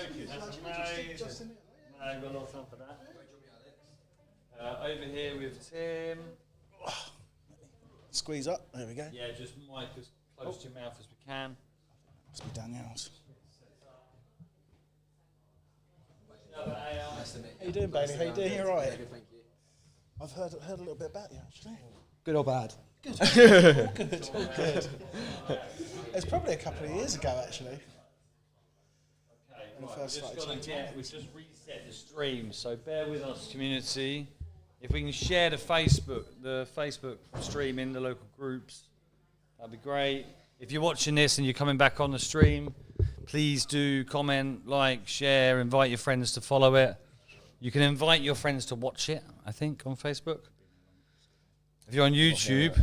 Thank you. That's amazing. I've got a lot of fun for that. Over here with Tim. Squeeze up. There we go. Yeah, just mic as close to your mouth as we can. Must be Danielle's. How you doing, Bailey? How you doing? You all right? Yeah, good, thank you. I've heard a little bit about you, actually. Good or bad? Good. All good. All good. It's probably a couple of years ago, actually. Okay, When we right, first started we've just reset the stream, so bear with us, community. If we can share the Facebook stream in the local groups, that'd be great. If you're watching this and you're coming back on the stream, please do comment, like, share, invite your friends to follow it. You can invite your friends to watch it, I think, on Facebook. If you're on YouTube,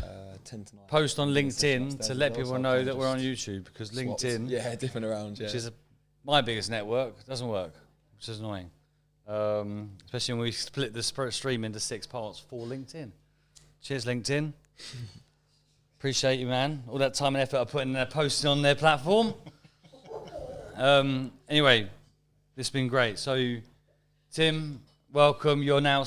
post on LinkedIn to let people know that we're on YouTube, because LinkedIn, different around, which is my biggest network, doesn't work, which is annoying. Especially when we split the stream into 6 parts for LinkedIn. Cheers, LinkedIn. Appreciate you, man. All that time and effort I put in there posting on their platform. Anyway, this has been great. So, Tim, welcome. You're now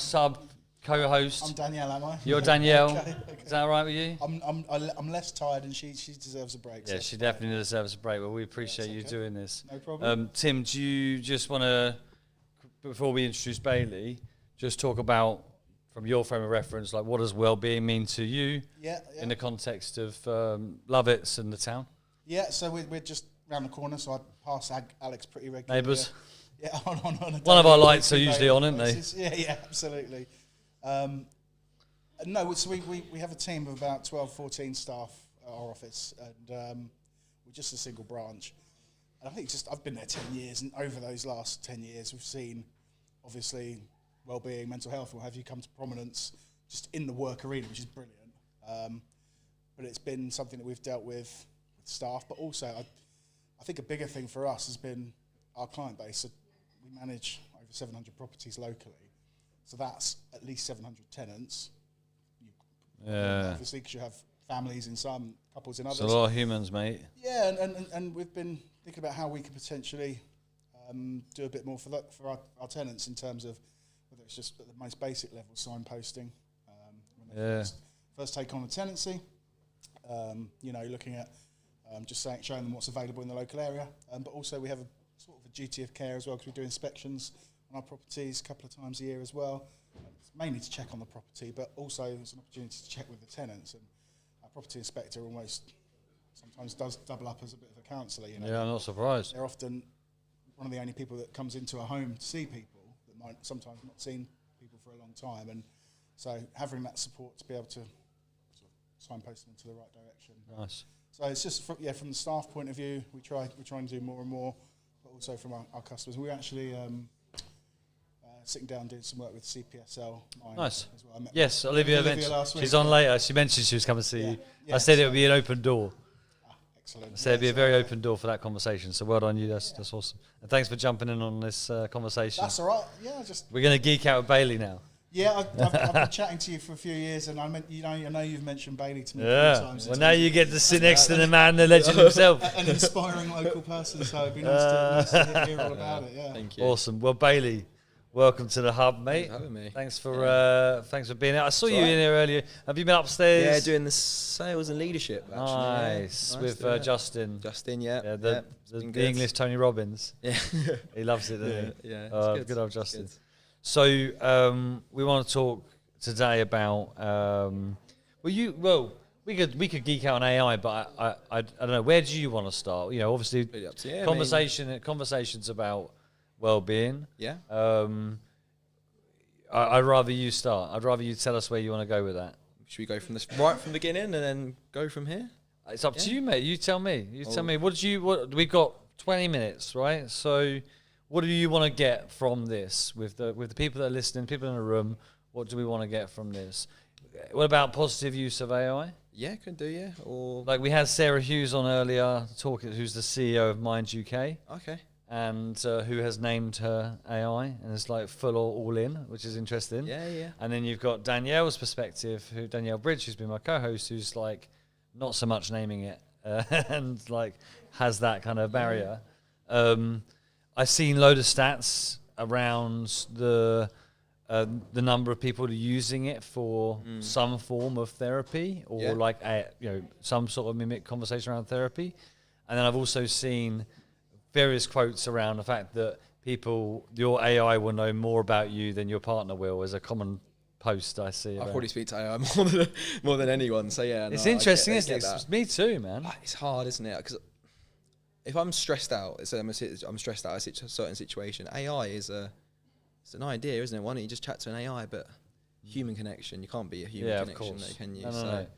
co-host. I'm Danielle, am I? You're Danielle. Okay. Is that all right with you? I'm less tired, and she deserves a break. Yeah, so she definitely deserves a break. Well, we appreciate you doing this. No problem. Tim, do you just want to, before we introduce Bailey, just talk about, from your frame of reference, like what does well-being mean to you in the context of Liveathon and the town? Yeah, so we're just round the corner, so I pass Alex pretty regularly. Neighbours? Yeah, on a one of our lights are usually on, aren't they? Yeah, absolutely. No, so we have a team of about 12, 14 staff at our office, and we're just a single branch. And I think I've been there 10 years, and over those last 10 years, we've seen, obviously, well-being, mental health, will have you come to prominence just in the work arena, which is brilliant. But it's been something that we've dealt with staff, but also I think a bigger thing for us has been our client base. So we manage over 700 properties locally, so that's at least 700 tenants. Obviously, because you have families in some, couples in others. It's a lot of humans, mate. Yeah, and we've been thinking about how we could potentially do a bit more for our tenants in terms of whether it's just at the most basic level, signposting. When they first take on a tenancy, looking at just showing them what's available in the local area. But also we have a sort of a duty of care as well, because we do inspections on our properties a couple of times a year as well. It's mainly to check on the property, but also it's an opportunity to check with the tenants. And our property inspector almost sometimes does double up as a bit of a counsellor. Yeah, I'm not surprised. They're often one of the only people that comes into a home to see people that might sometimes not seen people for a long time. And so having that support to be able to sort of signpost them into the right direction. Nice. So it's just from the staff point of view, we try and do more and more, but also from our customers. We're actually sitting down doing some work with CPSL. Nice. As well. Yes, Olivia mentioned. She's on later. She mentioned she was coming to see you. Yeah, I said it would be an open door. Excellent. I said it'd be a very open door for that conversation. So well done you. That's awesome. And thanks for jumping in on this conversation. That's all right. Yeah, we're going to geek out with Bailey now. Yeah, I've been chatting to you for a few years, and I know you've mentioned Bailey to me a few times. Well, now you get to sit next to the man, the legend himself. An inspiring local person, so it'd be nice to hear all about it. Yeah. Thank you. Awesome. Well, Bailey, welcome to the hub, mate. Thanks for having me. Thanks for being here. I saw you in here earlier. Have you been upstairs? Yeah, doing the sales and leadership. Actually. Nice. With Justin. Justin, yeah. The English Tony Robbins. Yeah. He loves it, doesn't he? Yeah. Good old Justin. So we want to talk today about we could geek out on AI, but I don't know, where do you want to start? Obviously really up to you, conversations about well-being. Yeah. I'd rather you start. I'd rather you tell us where you want to go with that. Should we go from this right from the beginning and then go from here? It's up to you, mate. You tell me. Tell me. What we've got 20 minutes, right? So what do you want to get from this with the people that are listening, people in the room? What do we want to get from this? What about positive use of AI? Yeah, could do, yeah. Or like we had Sarah Hughes on earlier talking, who's the CEO of Mind UK. Okay. And who has named her AI, and it's like full all in, which is interesting. Yeah. And then you've got Danielle's perspective, Danielle Bridge, who's been my co-host, who's like not so much naming it and like has that kind of barrier. I've seen load of stats around the number of people using it for some form of therapy or like some sort of mimic conversation around therapy, and then I've also seen various quotes around the fact that your AI will know more about you than your partner will, as a common post I see. I probably speak to AI more than anyone. So yeah, it's interesting, isn't it? It's me too, man. It's hard, isn't it? Because if I'm stressed out, I'm stressed out in a certain situation. AI it's an idea, isn't it? Why don't you just chat to an AI? But human connection, you can't be a human connection, though, can you? No.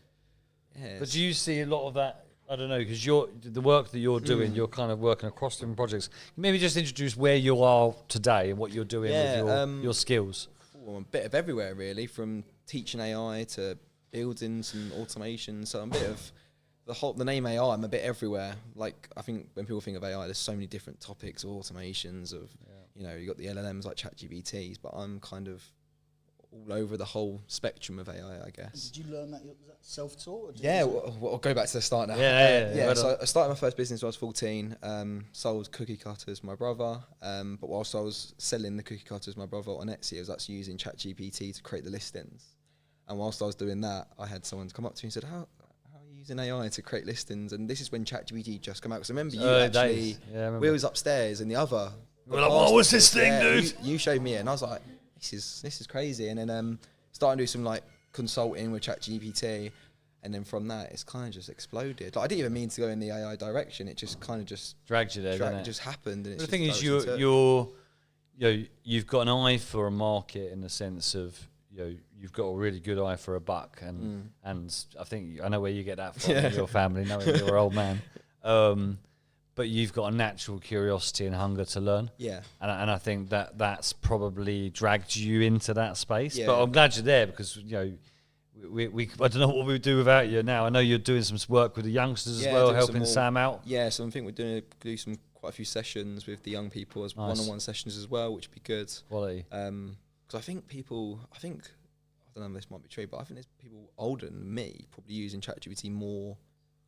Yeah, but do you see a lot of that? I don't know, because the work that you're doing, you're kind of working across different projects. Maybe just introduce where you are today and what you're doing with your skills. A bit of everywhere, really, from teaching AI to building some automation. So I'm a bit of the name AI. I'm a bit everywhere. Like, I think when people think of AI, there's so many different topics or automations of, you got the LLMs like ChatGPTs, but I'm kind of all over the whole spectrum of AI, I guess. Did you learn that? Was that self-taught? Yeah, I'll go back to the start now. Yeah. So I started my first business when I was 14. Sold cookie cutters, my brother. But whilst I was selling the cookie cutters, my brother on Etsy, I was actually using ChatGPT to create the listings. And whilst I was doing that, I had someone come up to me and said, "How are you using AI to create listings?" And this is when ChatGPT just come out. Because I remember you actually, we was upstairs in the other. We're like, what was this thing, dude? You showed me it, and I was like, this is crazy. And then starting to do some like consulting with ChatGPT, and then from that it's kind of just exploded. Like, I didn't even mean to go in the AI direction. It just kind of just dragged you there. It just happened. And the thing is, you've got an eye for a market in the sense of you've got a really good eye for a buck, and I think I know where you get that from. Your family, knowing you're an old man. But you've got a natural curiosity and hunger to learn. Yeah. And I think that's probably dragged you into that space. Yeah. But I'm glad you're there, because, we I don't know what we would do without you now. I know you're doing some work with the youngsters as well, helping Sam out. Yeah, so I think we're do quite a few sessions with the young people as one-on-one sessions as well, which would be good. Quality. Because I think I don't know if this might be true, but I think there's people older than me probably using ChatGPT more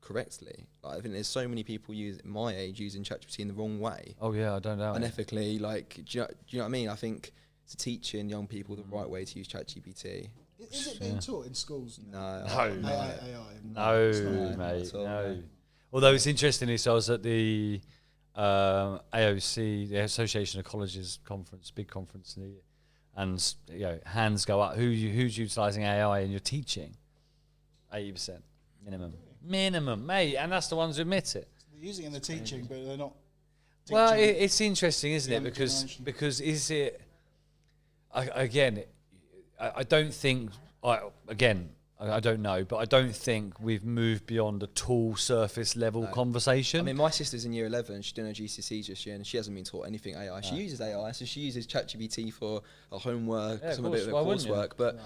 correctly. Like, I think there's so many people my age using ChatGPT in the wrong way. Oh yeah, I don't know. Unethically, like, do you know what I mean? I think it's teaching young people the right way to use ChatGPT. Is it being taught in schools? No, mate, no. Although it's interesting, so I was at the AOC, the Association of Colleges conference, big conference, and hands go up. Who's utilising AI in your teaching? 80% minimum, mate, and that's the ones who admit it. They're using it in the teaching, but they're not. Well, it's interesting, isn't it? Because is it? I don't think. I don't know, but I don't think we've moved beyond a tool surface level conversation. I mean, my sister's in year 11. She's doing her GCSEs this year, and she hasn't been taught anything AI. She uses AI, so she uses ChatGPT for her homework, a bit of coursework, but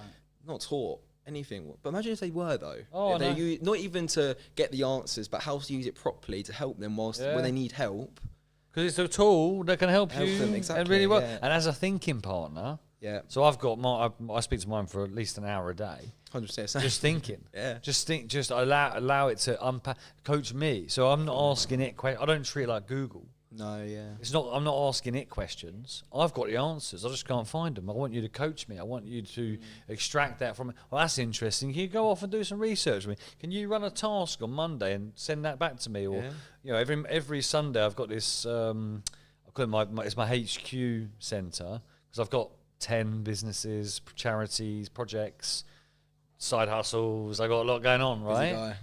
not taught anything. But imagine if they were, though. Not even to get the answers, but how to use it properly to help them when they need help. Because it's a tool that can help you them, exactly, and really well. Yeah. And as a thinking partner, so I've got I speak to mine for at least an hour a day. 100%. Just thinking. Just allow it to unpack, coach me. So I'm not asking it questions. I don't treat it like Google. No, I'm not asking it questions. I've got the answers. I just can't find them. I want you to coach me. I want you to extract that from me. Well, that's interesting. Can you go off and do some research with me? Can you run a task on Monday and send that back to me? Or every Sunday I've got this. I call it it's my HQ center, because I've got 10 businesses, charities, projects, side hustles. I got a lot going on, right?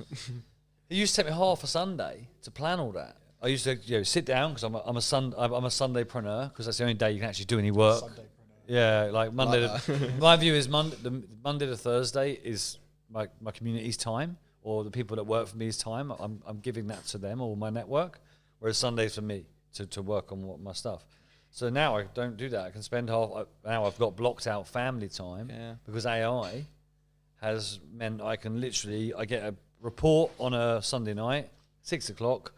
It used to take me half a Sunday to plan all that. I used to sit down, because I'm a Sundaypreneur, because that's the only day you can actually do any work. Yeah, like Monday. My view is Monday to Thursday is my community's time, or the people that work for me's time. I'm giving that to them, or my network. Whereas Sunday's for me to work on my stuff. So now I don't do that. I can spend now I've got blocked out family time because AI has meant I get a report on a Sunday night, 6 o'clock.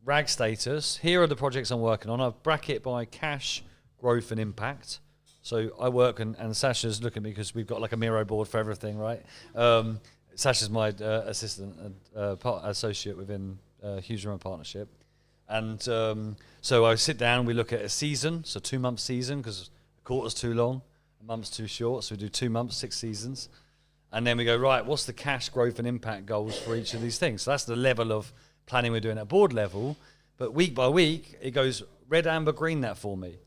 Rag status. Here are the projects I'm working on. I bracket by cash, growth, and impact. So I work, and Sasha's looking at me because we've got like a Miro board for everything, right? Sasha's my assistant and associate within Hughes Run Partnership. And so I sit down, we look at a season, so 2-month season, because a quarter's too long, a month's too short, so we do 2 months, 6 seasons. And then we go, right, what's the cash growth and impact goals for each of these things? So that's the level of planning we're doing at board level. But week by week, it goes red, amber, green that for me.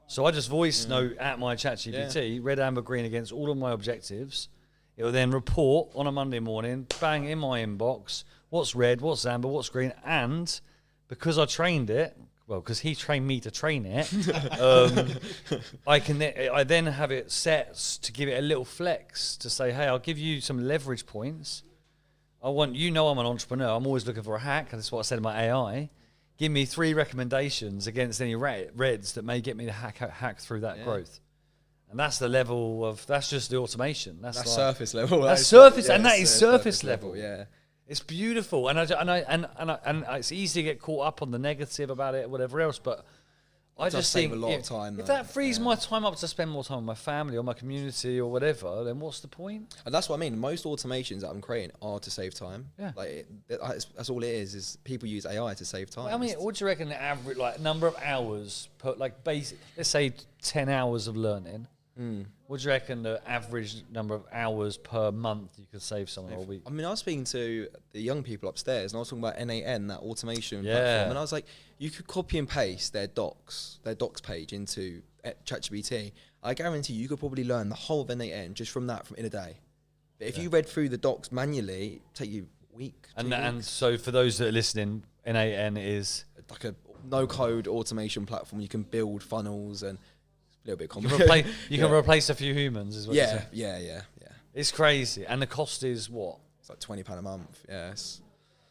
So I just voice note at my ChatGPT, red, amber, green against all of my objectives. It will then report on a Monday morning, bang, in my inbox, what's red, what's amber, what's green. And because I trained it, well, because he trained me to train it, I then have it set to give it a little flex to say, hey, I'll give you some leverage points. I'm an entrepreneur. I'm always looking for a hack. That's what I said in my AI. Give me 3 recommendations against any reds that may get me to hack through that growth. And that's the level of, that's just the automation. That's like, surface level. That's surface, and that is surface level. Yeah. It's beautiful, and it's easy to get caught up on the negative about it, or whatever else. But I just think a lot of time. If that frees my time up to spend more time with my family or my community or whatever, then what's the point? And that's what I mean. Most automations that I'm creating are to save time. Yeah, that's all it is. Is people use AI to save time. Well, I mean, what do you reckon the average number of hours per basic? Let's say 10 hours of learning. What do you reckon the average number of hours per month you could save someone a week? I mean, I was speaking to the young people upstairs, and I was talking about NAN, that automation platform, and I was like, you could copy and paste their docs page into ChatGPT. I guarantee you could probably learn the whole of NAN just from in a day. But if you read through the docs manually, it'd take you a week. And so for those that are listening, NAN is like a no-code automation platform. You can build funnels and a little bit complicated. You can replace a few humans, is what you're saying. Yeah. It's crazy. And the cost is what? It's like £20 a month. Yeah, it's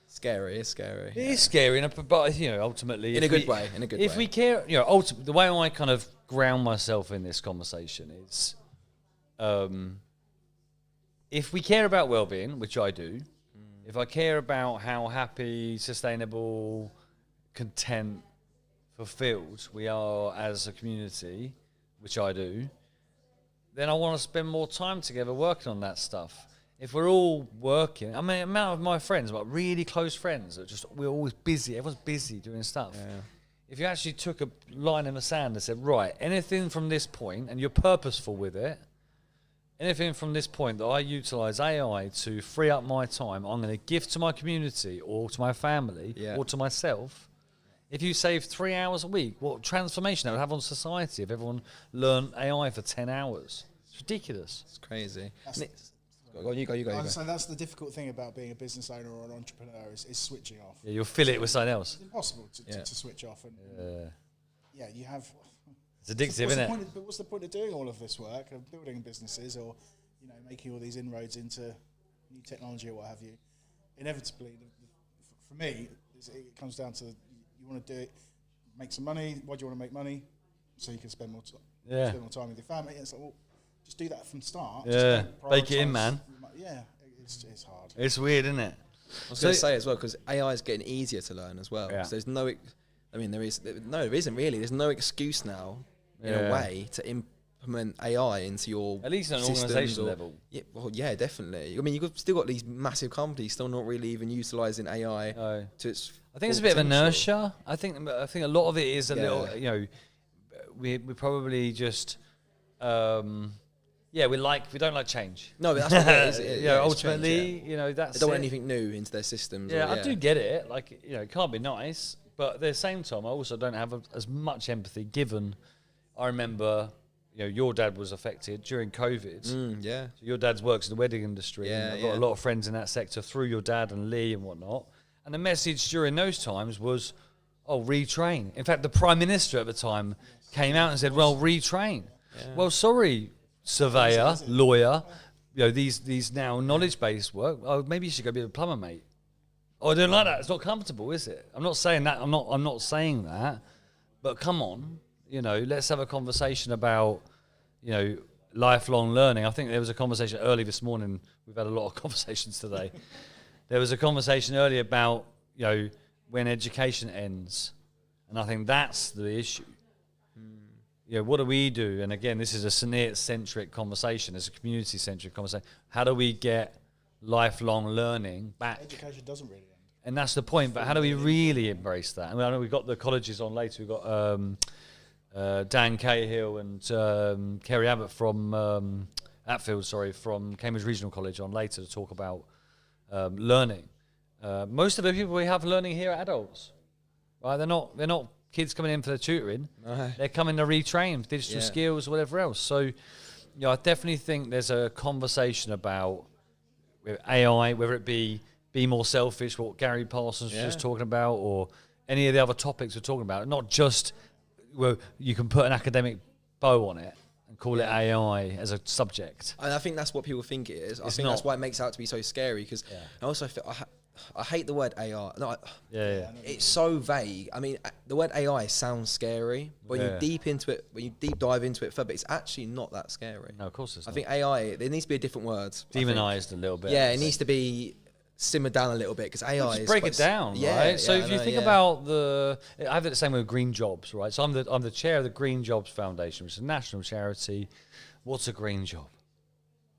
scary. It is scary, but ultimately, in a good way. If we care, ultimately, the way I kind of ground myself in this conversation is, if we care about well-being, which I do, if I care about how happy, sustainable, content, fulfilled we are as a community, which I do, then I want to spend more time together working on that stuff. If we're all working, I mean, the amount of my friends, like really close friends, we're always busy. Everyone's busy doing stuff. Yeah. If you actually took a line in the sand and said, right, anything from this point, and you're purposeful with it, anything from this point that I utilize AI to free up my time, I'm going to give to my community or to my family or to myself. If you save 3 hours a week, what transformation that would have on society if everyone learned AI for 10 hours? It's ridiculous. It's crazy. You go. So that's the difficult thing about being a business owner or an entrepreneur is switching off. Yeah, you'll fill it with something else. It's impossible to switch off. And you have... It's addictive, isn't it? But what's the point of doing all of this work, of building businesses or making all these inroads into new technology or what have you? Inevitably, for me, it comes down to... You want to do it, make some money. Why do you want to make money? So you can spend more time. Spend more time with your family. It's like, well, just do that from the start. Yeah, bake it in, man. Yeah, it's hard. It's weird, isn't it? I was going to say as well, because AI is getting easier to learn as well. Yeah. So there's no, there isn't really. There's no excuse now, in a way, to implement AI into your at least on an organisation level. Yeah, well, yeah, definitely. I mean, you've still got these massive companies still not really even utilising AI to its. I think it's a bit of inertia. I think a lot of it is a little. We probably just. We don't like change. No, but that's what it is. Ultimately, change, that's. They don't want anything new into their systems. Yeah, I do get it. Like, it can't be nice, but at the same time, I also don't have as much empathy. Given, I remember, your dad was affected during COVID. So your dad's works in the wedding industry. Yeah, and I've got a lot of friends in that sector through your dad and Lee and whatnot. And the message during those times was, retrain. In fact, the Prime Minister at the time came out and said, well, retrain. Yeah. Well, sorry, surveyor, lawyer, these now knowledge-based work. Oh, maybe you should go be a plumber, mate. Oh, I don't like that. It's not comfortable, is it? I'm not saying that. I'm not saying that. But come on, let's have a conversation about, lifelong learning. I think there was a conversation early this morning. We've had a lot of conversations today. There was a conversation earlier about, when education ends. And I think that's the issue. What do we do? And again, this is a St Neots-centric conversation. It's a community-centric conversation. How do we get lifelong learning back? Education doesn't really And that's the point. But how do we really embrace that? I mean, I know we've got the colleges on later. We've got Dan Cahill and Kerry Abbott from Atfield, from Cambridge Regional College on later to talk about learning. Most of the people we have learning here are adults, right? They're not kids coming in for the tutoring. No. They're coming to retrain digital skills, whatever else. So, I definitely think there's a conversation about with AI, whether it be more selfish, what Gary Parsons was just talking about, or any of the other topics we're talking about. Not just well, you can put an academic bow on it and call it AI as a subject. And I think that's what people think it is. I think not. that's why it makes it out to be so scary, because I also feel I hate the word AI. No, it's so vague. I mean, the word AI sounds scary, but when you deep dive into it further, it's actually not that scary. No, of course it's not. I think AI, there needs to be a different word. Demonized a little bit. Yeah, it needs to be simmered down a little bit, because AI is break it down, right? So if you think about I have it the same with Green Jobs, right? So I'm the chair of the Green Jobs Foundation, which is a national charity. What's a green job,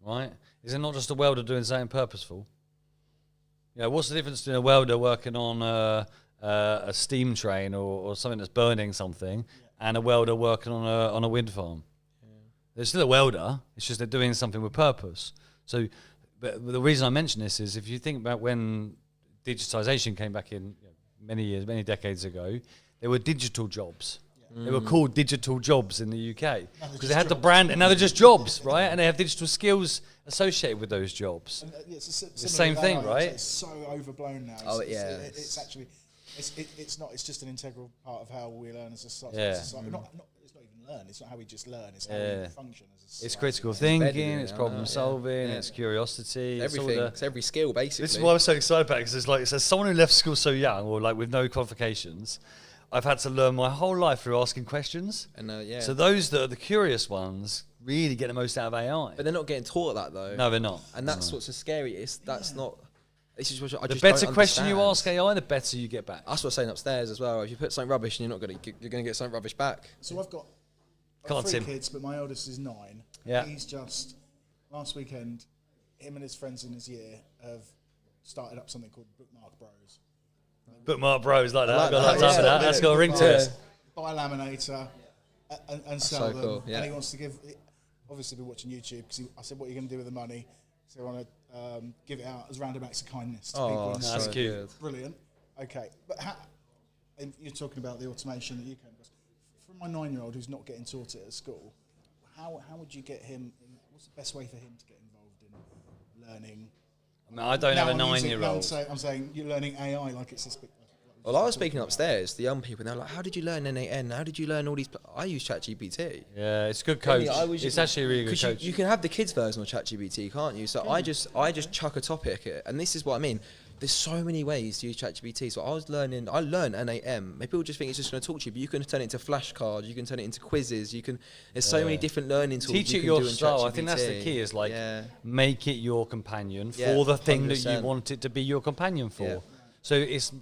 right? Is it not just a welder doing something purposeful? What's the difference between a welder working on a steam train or something that's burning something and a welder working on a wind farm? They're still a welder. It's just they're doing something with purpose. So, but the reason I mention this is if you think about when digitization came back in many decades ago, there were digital jobs. They were called digital jobs in the UK because they had the brand, and now they're just jobs, right? And they have digital skills associated with those jobs. It's the same thing, right? It's so overblown now. It's actually, it's not. It's just an integral part of how we learn as a society. It's not even learn. It's not how we just learn. It's how we function as a society. It's critical thinking. It's problem solving. It's curiosity. Everything. It's every skill, basically. This is why I'm so excited about it, because it's as someone who left school so young or with no qualifications, I've had to learn my whole life through asking questions. And so those that are the curious ones really get the most out of AI. But they're not getting taught that, though. No, they're not. And that's what's so scary. That's not. This is what the better question you ask AI, the better you get back. That's what I'm saying upstairs as well. If you put something rubbish, and you're going to get something rubbish back. So I've got 3 kids, but my eldest is 9. Yeah. He's just last weekend. Him and his friends in his year have started up something called Bookmark Bros. Bookmark Bros like that. I've got time for that. That's got a ring to it. Buy a laminator and sell them. Cool. Yeah. And he wants to give. Obviously, we're watching YouTube because I said, "What are you going to do with the money?" So I want to give it out as random acts of kindness to people. That's cute. Brilliant. Okay, but and you're talking about the automation that you can. For my 9-year-old who's not getting taught it at school, how would you get him? What's the best way for him to get involved in learning? I don't have a 9-year-old. I'm saying you're learning AI like it's a speak. Well, I was speaking upstairs, the young people, and they're like, how did you learn NAN? How did you learn all these? I use ChatGPT. Yeah, it's a good coach. It's actually a really good coach. You can have the kids version of ChatGPT, can't you? So I just chuck a topic, and this is what I mean. There's so many ways to use ChatGPT. So I learned NAM. Maybe people just think it's just going to talk to you, but you can turn it into flashcards, you can turn it into quizzes, there's so many different learning tools. Teach it your style. I think that's the key, is make it your companion for the thing 100%. That you want it to be your companion for. Yeah.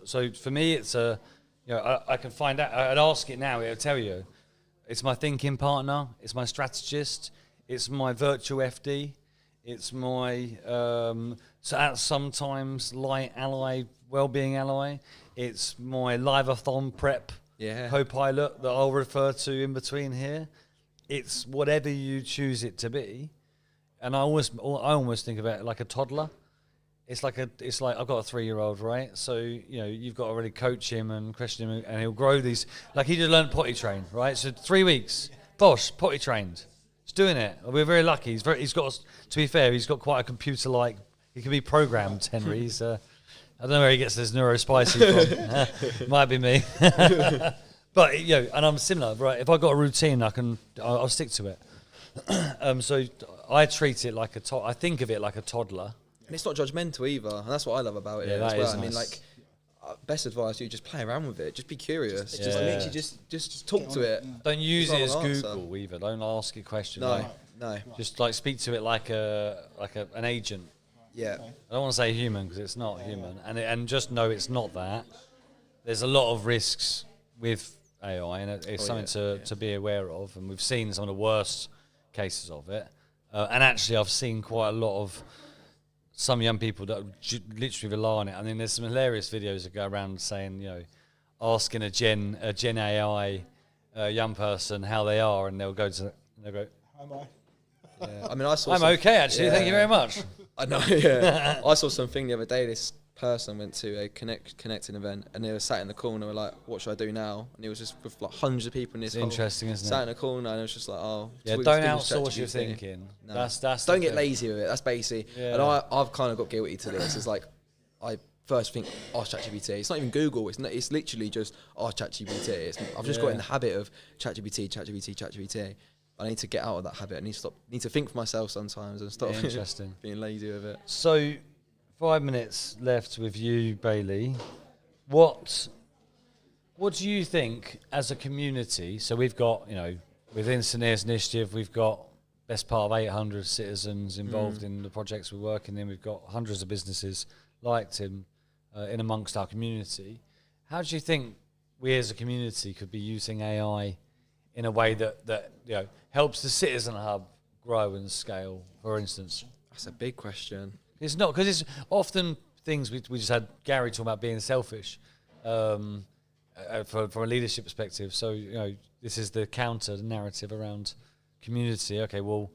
So for me, it's I can find out. I'd ask it now. It'll tell you. It's my thinking partner. It's my strategist. It's my virtual FD. It's my sometimes light ally, wellbeing ally. It's my Liveathon prep co-pilot that I'll refer to in between here. It's whatever you choose it to be, and I almost think about it like a toddler. It's like I've got a 3-year-old, right? So you've got to really coach him and question him, and he'll grow these. Like he just learned potty train, right? So 3 weeks, bosh, potty trained. He's doing it. We're very lucky. He's got. To be fair, he's got quite a computer-like. He can be programmed. Henry. He's. I don't know where he gets this neurospicy from. Might be me. But and I'm similar, right? If I got a routine, I'll stick to it. So I treat it like I think of it like a toddler. And it's not judgmental either, and that's what I love about it as well. I mean, best advice: you just play around with it, just be curious, just talk to it. Don't use it as Google either. Don't ask it questions. No. Just speak to it like an agent. Yeah. I don't want to say human because it's not human, and just know it's not that. There's a lot of risks with AI, and it's something to be aware of. And we've seen some of the worst cases of it. And actually, I've seen quite a lot of some young people that literally rely on it. I mean, there's some hilarious videos that go around saying, you know, asking a Gen AI young person how they are, and they'll go, How am I? Yeah. I mean, I saw. I'm okay, actually. Thank you very much. I know. Yeah. I saw something the other day. This person went to a connecting event, and they were sat in the corner, were like, "What should I do now?" And it was just with like hundreds of people in this. It's interesting, isn't it? Sat in the corner, and it was just like, "Oh, yeah." Don't outsource your thinking. No. That's don't get lazy with it. That's basically. Yeah. And I've kind of got guilty to this. It's like I first think, ask ChatGPT. It's not even Google. It's literally just ask ChatGPT. I've just got in the habit of ChatGPT. I need to get out of that habit. I need to think for myself sometimes and stop being lazy with it. So, 5 minutes left with you, Bailey. What do you think as a community? So we've got, you know, within St Neots Initiative, we've got best part of 800 citizens involved in the projects we're working in. We've got hundreds of businesses like Tim in amongst our community. How do you think we as a community could be using AI in a way that you know, helps the Citizen Hub grow and scale, for instance? That's a big question. It's not, because it's often things we just had Gary talking about being selfish from a leadership perspective. So, you know, this is the counter narrative around community. Okay, well,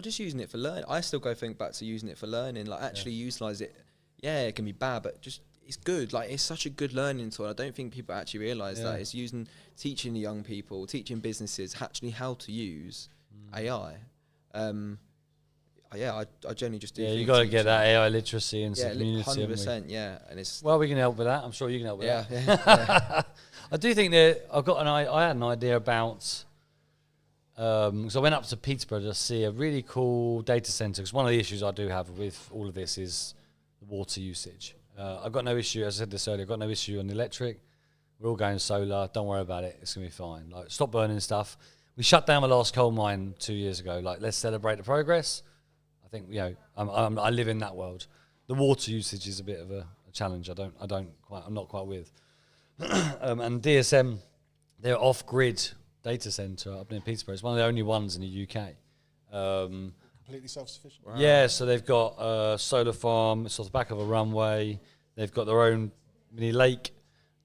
just using it for learning. I still think back to using it for learning, like actually utilise it. Yeah, it can be bad, but just it's good. Like, it's such a good learning tool. I don't think people actually realise that. It's teaching the young people, teaching businesses actually how to use AI. I generally just do. Yeah, you got to get that AI literacy into the community. 100%. Yeah, and it's we can help with that. I'm sure you can help with that. Yeah. I do think that I had an idea about. So I went up to Peterborough to see a really cool data centre. Because one of the issues I do have with all of this is the water usage. I've got no issue, as I said this earlier, I've got no issue on the electric. We're all going solar. Don't worry about it. It's going to be fine. Like, stop burning stuff. We shut down the last coal mine 2 years ago. Like, let's celebrate the progress. I think, you know, I live in that world. The water usage is a bit of a challenge. I'm not quite with. And DSM, their off-grid data centre up near Peterborough. It's one of the only ones in the UK. Completely self-sufficient. Wow. Yeah, so they've got a solar farm. It's off the back of a runway. They've got their own mini lake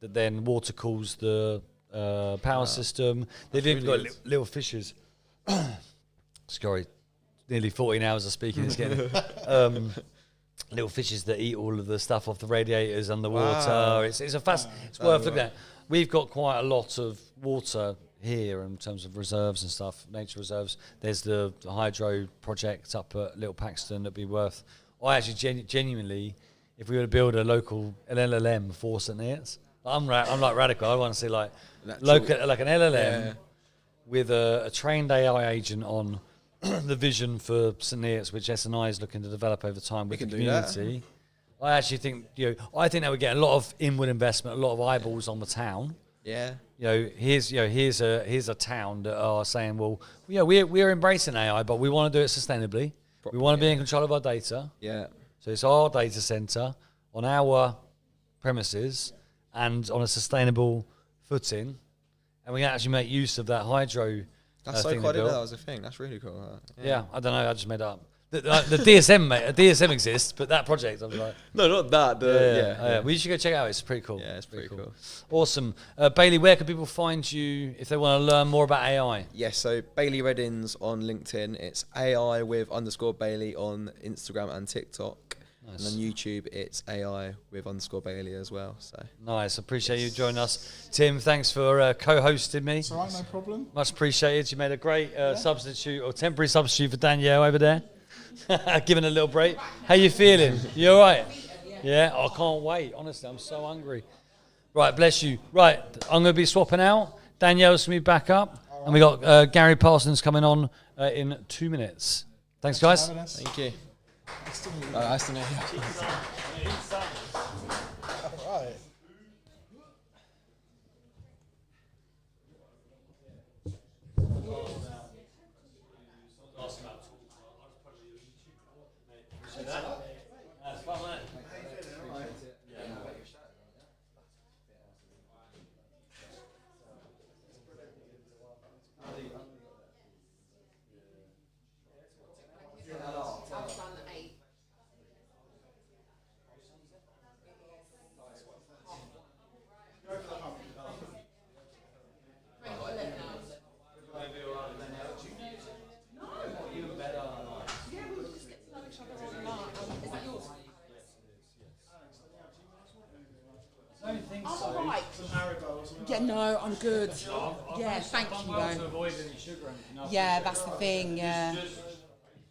that then water cools the power system. They've even got little fishes. Sorry, nearly 14 hours of speaking this again. Little fishes that eat all of the stuff off the radiators underwater. Wow. It's worth looking at. We've got quite a lot of water here in terms of reserves and stuff, nature reserves. There's the hydro project up at Little Paxton that'd be worth. I actually genuinely, if we were to build an LLM for St Neots, I'm like radical. I want to see like an LLM with a trained AI agent on the vision for St Neots, which S&I is looking to develop over time with the community. I actually think that would get a lot of inward investment, a lot of eyeballs on the town. Yeah. Here's a town that are saying, well, we're embracing AI, but we want to do it sustainably. We want to be in control of our data. Yeah. So it's our data center on our premises and on a sustainable footing, and we can actually make use of that hydro. That's so cool. I didn't know that was a thing. That's really cool. Yeah, I don't know. I just made it up. The DSM exists, but that project, I was like, no, not that. Well, you should go check it out. It's pretty cool. Yeah, it's pretty cool. Awesome. Bailey, where can people find you if they want to learn more about AI? Yes, so Bailey Reddins on LinkedIn. It's AI with _Bailey on Instagram and TikTok. Nice. And on YouTube, it's AI with _Bailey as well. So nice. Appreciate you joining us. Tim, thanks for co-hosting me. It's all right, no problem. Much appreciated. You made a great substitute or temporary substitute for Danielle over there. Giving a little break. How you feeling? You all right? Yeah? I can't wait. Honestly, I'm so hungry. Right, bless you. Right, I'm going to be swapping out. Danielle's going to be back up. Right. And we got Gary Parsons coming on in 2 minutes. Thanks, guys. Thank you. Nice to meet you. Nice to meet you. All right. Yeah, no, I'm good. Yeah, thank you, to though. avoid any sugar or anything. I Yeah, appreciate that's the it. thing, yeah. Just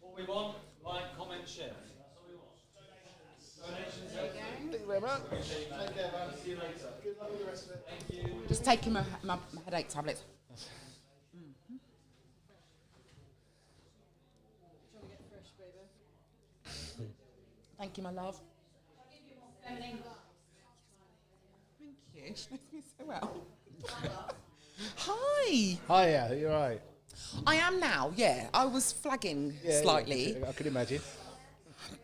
what we want, like, comment, share. That's all we want. Donations. Thank you very much. Take care, man. See you later. Good luck with the rest of it. Thank you. Just taking my headache tablets. Thank you, my love. Thank you. She knows me so well. Hi. Hiya, you're right. I am now, yeah. I was flagging slightly. I could imagine.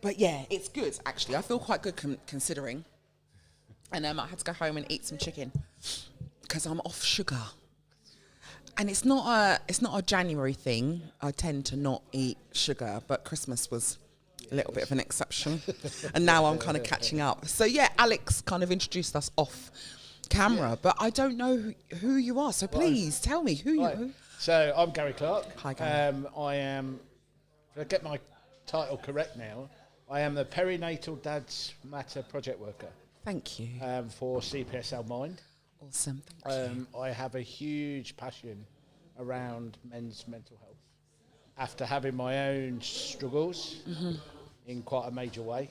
But yeah, it's good, actually. I feel quite good considering. And I had to go home and eat some chicken because I'm off sugar. And it's not a January thing. I tend to not eat sugar, but Christmas was a little bit of an exception. And now I'm kind of catching up. So yeah, Alex kind of introduced us off camera, but I don't know who you are. So please tell me who you are. So I'm Gary Clark. Hi, Gary. I am, if I get my title correct now, I am the Perinatal Dads Matter project worker Thank you. for CPSL Mind. Awesome. Thank you. I have a huge passion around men's mental health. After having my own struggles in quite a major way,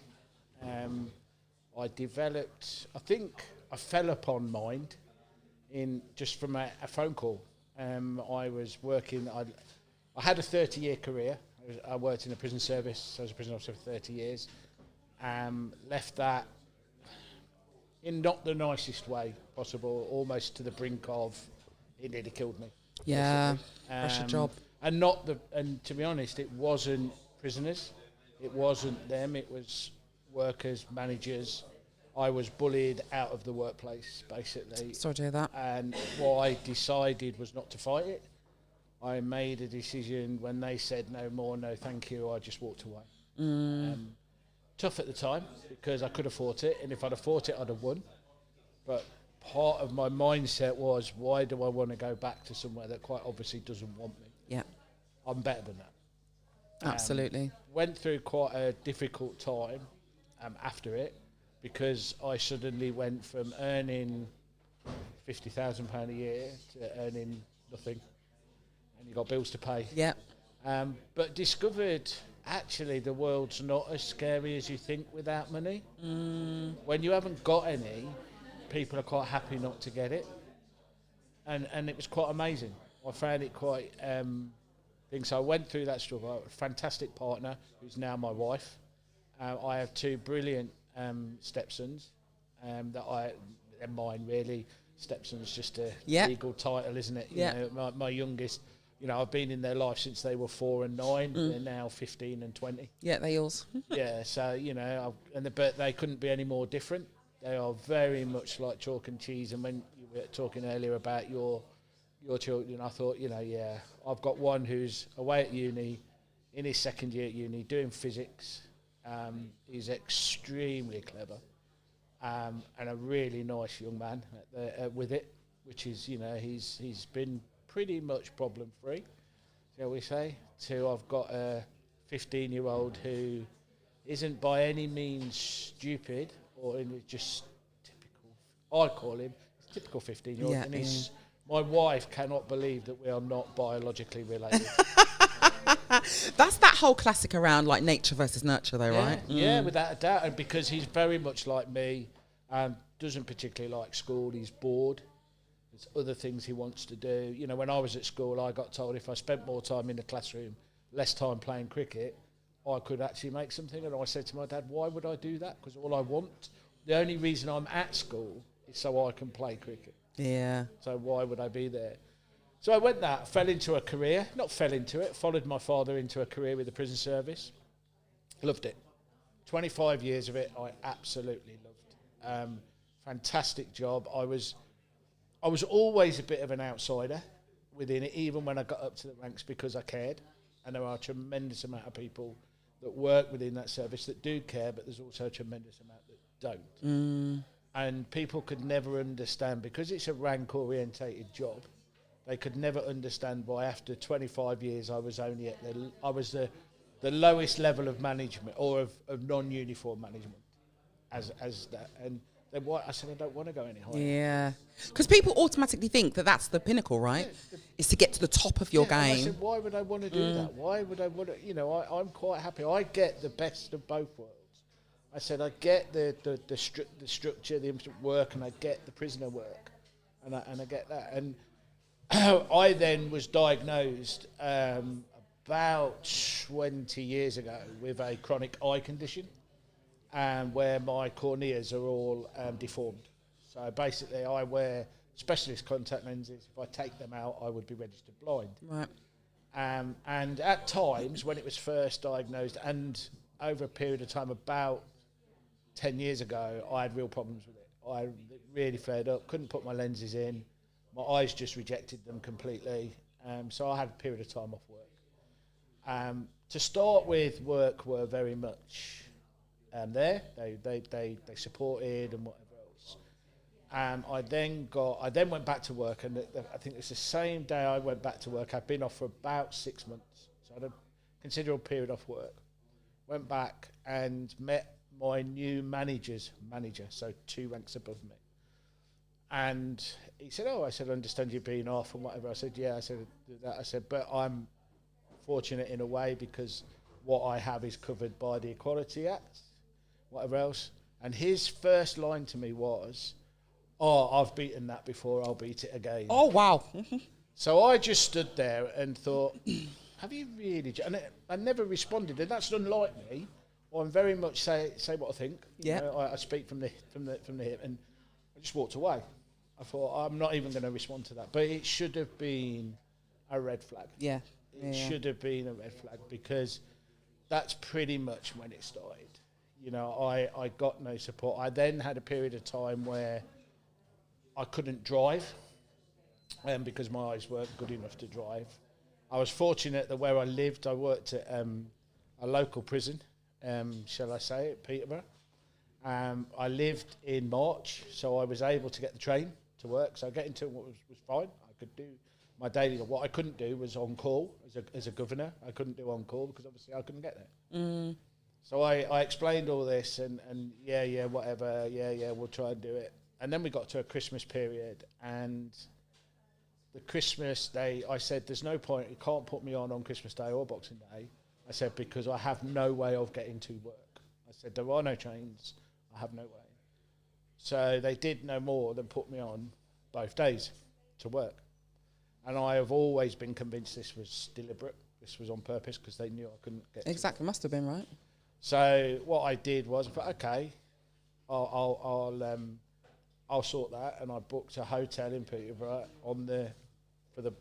I developed, I think I fell upon Mind just from a phone call. I was working, I had a 30-year career. I worked in a prison service. I was a prison officer for 30 years. Left that in not the nicest way possible, almost to the brink of it nearly killed me. Yeah, basically. pressure job. And to be honest, it wasn't prisoners. It wasn't them. It was workers, managers. I was bullied out of the workplace, basically. Sorry to hear that. And what I decided was not to fight it. I made a decision when they said no more, no thank you, I just walked away. Tough at the time because I could have fought it, and if I'd have fought it, I'd have won. But part of my mindset was, why do I want to go back to somewhere that quite obviously doesn't want me? Yeah, I'm better than that. absolutely. Went through quite a difficult time after it because I suddenly went from earning £50,000 a year to earning nothing. And you got bills to pay. Yeah. But discovered actually the world's not as scary as you think without money. When you haven't got any, people are quite happy not to get it. And it was quite amazing. I found it quite thing. So I went through that struggle. I have a fantastic partner who's now my wife. I have two brilliant stepsons they're mine really. Stepson's just a legal title, isn't it? You know, my youngest, I've been in their life since they were 4 and 9. They're now 15 and 20. Yeah, they yours. Yeah, so, but they couldn't be any more different. They are very much like chalk and cheese. And when you were talking earlier about your children, I thought, I've got one who's away at uni, in his second year at uni, doing physics. He's extremely clever. And a really nice young man with it, which is, he's been pretty much problem-free, shall we say. I've got a 15-year-old who isn't by any means stupid or just typical. I call him typical 15-year-old. Yeah, and my wife cannot believe that we are not biologically related. That's that whole classic around like nature versus nurture, though, right? Yeah, without a doubt. And because he's very much like me, doesn't particularly like school. He's bored. There's other things he wants to do. When I was at school, I got told if I spent more time in the classroom, less time playing cricket, I could actually make something. And I said to my dad, why would I do that? Because all I want, the only reason I'm at school is so I can play cricket. Yeah. So why would I be there? So I fell into a career, followed my father into a career with the prison service. Loved it. 25 years of it, I absolutely loved. Fantastic job. I was always a bit of an outsider within it, even when I got up to the ranks because I cared. And there are a tremendous amount of people that work within that service that do care, but there's also a tremendous amount that don't. And people could never understand, because it's a rank-orientated job, they could never understand why after 25 years I was only at the lowest level of management or of non-uniform management as that. And then why? I said, I don't want to go any higher. Yeah. Because people automatically think that that's the pinnacle, right? Is to get to the top of your And I game. said, why would I want to do that? Why would I want to, you know, I'm quite happy. I get the best of both worlds. I said, I get the structure, the work, and I get the prisoner work. And I get that. And I then was diagnosed about 20 years ago with a chronic eye condition, where my corneas are all deformed. So basically, I wear specialist contact lenses. If I take them out, I would be registered blind. Right. And at times, when it was first diagnosed, and over a period of time, about 10 years ago, I had real problems with it. I really flared up, couldn't put my lenses in. My eyes just rejected them completely. So I had a period of time off work. To start with, work were very much there. They supported and whatever else. I then went back to work, and I think it's the same day I went back to work. I'd been off for about 6 months, so I had a considerable period off work. Went back and met my new manager's manager, so 2 ranks above me. And he said, I said, I understand you've been off and whatever. I said, yeah. I said, that. I said, but I'm fortunate in a way because what I have is covered by the Equality Act, whatever else. And his first line to me was, I've beaten that before, I'll beat it again. Oh, wow. So I just stood there and thought, have you really? And I never responded, and that's unlike me. I'm very much say what I think. You know, I speak from the hip, and I just walked away. I thought, I'm not even going to respond to that. But it should have been a red flag. Yeah. It should have been a red flag, because that's pretty much when it started. You know, I got no support. I then had a period of time where I couldn't drive because my eyes weren't good enough to drive. I was fortunate that where I lived, I worked at a local prison, shall I say, at Peterborough. I lived in March, so I was able to get the train to work. So getting to it was fine. I could do my daily. What I couldn't do was on call as a governor. I couldn't do on call because obviously I couldn't get there. So I explained all this and whatever, we'll try and do it. And then we got to a Christmas period, and the Christmas day, I said, there's no point, you can't put me on Christmas Day or Boxing Day. I said, because I have no way of getting to work. I said, there are no trains, I have no way. So they did no more than put me on both days to work. And I have always been convinced this was deliberate, this was on purpose, because they knew I couldn't get Exactly, must have been, right? So what I did was, I thought, okay, I'll sort that, and I booked a hotel in Peterborough for the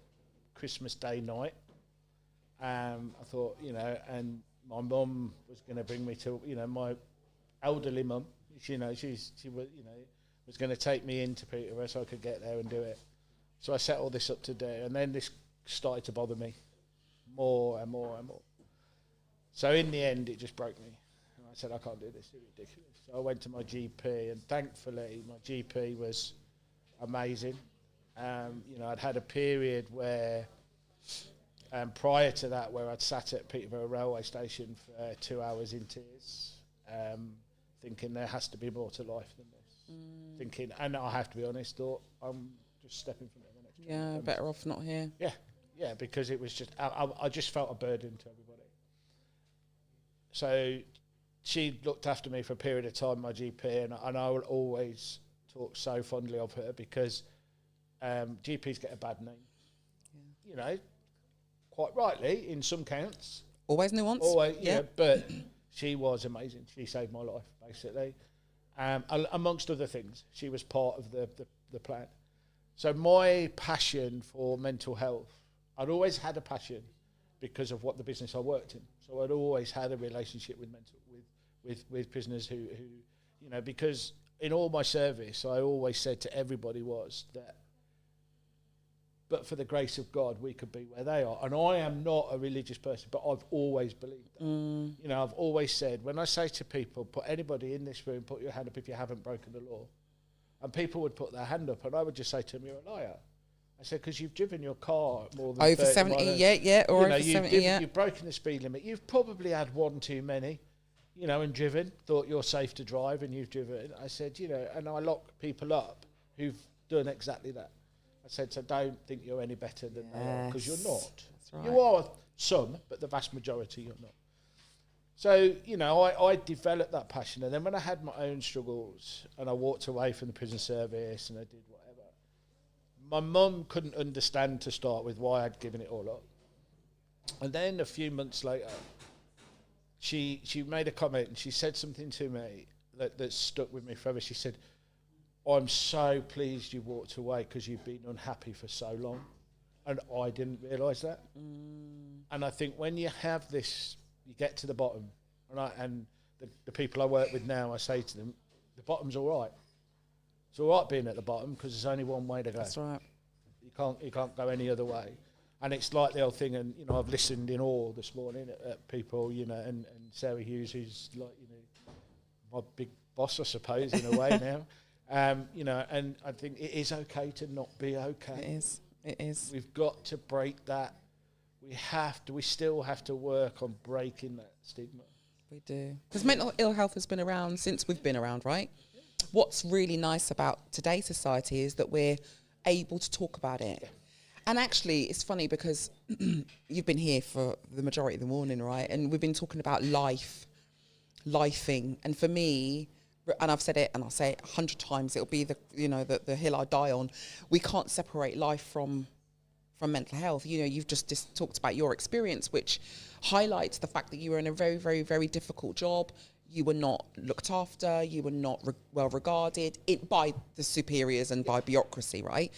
Christmas Day night. I thought, and my mum was going to bring me to, my elderly mum. She was going to take me into Peterborough so I could get there and do it. So I set all this up to do, and then this started to bother me more and more and more. So in the end, it just broke me. And I said, I can't do this, it's ridiculous. So I went to my GP, and thankfully my GP was amazing. I'd had a period where, prior to that, where I'd sat at Peterborough railway station for 2 hours in tears, thinking there has to be more to life than this. Thinking, and I have to be honest, thought I'm just stepping from the next train. Yeah, better off not here. Yeah, because it was just, I just felt a burden to everybody. So she looked after me for a period of time, my GP, and I will always talk so fondly of her because GPs get a bad name. Quite rightly in some counts. Always nuance. Always, but she was amazing. She saved my life, basically. Amongst other things, she was part of the plan. So my passion for mental health, I'd always had a passion because of what the business I worked in. So I'd always had a relationship with prisoners who because in all my service, I always said to everybody was that, but for the grace of God, we could be where they are. And I am not a religious person, but I've always believed that. I've always said, when I say to people, put anybody in this room, put your hand up if you haven't broken the law. And people would put their hand up, and I would just say to them, you're a liar. I said, because you've driven your car more than over 70, or over 70, you've broken the speed limit. You've probably had one too many. you know, and driven, thought you're safe to drive and you've driven. I said, you know, and I lock people up who've done exactly that. I said, so don't think you're any better than they are, because you're not. That's right. You are some, but the vast majority you're not. So, you know, I developed that passion. And then when I had my own struggles and I walked away from the prison service and I did whatever, my mum couldn't understand to start with why I'd given it all up. And then a few months later, she made a comment and she said something to me that stuck with me forever. She said, I'm so pleased you walked away because you've been unhappy for so long. And I didn't realise that. And I think when you have this, you get to the bottom, and the people I work with now, I say to them, the bottom's all right. It's all right being at the bottom because there's only one way to go. That's right. You can't go any other way. And it's like the old thing, and you know, I've listened in awe this morning at people, you know, and Sarah Hughes, who's like, you know, my big boss, I suppose, in a way now. You know, and I think it is okay to not be okay. It is. It is. We've got to break that. We still have to work on breaking that stigma. We do. Because mental ill health has been around since we've been around, right? What's really nice about today's society is that we're able to talk about it. Yeah. And actually, it's funny because you've been here for the majority of the morning, right? And we've been talking about lifing. And for me, and I've said it and I'll say it 100 times, it'll be the hill I die on. We can't separate life from mental health. You know, you've just talked about your experience, which highlights the fact that you were in a very, very, very difficult job. You were not looked after. You were not well regarded by the superiors and by bureaucracy, right?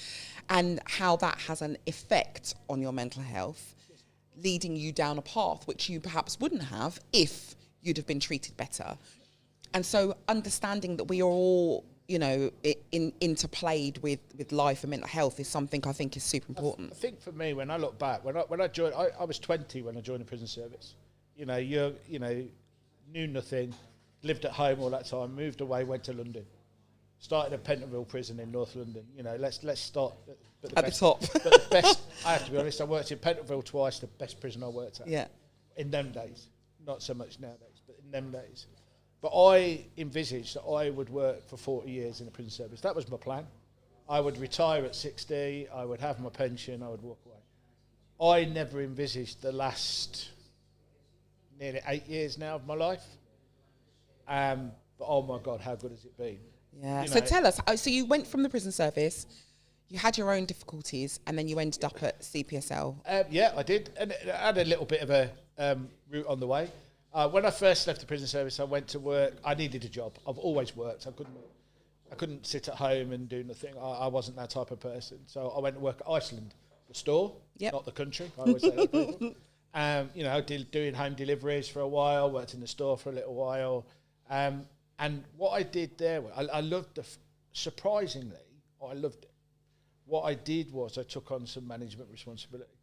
And how that has an effect on your mental health, leading you down a path which you perhaps wouldn't have if you'd have been treated better. And so understanding that we are all, you know, interplayed with life and mental health is something I think is super important. I think for me, when I look back, when I joined, I was 20 when I joined the prison service. You know, knew nothing, lived at home all that time, moved away, went to London, started at Pentonville Prison in North London. You know, let's start at the top. But the best, I have to be honest, I worked in Pentonville twice, the best prison I worked at. Yeah. In them days, not so much nowadays, but in them days. But I envisaged that I would work for 40 years in the prison service. That was my plan. I would retire at 60, I would have my pension, I would walk away. I never envisaged the last nearly 8 years now of my life. But oh my God, how good has it been? Yeah. You So know, tell us, so you went from the prison service, you had your own difficulties, and then you ended up at CPSL. Yeah, I did. And I had a little bit of a route on the way. When I first left the prison service, I went to work. I needed a job. I've always worked. I couldn't sit at home and do nothing. I wasn't that type of person. So I went to work at Iceland, the store, not the country. I always say that to people. You know, doing home deliveries for a while, worked in the store for a little while. And what I did there, I loved surprisingly, I loved it. What I did was I took on some management responsibility.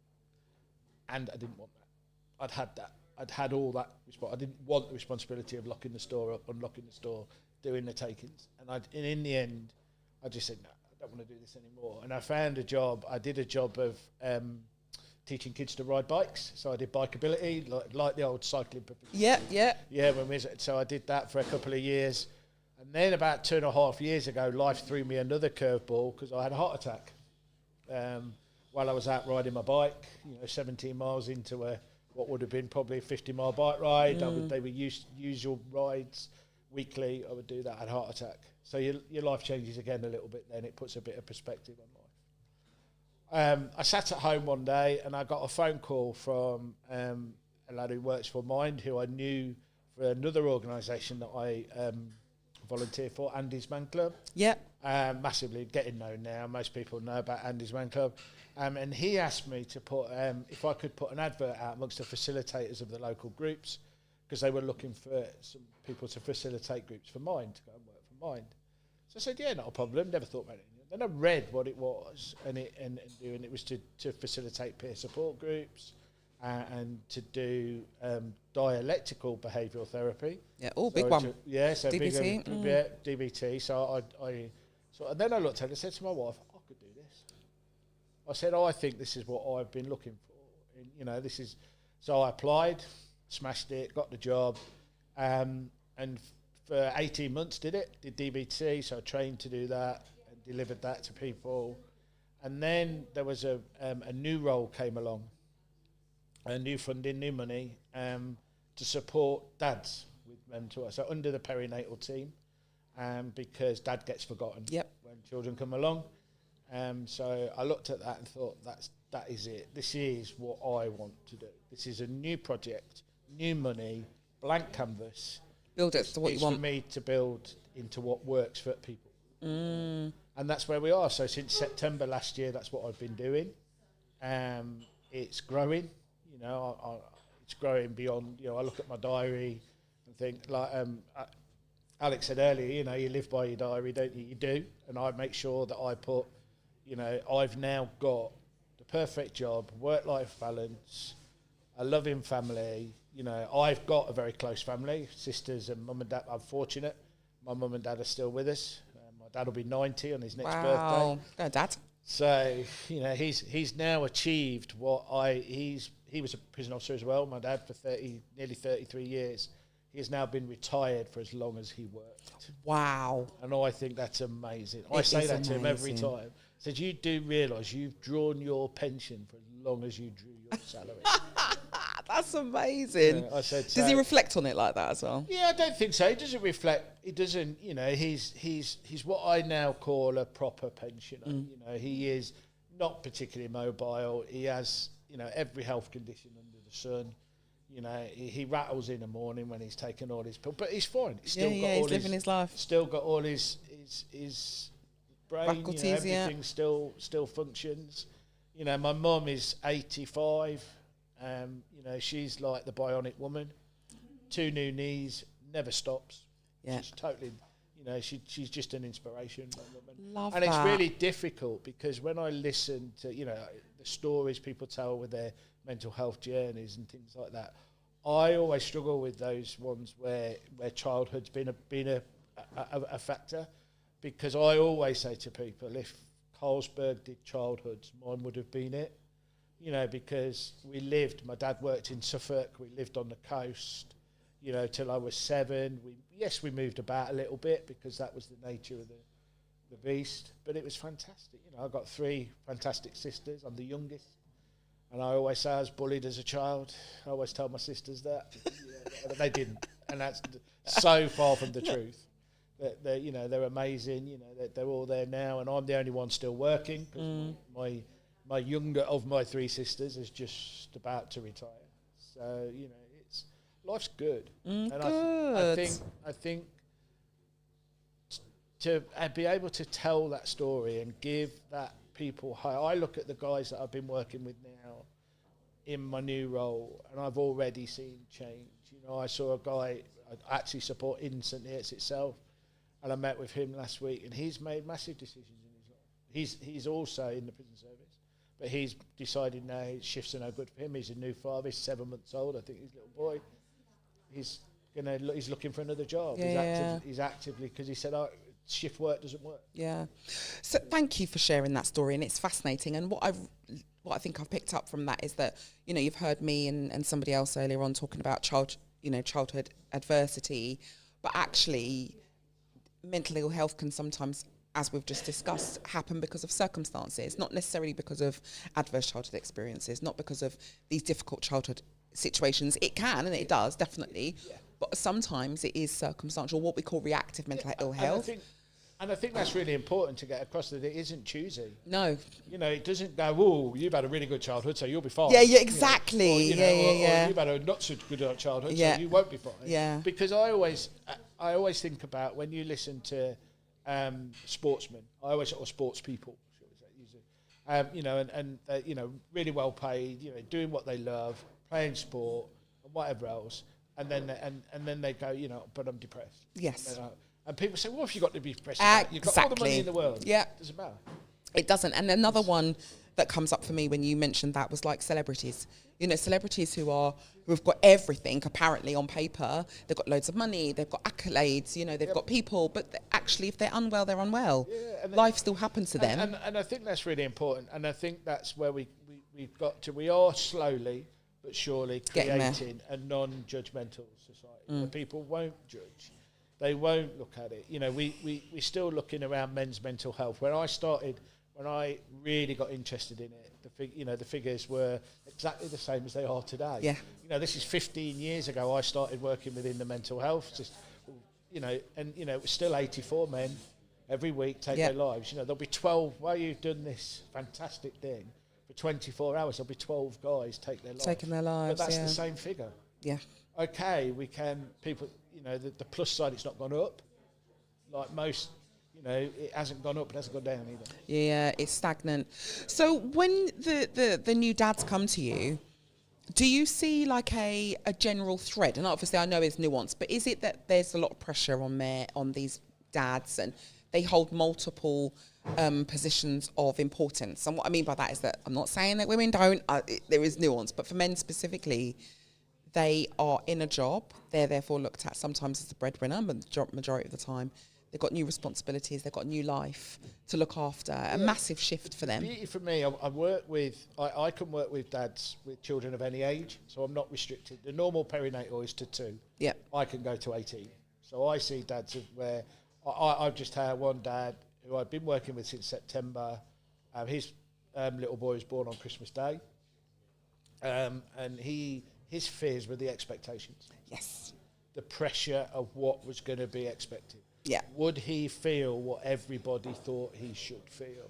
And I didn't want that. I'd had that. I'd had all that. I didn't want the responsibility of locking the store up, unlocking the store, doing the takings. And in the end, I just said, no, I don't want to do this anymore. And I found a job. I did a job of teaching kids to ride bikes. So I did bikeability, like the old cycling. Yeah. Yeah, so I did that for a couple of years. And then about 2.5 years ago, life threw me another curveball because I had a heart attack. While I was out riding my bike, 17 miles into what would have been probably a 50-mile bike ride. They were usual rides weekly. I would do that. I had a heart attack. So your life changes again a little bit then. It puts a bit of perspective on life. I sat at home one day and I got a phone call from a lad who works for Mind, who I knew for another organisation that I volunteer for, Andy's Man Club. Yeah. Massively getting known now. Most people know about Andy's Man Club. And he asked me to put, if I could put an advert out amongst the facilitators of the local groups, because they were looking for some people to facilitate groups for Mind, to go and work for Mind. So I said, yeah, not a problem. Never thought about it. Then I read what it was, and it was to facilitate peer support groups and to do dialectical behavioural therapy. Yeah, big one. So DBT. DBT. So and then I looked at it and said to my wife, I could do this. I said, I think this is what I've been looking for. And, this is. So I applied, smashed it, got the job. And for 18 months did DBT, so I trained to do that and delivered that to people. And then there was a new role came along, a new funding, new money, to support dads with mental health. So under the perinatal team, because dad gets forgotten when children come along. So I looked at that and thought, that is it. This is what I want to do. This is a new project, new money, blank canvas. Build it to what you want. It's for me to build into what works for people. And that's where we are. So since September last year, that's what I've been doing. It's growing, it's growing beyond, I look at my diary and think, like Alex said earlier, you live by your diary, don't you? You do. And I make sure that I put, I've now got the perfect job, work-life balance, a loving family. I've got a very close family, sisters and mum and dad. I'm fortunate. My mum and dad are still with us. My dad will be 90 on his next birthday. Go, Dad. So, he's now achieved what he was a prison officer as well, my dad, for nearly 33 years. He has now been retired for as long as he worked. Wow. And I think that's amazing. I say that to him every time. I said, you do realise you've drawn your pension for as long as you drew your salary. That's amazing. I said, does he reflect on it like that as well? Yeah, I don't think so. He doesn't reflect. He doesn't. He's what I now call a proper pensioner. He is not particularly mobile. He has every health condition under the sun. He rattles in the morning when he's taking all his pills, but he's fine. He's still got all he's living his life. Still got all his brain. Faculties, everything still functions. My mum is 85. She's like the bionic woman. 2 new knees, never stops. Yeah. She's totally, she's just an inspiration. Love and that. it's really difficult because when I listen to, the stories people tell with their mental health journeys and things like that, I always struggle with those ones where childhood's been a factor, because I always say to people, if Carlsberg did childhoods, mine would have been it. Because my dad worked in Suffolk, we lived on the coast, till I was 7. We moved about a little bit because that was the nature of the beast, but it was fantastic. I've got 3 fantastic sisters. I'm the youngest. And I always say I was bullied as a child. I always tell my sisters that. But they didn't. And that's so far from the truth. They're amazing. They're all there now, and I'm the only one still working. My younger of my 3 sisters is just about to retire. So life's good. And good. I think to be able to tell that story and give that people hope. I look at the guys that I've been working with now in my new role, and I've already seen change. I saw a guy I actually support in St Neots itself, and I met with him last week, and he's made massive decisions in his life. He's also in the prison service, but he's decided now his shifts are no good for him. He's a new father. He's 7 months old. I think his little boy. He's looking for another job. He's actively, because he said, shift work doesn't work. Yeah. So thank you for sharing that story, and it's fascinating. And what I think I've picked up from that is that, you've heard me and somebody else earlier on talking about childhood adversity, but actually mental ill health can sometimes, as we've just discussed, happen because of circumstances, not necessarily because of adverse childhood experiences, not because of these difficult childhood situations. It can, and it does, definitely. Yeah. But sometimes it is circumstantial, what we call reactive mental ill health. And I think that's really important to get across, that it isn't choosy. No. It doesn't go, oh, you've had a really good childhood, so you'll be fine. Yeah, exactly. Or you've had a not so good childhood, so you won't be fine. Yeah. Because I always think about, when you listen to sportsmen, or sports people, really well paid, doing what they love, playing sport and whatever else, and then they go, but I'm depressed. Yes. And people say, what have you got to be depressed about? You've got all the money in the world. Yeah. It doesn't matter. It doesn't. And another one that comes up for me when you mentioned that was like celebrities. Celebrities who've got everything apparently on paper. They've got loads of money. They've got accolades. They've got people. But actually, if they're unwell, they're unwell. Yeah, life still happens to them. And I think that's really important. And I think that's where we've got to. We are slowly but surely Getting there. creating a non-judgmental society where people won't judge. They won't look at it. You know, we're still looking around men's mental health. When I really got interested in it, the figures were exactly the same as they are today. Yeah. You know, this is 15 years ago. I started working within the mental health. It's still 84 men every week take their lives. You know, there'll be 12. While you've done this fantastic thing for 24 hours, there'll be 12 guys taking their lives. But that's the same figure. Yeah. Okay, people. You know, the plus side, it's not gone up. Like most. You know, it hasn't gone up, it hasn't gone down either. Yeah, it's stagnant. So when the new dads come to you, do you see like a general thread? And obviously I know it's nuanced, but is it that there's a lot of pressure on these dads and they hold multiple positions of importance? And what I mean by that is that I'm not saying that women don't, there is nuance, but for men specifically, they are in a job, they're therefore looked at sometimes as the breadwinner, but the majority of the time. They've got new responsibilities. They've got a new life to look after. A massive shift for them. Beauty for me, I can work with dads with children of any age, so I'm not restricted. The normal perinatal is to 2. Yeah. I can go to 18. So I see dads where I've just had one dad who I've been working with since September. His little boy was born on Christmas Day. And his fears were the expectations. Yes. The pressure of what was going to be expected. Yeah. Would he feel what everybody thought he should feel?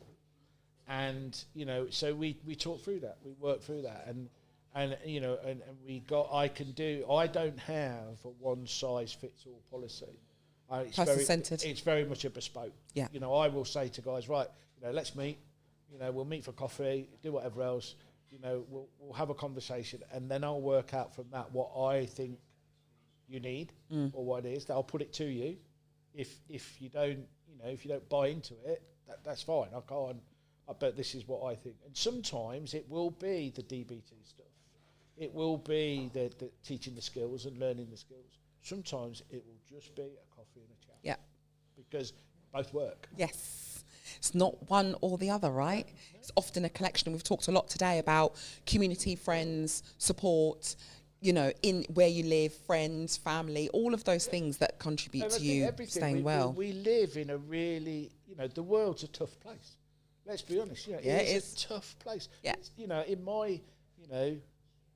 And, you know, so we talked through that. We worked through that. And you know, and I don't have a one-size-fits-all policy. Person-centred. It's very much a bespoke. Yeah. You know, I will say to guys, right, you know, let's meet. You know, we'll meet for coffee, do whatever else. You know, we'll have a conversation, and then I'll work out from that what I think you need or what it is. I'll put it to you. If you don't buy into it, that's fine. I can't. But this is what I think. And sometimes it will be the DBT stuff. It will be the teaching the skills and learning the skills. Sometimes it will just be a coffee and a chat. Yeah. Because both work. Yes. It's not one or the other, right? No. It's often a collection. We've talked a lot today about community, friends, support, you know, in where you live, friends, family, all of those things that contribute to you staying well. We live in a really, you know, the world's a tough place. Let's be honest. You know, it's a tough place. Yeah. It's, you know, in my, you know,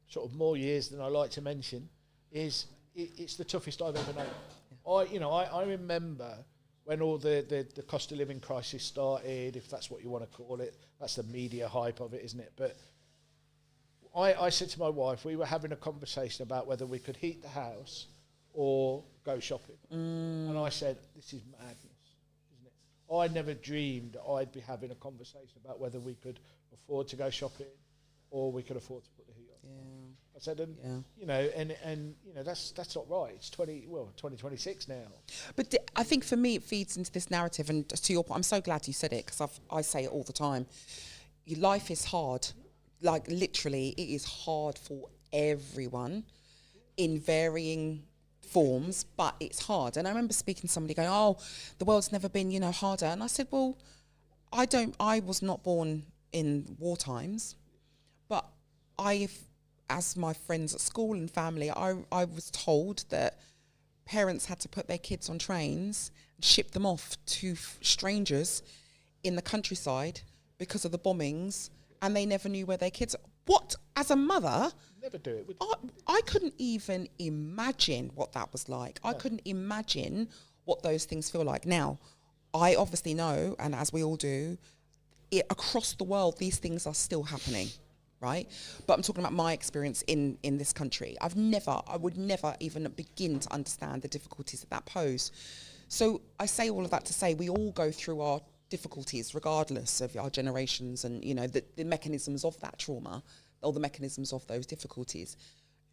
sort of more years than I like to mention, it's the toughest I've ever known. Yeah. I remember when all the cost of living crisis started, if that's what you want to call it. That's the media hype of it, isn't it? But I said to my wife, we were having a conversation about whether we could heat the house or go shopping. And I said, this is madness, isn't it? I never dreamed I'd be having a conversation about whether we could afford to go shopping or we could afford to put the heat on. Yeah. I said, you know, and you know, that's not right. It's 2026 now. But I think for me, it feeds into this narrative. And to your point, I'm so glad you said it because I say it all the time. Your life is hard. Like literally, it is hard for everyone in varying forms, but it's hard. And I remember speaking to somebody going, "Oh, the world's never been, you know, harder." And I said, "Well, I was not born in war times, but as my friends at school and family, I was told that parents had to put their kids on trains and ship them off to strangers in the countryside because of the bombings." And they never knew where their kids. What, as a mother, never do it. I couldn't even imagine what that was like. I couldn't imagine what those things feel like. Now, I obviously know, and as we all do, across the world, these things are still happening, right? But I'm talking about my experience in this country. I would never even begin to understand the difficulties that pose. So I say all of that to say we all go through our difficulties regardless of our generations and, you know, the mechanisms of that trauma or the mechanisms of those difficulties.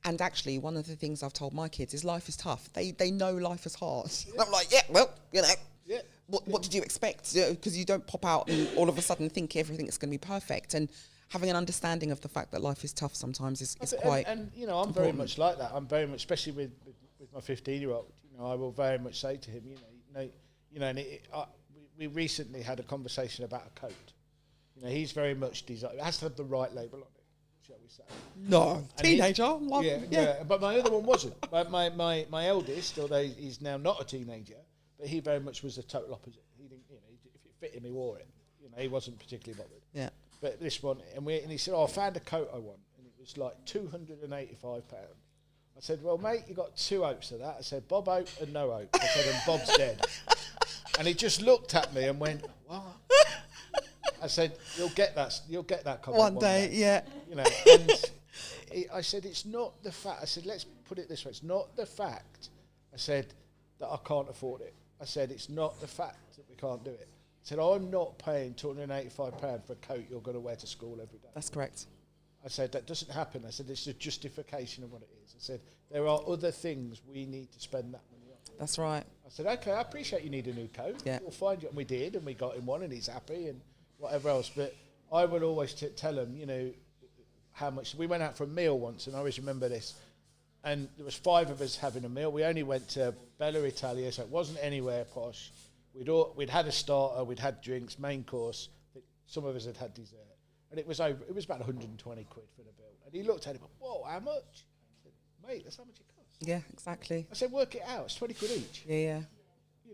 And actually, one of the things I've told my kids is life is tough. They know life is hard. Yeah. I'm like, yeah, well, you know, what did you expect? Because you don't pop out and all of a sudden think everything's going to be perfect. And having an understanding of the fact that life is tough sometimes is quite and you know, I'm important. Very much like that. I'm very much, especially with my 15-year-old, you know, I will very much say to him, and we recently had a conversation about a coat. You know, he's very much designed. It has to have the right label on it. shall we say. No, And teenager. Yeah, but my other one wasn't. But my eldest, although he's now not a teenager, but he very much was the total opposite. He didn't, if it fit him, he wore it. He wasn't particularly bothered. Yeah. But this one, and he said, I found a coat I want, and it was like £285. I said, well, mate, you got 2 hopes of that. I said, Bob Hope and no hope. I said, and Bob's dead. And he just looked at me and went, what? I said, you'll get that comment One day, yeah. And I said, it's not the fact. I said, let's put it this way. It's not the fact, I said, that I can't afford it. I said, it's not the fact that we can't do it. I said, I'm not paying £285 for a coat you're going to wear to school every day. That's correct. I said, that doesn't happen. I said, it's a justification of what it is. I said, there are other things we need to spend that money on. That's right. I said, okay, I appreciate you need a new coat. Yeah. We'll find you. And we did, and we got him one, and he's happy, and whatever else. But I would always tell him, how much. We went out for a meal once, and I always remember this. And there was 5 of us having a meal. We only went to Bella Italia, so it wasn't anywhere posh. We'd had a starter, we'd had drinks, main course. Some of us had had dessert. And it was about 120 quid for the bill. And he looked at it and went, whoa, how much? I said, mate, that's how much it costs. Yeah, exactly. I said, work it out. It's 20 quid each. Yeah.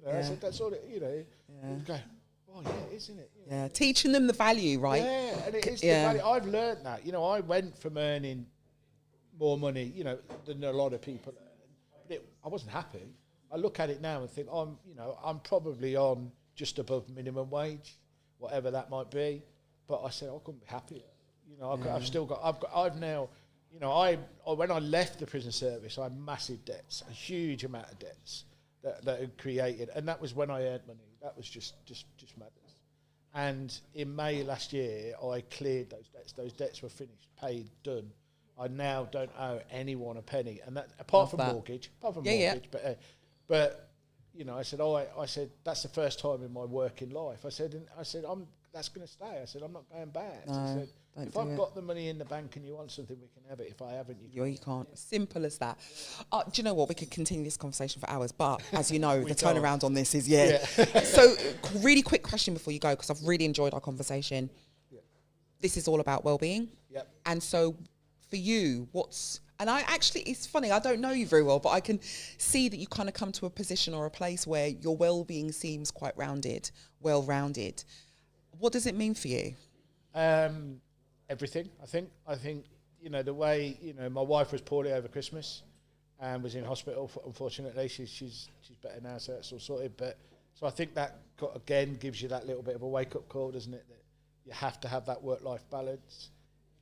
I said, that's all it, Yeah. You'd go, oh, yeah, isn't it? Yeah, teaching them the value, right? Yeah, and it is the value. I've learned that. I went from earning more money, than a lot of people earn. But I wasn't happy. I look at it now and think, I'm probably on just above minimum wage, whatever that might be. But I said, I couldn't be happier. I've now, when I left the prison service, I had massive debts, a huge amount of debts that had created. And that was when I earned money. That was just madness. And in May last year, I cleared those debts. Those debts were finished, paid, done. I now don't owe anyone a penny. And that, apart from mortgage. But I said that's the first time in my working life. I said that's going to stay. I said I'm not going back. No, I said if I've it. got the money in the bank and you want something, we can have it. If I haven't, you can't. Simple as that. Do you know what? We could continue this conversation for hours, but as you know, the turnaround on this is So, really quick question before you go, because I've really enjoyed our conversation. Yeah. This is all about well-being. Yep. And so, for you, it's funny, I don't know you very well, but I can see that you kind of come to a position or a place where your well-being seems quite well-rounded. What does it mean for you? Everything, I think, the way, my wife was poorly over Christmas and was in hospital. Unfortunately, she's better now, so that's all sorted. So I think that, again, gives you that little bit of a wake-up call, doesn't it? That you have to have that work-life balance.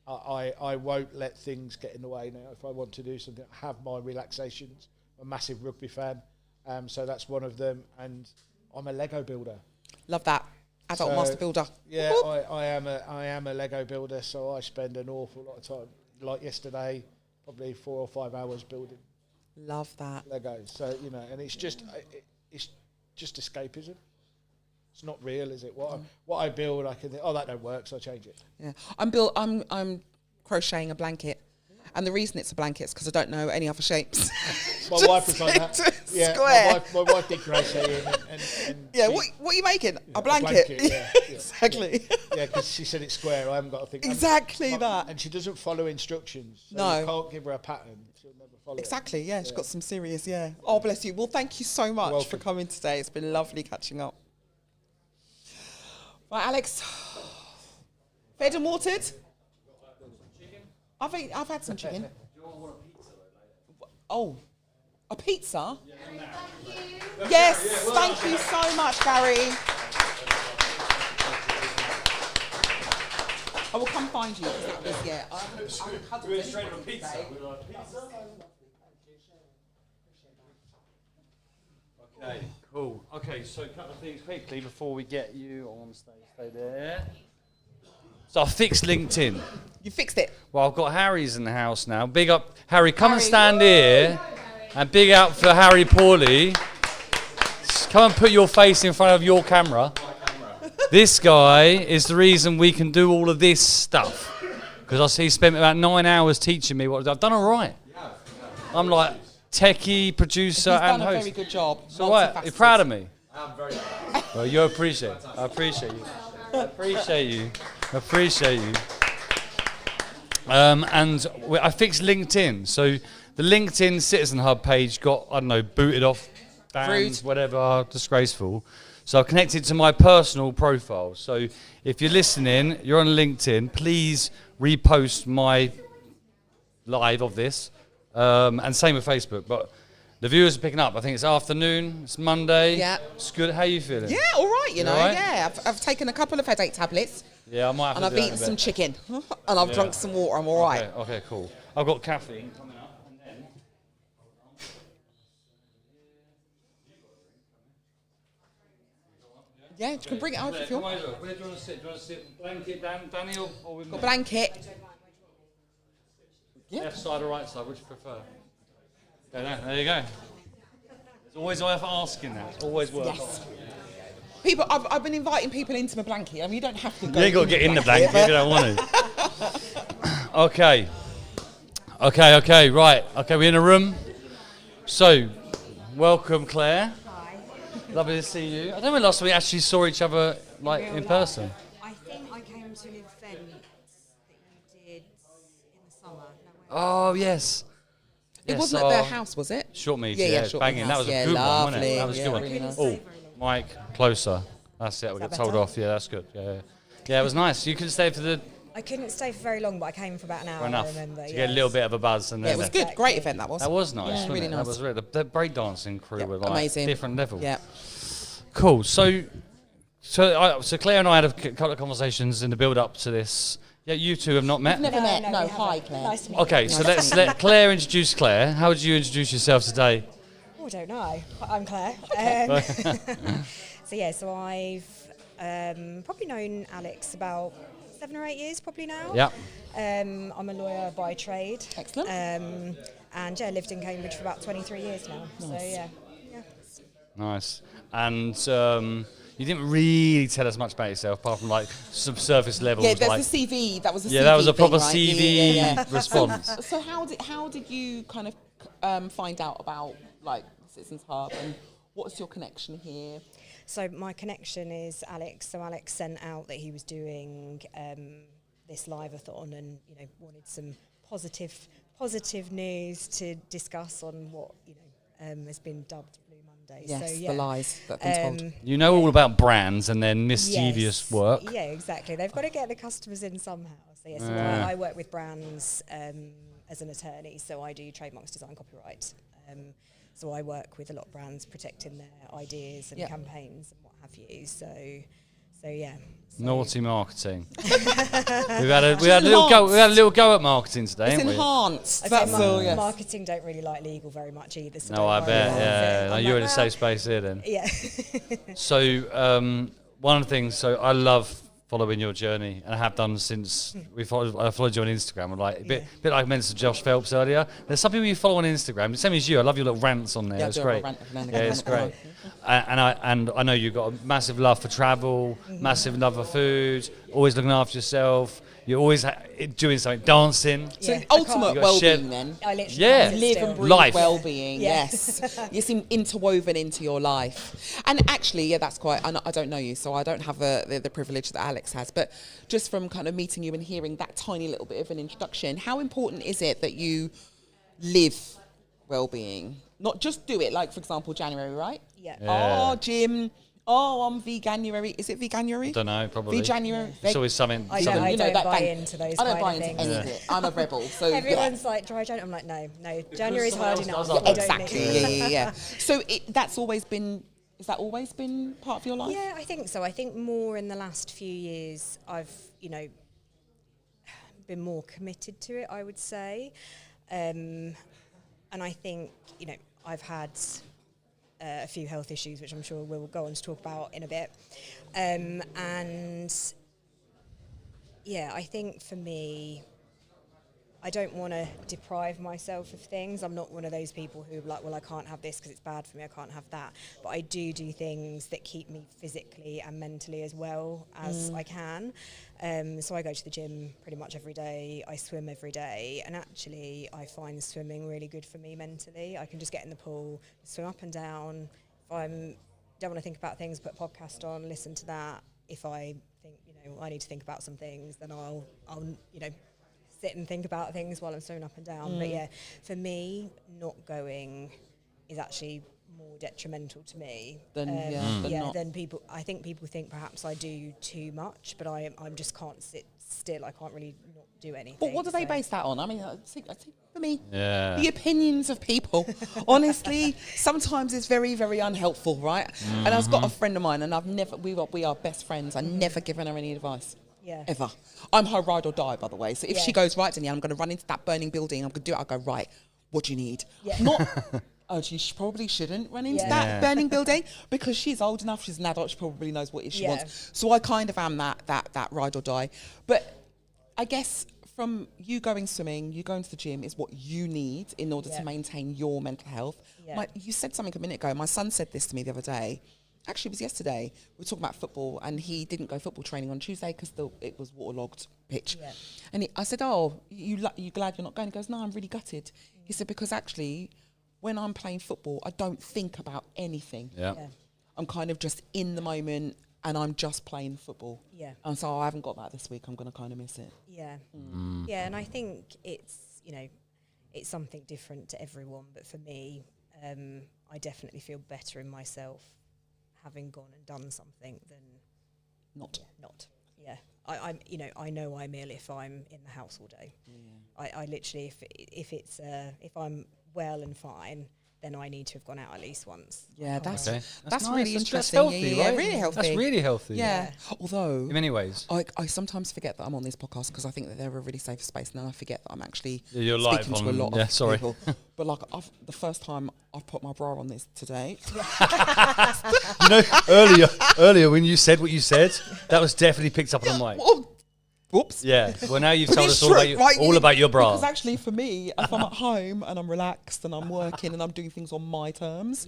I won't let things get in the way now. If I want to do something, I have my relaxations. I'm a massive rugby fan, so that's one of them. And I'm a Lego builder. Love that. Adult master builder. Yeah, I am a Lego builder, so I spend an awful lot of time. Like yesterday, probably 4 or 5 hours building. Love that. Legos. So and it's just escapism. It's not real, is it? What I build, I can think, that don't work, so I change it. Yeah, I'm crocheting a blanket, and the reason it's a blanket is because I don't know any other shapes. My wife was like that. Yeah, square. My wife did crochet and yeah. What are you making? A blanket. Yeah, exactly. Yeah, because she said it's square. I haven't got to think. Exactly that. And she doesn't follow instructions. So no. You can't give her a pattern. She'll never follow. Exactly. Yeah, she's got some serious. Yeah. Oh, bless you. Well, thank you so much for coming today. It's been lovely catching up. Right, Alex. Fed and watered. I've had some chicken. Do you want a pizza later? Oh, a pizza? Yes, thank you so much, Gary. I will come find you. I We're straight on pizza. Okay, cool. Okay, so a couple of things quickly before we get you on stage. Stay there. So I fixed LinkedIn. You fixed it. Well, I've got Harry's in the house now. Big up, Harry. Come and stand here. And big up for Harry Pauly. Come and put your face in front of your camera. This guy is the reason we can do all of this stuff. Because he spent about 9 hours teaching me what to do. I've done all right. I'm like techie, producer, and host. He's done a very good job. So what? You're proud of me? I'm very proud. Well, you appreciate it. I appreciate you. I appreciate you. I appreciate you. I fixed LinkedIn. So the LinkedIn Citizen Hub page got, I don't know, booted off, banned, Rude. whatever, disgraceful. So I've connected to my personal profile. So if you're listening, you're on LinkedIn, please repost my live of this. And same with Facebook. But the viewers are picking up. I think it's afternoon, it's Monday. Yeah. It's good. How you feeling? Yeah, all right, you know. all right? Yeah, I've taken a couple of headache tablets Yeah, I might have and to I've do that in eaten a bit. some chicken and I've drunk some water. I'm all right. Okay, cool. I've got caffeine coming up, and then Yeah, you can bring it out if you come want. over. Where do you want to sit? Do you want to sit blanket, Danny, or with me? Got a blanket. Yeah. Left side or right side? Which you prefer? There you go. It's always worth asking that. It's always worth Yes. asking. People, I've been inviting people into my blanket. I mean, you don't have to go. You ain't got to get in the blanket if you don't want to. Okay, right. Okay, we're in a room. So, welcome, Claire. Hi. Lovely to see you. I don't know when last we actually saw each other like in person. I think I came to an event that you did in the summer. No, Oh yes. It wasn't at their house, was it? Short meeting, Yeah, short banging. meeting That was house. a Yeah, good one, wasn't lovely. it? That was a Yeah, good one. really nice. Oh, Mike, closer. That's it. We that got told better? off. Yeah, that's good. Yeah, it was nice. You could stay for the I couldn't stay for very long, but I came for about an hour. enough I remember. to get a little bit of a buzz, and Yeah, then it was good. Great event that was. That was nice. Yeah, wasn't really it? nice. That was really the breakdancing crew Yeah, were like amazing. different level. Yeah. Cool. So Claire and I had a couple of conversations in the build up to this. Yeah, you two have not met. Never met. we No, haven't. hi, Claire. Nice to meet Okay, so let's let Claire introduce Claire. How would you introduce yourself today? you. Oh, I don't know. I'm Claire. So I've probably known Alex about 7 or 8 years, probably now. Yeah. I'm a lawyer by trade. Excellent. And lived in Cambridge for about 23 years now. Nice. So yeah. Nice. And you didn't really tell us much about yourself, apart from like some surface levels. Yeah, there's like, the CV. That was a CV. yeah, that was a proper thing, right? CV Yeah. response. So how did you kind of find out about like Citizens Hub and what's your connection here? So my connection is Alex. So Alex sent out that he was doing this Liveathon, and wanted some positive news to discuss on what has been dubbed Blue Monday. Yes, so, yeah. the lies that have been told. You know all about brands and then mischievous Yes. work. Yeah, exactly. They've got to get the customers in somehow. So yes, I work with brands as an attorney. So I do trademarks, design, copyright. So I work with a lot of brands protecting their ideas and campaigns and what have you. So yeah. So Naughty marketing. we had a little go at marketing today, It's haven't we? enhanced. I'd That's say all. Yes. marketing don't really like legal very much either. So No, don't I worry bet. about Yeah, it. no, I'm you're like, in a safe space here then. Yeah. So one of the things, so I love following your journey, and I have done since I followed you on Instagram. I'm like a bit like I mentioned Josh Phelps earlier. There's some people you follow on Instagram, the same as you. I love your little rants on there. Yeah, It's I do have great. a rant every now and Yeah, again. it's great. And I know you've got a massive love for travel, massive love for food, always looking after yourself. You're always doing something, dancing. So Yeah, I ultimate You gotta share- well-being then. I literally Yeah. can't sit Live still. and breathe Life. well-being. Yeah. Yes, you seem interwoven into your life, and actually, yeah, that's quite. I don't know you, so I don't have the privilege that Alex has. But just from kind of meeting you and hearing that tiny little bit of an introduction, how important is it that you live well-being, not just do it? Like for example, January, right? Yeah. Oh, gym. Oh, I'm veganuary. Is it veganuary? Don't know, probably. Veganuary. It's always something. I something- don't, I You know, don't that buy thing. into those I don't kind buy of into things. any of it. I'm a rebel. So Everyone's like dry January. I'm like, no, January's someone hard else enough. does You other. don't exactly. need- Yeah. So that's always been. Has that always been part of your life? Yeah, I think so. I think more in the last few years, I've been more committed to it, I would say, and I think I've had a few health issues, which I'm sure we'll go on to talk about in a bit, and yeah, I think for me, I don't want to deprive myself of things. I'm not one of those people who are like, well, I can't have this because it's bad for me, I can't have that. But I do things that keep me physically and mentally as well as I can. So I go to the gym pretty much every day. I swim every day. And actually, I find swimming really good for me mentally. I can just get in the pool, swim up and down. If I don't want to think about things, put a podcast on, listen to that. If I think, I need to think about some things, then I'll sit and think about things while I'm swimming up and down. But yeah, for me, not going is actually more detrimental to me Than not. than people. I think people think perhaps I do too much, but I'm just can't sit still. I can't really not do anything. But what do they base that on? I mean, I think for me, Yeah. the opinions of people, honestly, sometimes it's very, very unhelpful, right? And I've got a friend of mine, and we are best friends. I've never given her any advice. Yeah. Ever. I'm her ride or die, by the way. So if Yeah. she goes, right, Danielle, I'm going to run into that burning building, I'm going to do it, I'll go, right, what do you need? Yeah. Not, oh, she probably shouldn't run into that burning building, because she's old enough, she's an adult, she probably knows what it is she wants. So I kind of am that ride or die. But I guess from you going swimming, you going to the gym is what you need in order to maintain your mental health. Yeah. You said something a minute ago. My son said this to me the other day. Actually, it was yesterday. We were talking about football, and he didn't go football training on Tuesday because it was waterlogged pitch. Yeah. And I said, "Oh, you glad you're not going?" He goes, "No, I'm really gutted." He said, "Because actually, when I'm playing football, I don't think about anything. Yeah. I'm kind of just in the moment, and I'm just playing football. Yeah. And so I haven't got that this week. I'm going to kind of miss it." Yeah. Yeah, and I think it's, it's something different to everyone, but for me, I definitely feel better in myself having gone and done something than not. Yeah. I know I'm ill if I'm in the house all day. I literally, if I'm well and fine, then I need to have gone out at least once. Yeah, that's nice. really That's interesting. healthy, yeah, right? really healthy. That's really healthy. Yeah. Although, In many ways. I sometimes forget that I'm on this podcast because I think that they're a really safe space, and then I forget that I'm actually You're speaking live to a on- lot yeah, of sorry. people. But like, the first time I've put my bra on this today. Earlier when you said what you said, that was definitely picked up on the mic. Oh, whoops. Yeah. Well, now you've But told it's us all true, about right? all about your bra. Because actually, for me, if I'm at home and I'm relaxed and I'm working and I'm doing things on my terms,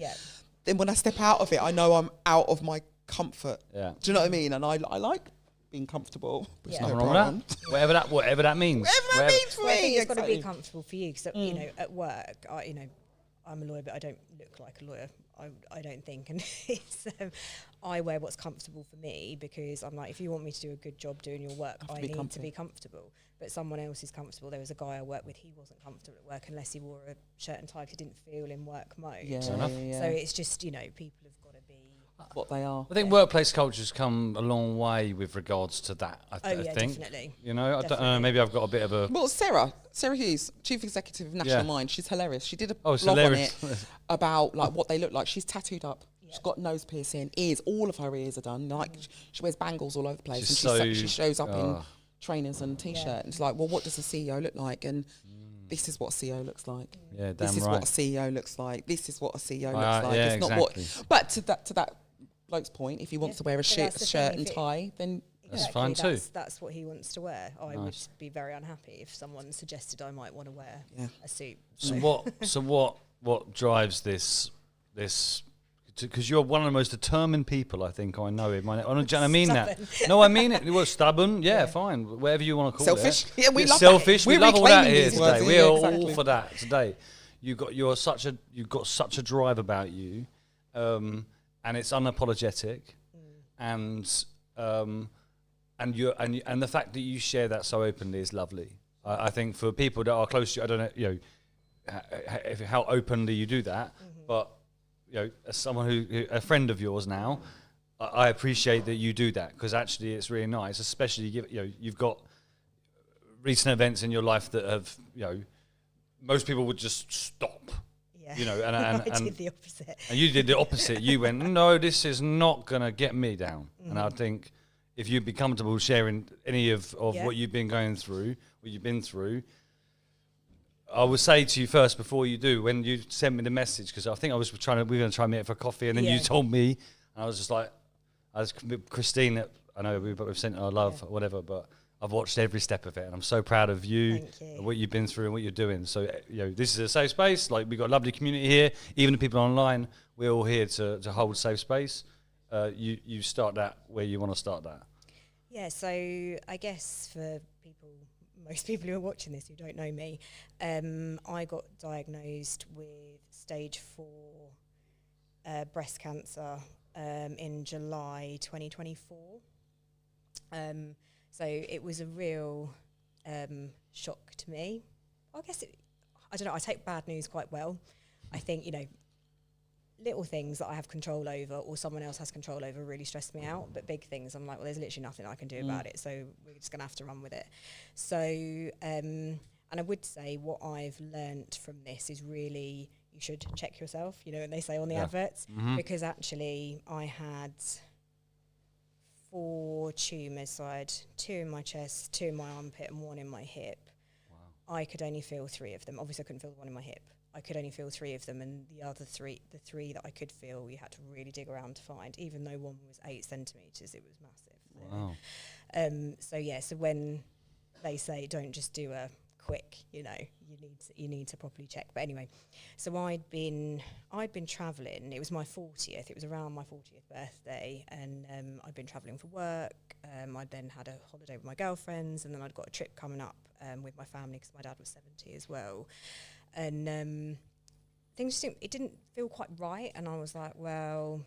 then when I step out of it, I know I'm out of my comfort. Yeah. Do you know what I mean? And I like being comfortable. with Yeah. no Nothing wrong bra with that. Whatever that means. Whatever that means for Well, I think me. it's got to be exactly. comfortable for you, because at work, I'm a lawyer, but I don't look like a lawyer. I don't think, and it's, I wear what's comfortable for me, because I'm like, if you want me to do a good job doing your work, I need to be comfortable. But someone else is comfortable. There was a guy I worked with; he wasn't comfortable at work unless he wore a shirt and tie, because he didn't feel in work mode. Yeah. So it's just, people have got to be. What they are. I think workplace culture's come a long way with regards to that. I think. Definitely. I don't know. Definitely. Maybe I've got a bit of a. Well, Sarah Hughes, Chief Executive of National Mind, she's hilarious. She did a Oh, it's blog on hilarious. it about like what they look like. She's tattooed up. She's got nose piercing, ears. All of her ears are done. Like she wears bangles all over the place, She's and so- she shows up in trainers and t-shirt. And it's like, well, what does a CEO look like? And this is what a CEO looks like. Yeah, This damn is right. what a CEO looks like. This is what a CEO looks yeah, like. It's not exactly. what. But to that bloke's point, if he wants to wear a But shirt, that's the thing, and if it- tie, then That's fine too. That's what he wants to wear. I would be very unhappy if someone suggested I might want to wear a suit. So what drives this? Because you're one of the most determined people I think I know. I mean that. No, I mean it. Well, stubborn. Yeah, fine. Whatever you want to call Selfish. it. Yeah, we love that. selfish. We We're love all that reclaiming here these today. words, We yeah, are exactly. all for that today. You've got such a drive about you, and it's unapologetic, and the fact that you share that so openly is lovely. I think for people that are close to you, I don't know, how openly you do that, but as someone who a friend of yours now, I appreciate that you do that, because actually it's really nice, especially you've got recent events in your life that have most people would just stop. Yeah. And I did the opposite. And you did the opposite. You went, no, this is not gonna get me down. And I think if you'd be comfortable sharing any of what you've been going through, what you've been through, I would say to you first, before you do, when you sent me the message, because I think we were going to try and meet for coffee, and then you told me, and I was just like, Christine, I know we've sent our love, or whatever, but I've watched every step of it, and I'm so proud of you, and what you've been through and what you're doing. So, this is a safe space. Like, we've got a lovely community here. Even the people online, we're all here to hold safe space. You start that where you want to start that. Yeah, so I guess for most people who are watching this who don't know me, I got diagnosed with stage 4 breast cancer in July 2024. So it was a real shock to me. I guess I don't know, I take bad news quite well. I think, you know, little things that I have control over or someone else has control over really stress me out, but big things I'm like, well, there's literally nothing I can do about it, so we're just gonna have to run with it. So and I would say what I've learnt from this is really, you should check yourself, you know, and they say on the adverts, because actually I had 4 tumours, so I had 2 in my chest, 2 in my armpit and 1 in my hip. I could only feel 3 of them. Obviously I couldn't feel the one in my hip. I could only feel 3 of them, and the 3 that I could feel, you had to really dig around to find. Even though one was 8 centimetres, it was massive. Wow. So when they say don't just do a quick, you know, you need to properly check. But anyway, so I'd been travelling. It was my 40th. It was around my 40th birthday, and I'd been travelling for work. I'd then had a holiday with my girlfriends, and then I'd got a trip coming up with my family because my dad was 70 as well. And things just didn't feel quite right, and I was like, well,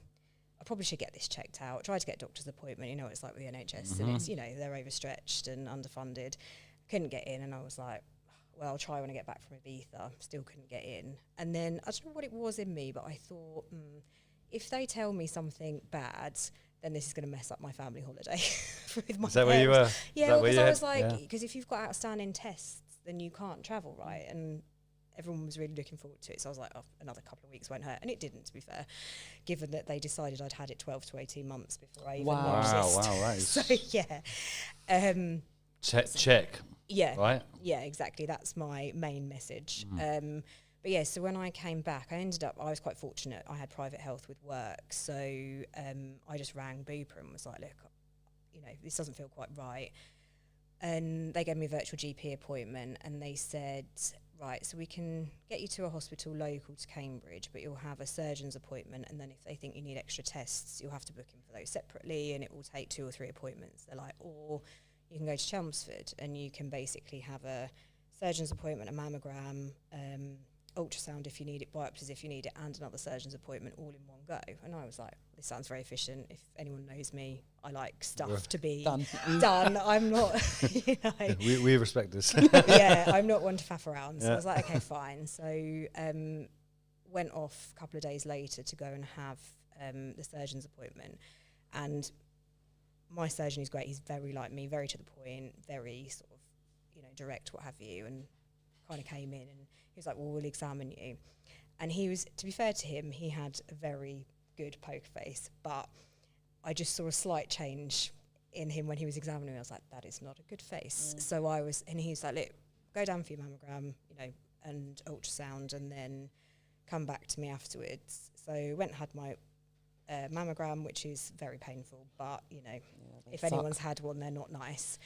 I probably should get this checked out. Tried to get a doctor's appointment, you know what it's like with the NHS, and it's, you know, they're overstretched and underfunded. Couldn't get in, and I was like, well, I'll try when I get back from Ibiza. Still couldn't get in. And then I don't know what it was in me, but I thought, if they tell me something bad, then this is going to mess up my family holiday. With my Is that where you were? Yeah, because I was like, because if you've got outstanding tests, then you can't travel, right? And everyone was really looking forward to it. So I was like, oh, another couple of weeks won't hurt. And it didn't, to be fair, given that they decided I'd had it 12 to 18 months before I even noticed. Wow, that is... So, yeah. Check. Yeah. Right? Yeah, exactly. That's my main message. But yeah, so when I came back, I was quite fortunate. I had private health with work. So I just rang Bupa and was like, look, you know, this doesn't feel quite right. And they gave me a virtual GP appointment, and they said, right, so we can get you to a hospital local to Cambridge, but you'll have a surgeon's appointment, and then if they think you need extra tests, you'll have to book in for those separately, and it will take 2 or 3 appointments. They're like, or you can go to Chelmsford, and you can basically have a surgeon's appointment, a mammogram, ultrasound if you need it, biopsies if you need it, and another surgeon's appointment all in one go. And I was like, this sounds very efficient. If anyone knows me, I like stuff to be done. I'm not, you know. We respect this. Yeah, I'm not one to faff around. So I was like, okay, fine. So went off a couple of days later to go and have the surgeon's appointment. And my surgeon is great. He's very like me, very to the point, very sort of, you know, direct, what have you, and kind of came in and he was like, well, we'll examine you. And he was, to be fair to him, he had a very good poker face, but I just saw a slight change in him when he was examining me. I was like, that is not a good face. So I was, and he was like, look, go down for your mammogram, you know, and ultrasound, and then come back to me afterwards. So went and had my mammogram, which is very painful, but, you know, if anyone's had one, they're not nice.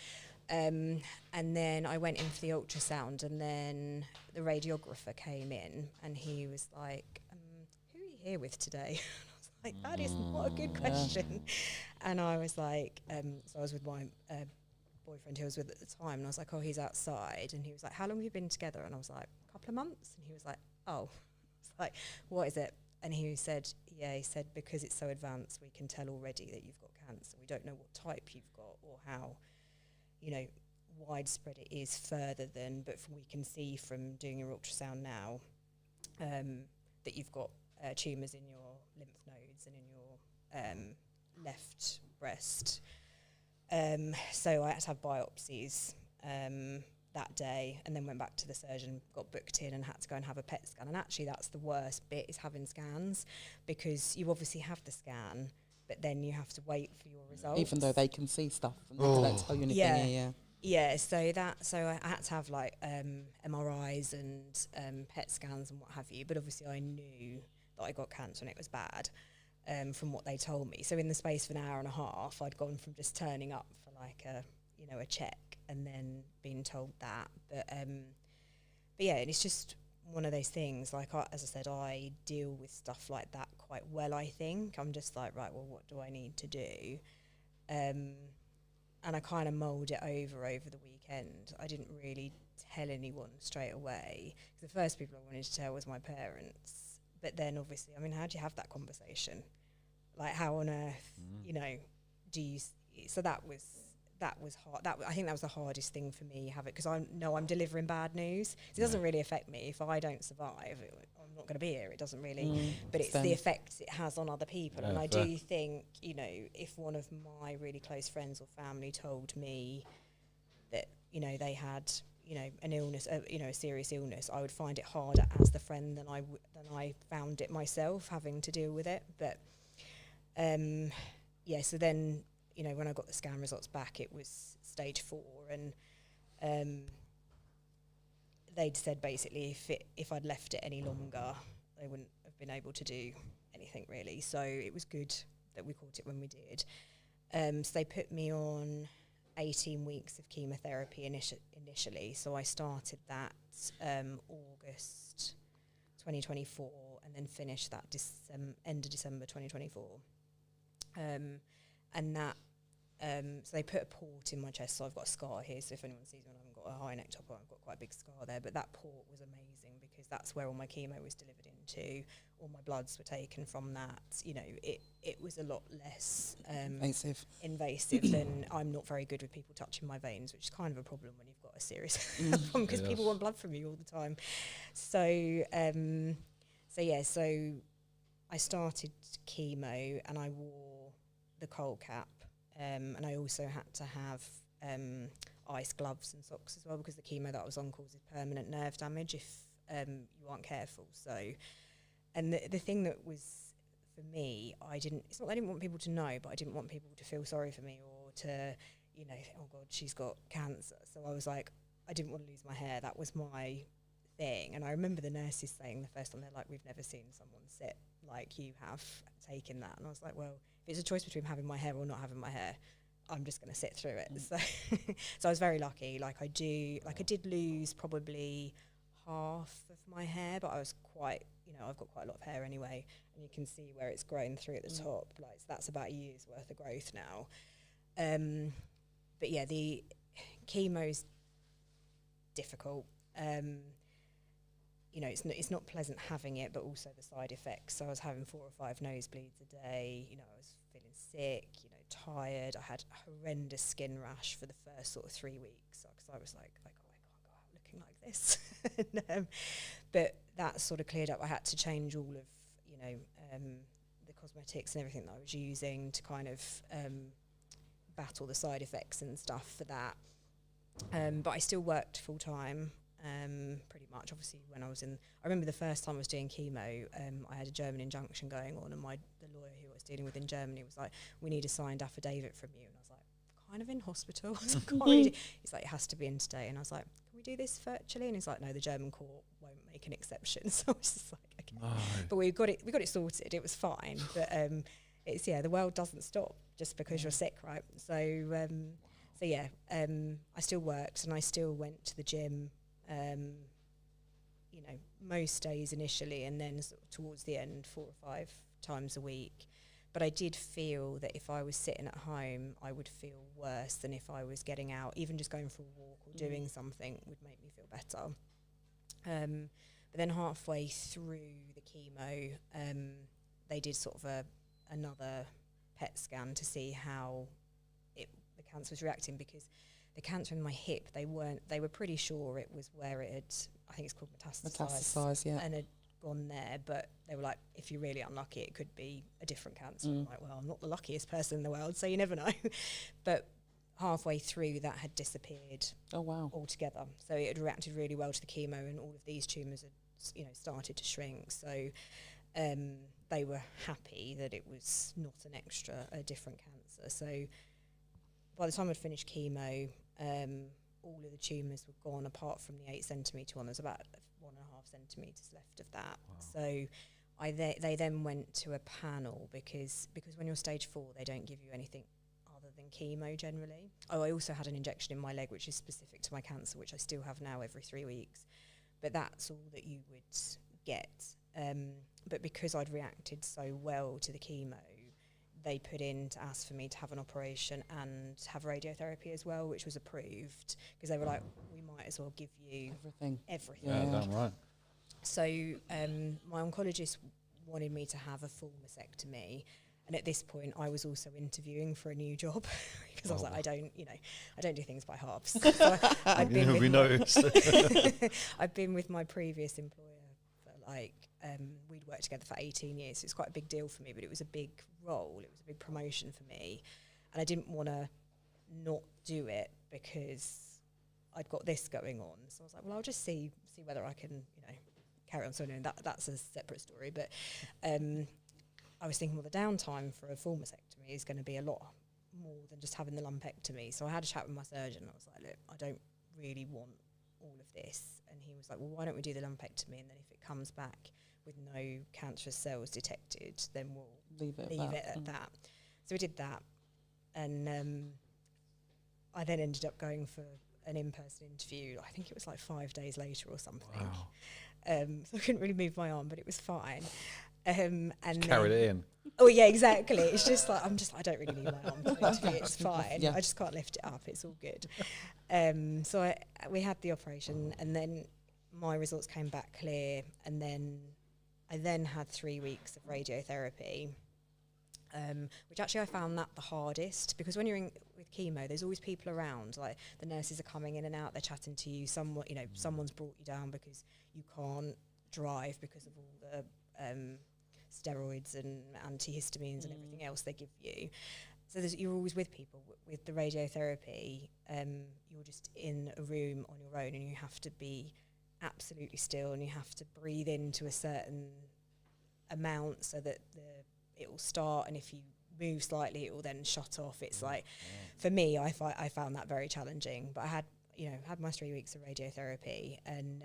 And then I went in for the ultrasound, and then the radiographer came in, and he was like, who are you here with today? And I was like, that is not a good question. And I was like, so I was with my boyfriend who I was with at the time, and I was like, oh, he's outside. And he was like, how long have you been together? And I was like, a couple of months. And he was like, oh. I was like, what is it? And he said, because it's so advanced, we can tell already that you've got cancer. We don't know what type you've got or how, you know, widespread it is further than, but we can see from doing your ultrasound now that you've got tumours in your lymph nodes and in your left breast. So I had to have biopsies that day, and then went back to the surgeon, got booked in, and had to go and have a PET scan. And actually that's the worst bit, is having scans, because you obviously have the scan, but then you have to wait for your results. Even though they can see stuff and they don't tell you anything. Yeah, so I had to have like MRIs and PET scans and what have you. But obviously I knew that I got cancer and it was bad from what they told me. So in the space of an hour and a half, I'd gone from just turning up for like a check and then being told that. But yeah, and it's just one of those things. Like as I said, I deal with stuff like that quite well. I think I'm just like, right, well, what do I need to do? And I kind of mulled it over the weekend. I didn't really tell anyone straight away. The first people I wanted to tell was my parents. But then obviously, I mean, how do you have that conversation? Like, how on earth, you know, do you... So that was that was hard. I think that was the hardest thing for me, because I know I'm delivering bad news. It doesn't really affect me. If I don't survive, I'm not going to be here. It doesn't really, but it's the effect it has on other people. Yeah, and I fair. do think, if one of my really close friends or family told me that, they had, an illness, a serious illness, I would find it harder as the friend than I found it myself, having to deal with it. But so then, when I got the scan results back, it was stage 4, and they'd said basically if I'd left it any longer, they wouldn't have been able to do anything really. So it was good that we caught it when we did. So they put me on 18 weeks of chemotherapy initially. So I started that August 2024, and then finished that end of December 2024. And that, so they put a port in my chest, so I've got a scar here, so if anyone sees me, I haven't got a high neck top on, I've got quite a big scar there, but that port was amazing because that's where all my chemo was delivered into, all my bloods were taken from that, it was a lot less invasive than, I'm not very good with people touching my veins, which is kind of a problem when you've got a serious problem, because people want blood from you all the time. So I started chemo and I wore the coal cap, and I also had to have ice gloves and socks as well, because the chemo that I was on causes permanent nerve damage if you aren't careful. So, and the thing that was, for me, it's not that I didn't want people to know, but I didn't want people to feel sorry for me or to, oh God, she's got cancer. So I was like, I didn't want to lose my hair. That was my thing. And I remember the nurses saying the first time, they're like, we've never seen someone sit like you have taken that. And I was like, well, if it's a choice between having my hair or not having my hair, I'm just going to sit through it. So I was very lucky. I did lose probably half of my hair, but I was quite, I've got quite a lot of hair anyway, and you can see where it's grown through at the top. So that's about a year's worth of growth now. But yeah, the chemo's difficult. It's not pleasant having it, but also the side effects. So I was having 4 or 5 nosebleeds a day. I was feeling sick, tired. I had a horrendous skin rash for the first sort of 3 weeks, because I was like, I can't go out looking like this. But that sort of cleared up. I had to change all of, the cosmetics and everything that I was using to kind of battle the side effects and stuff for that. But I still worked full time. Pretty much, obviously, when I remember the first time I was doing chemo, I had a German injunction going on, and the lawyer who I was dealing with in Germany was like, we need a signed affidavit from you. And I was like, kind of in hospital. I can't really he's like, it has to be in today. And I was like, can we do this virtually? And he's like, no, the German court won't make an exception. So I was just like, okay. No. But we got it sorted. It was fine. But it's, the world doesn't stop just because you're sick, right? So I still worked, and I still went to the gym, most days initially, and then sort of towards the end 4 or 5 times a week. But I did feel that if I was sitting at home, I would feel worse than if I was getting out. Even just going for a walk or doing something would make me feel better. But then halfway through the chemo, they did sort of another PET scan to see how the cancer was reacting, because the cancer in my hip, they were pretty sure it was where it had, I think it's called metastasized, and had gone there, but they were like, if you're really unlucky, it could be a different cancer. I'm like, well, I'm not the luckiest person in the world, so you never know. But halfway through, that had disappeared. Oh, wow. Altogether. So it had reacted really well to the chemo, and all of these tumours had, started to shrink. So they were happy that it was not a different cancer. So by the time I'd finished chemo, all of the tumours were gone, apart from the 8 centimetre one. There's about 1.5 centimetres left of that. Wow. So they then went to a panel, because when you're stage 4, they don't give you anything other than chemo generally. Oh, I also had an injection in my leg, which is specific to my cancer, which I still have now every 3 weeks. But that's all that you would get. But because I'd reacted so well to the chemo, they put in to ask for me to have an operation and have radiotherapy as well, which was approved, because they were like, we might as well give you everything. Yeah, damn right. So my oncologist wanted me to have a full mastectomy, And at this point, I was also interviewing for a new job because I was like, I don't do things by halves. So I'd been with noticed. I'd been with my previous employer for we'd worked together for 18 years. So it's quite a big deal for me, but it was a big role. It was a big promotion for me. And I didn't want to not do it because I'd got this going on. So I was like, well, I'll just see whether I can, carry on. So no, that's a separate story. But I was thinking, well, the downtime for a full mastectomy is going to be a lot more than just having the lumpectomy. So I had a chat with my surgeon. I was like, look, I don't really want all of this. And he was like, well, why don't we do the lumpectomy? And then if it comes back with no cancerous cells detected, then we'll leave it at that. So we did that. And I then ended up going for an in-person interview. I think it was like 5 days later or something. Wow. So I couldn't really move my arm, but it was fine. And carried it in. Oh yeah, exactly. It's just like I don't really need my arm to interview. It's fine. Yeah. I just can't lift it up. It's all good. So we had the operation, and then my results came back clear, and then I had 3 weeks of radiotherapy. Which actually I found that the hardest, because when you're with chemo, there's always people around. Like the nurses are coming in and out, they're chatting to you. Someone's brought you down because you can't drive because of all the steroids and antihistamines and everything else they give you. So you're always with people. With the radiotherapy, you're just in a room on your own, and you have to be absolutely still, and you have to breathe into a certain amount so that it will start, and if you move slightly, it will then shut off. It's for me, I found that very challenging. But I had my 3 weeks of radiotherapy, and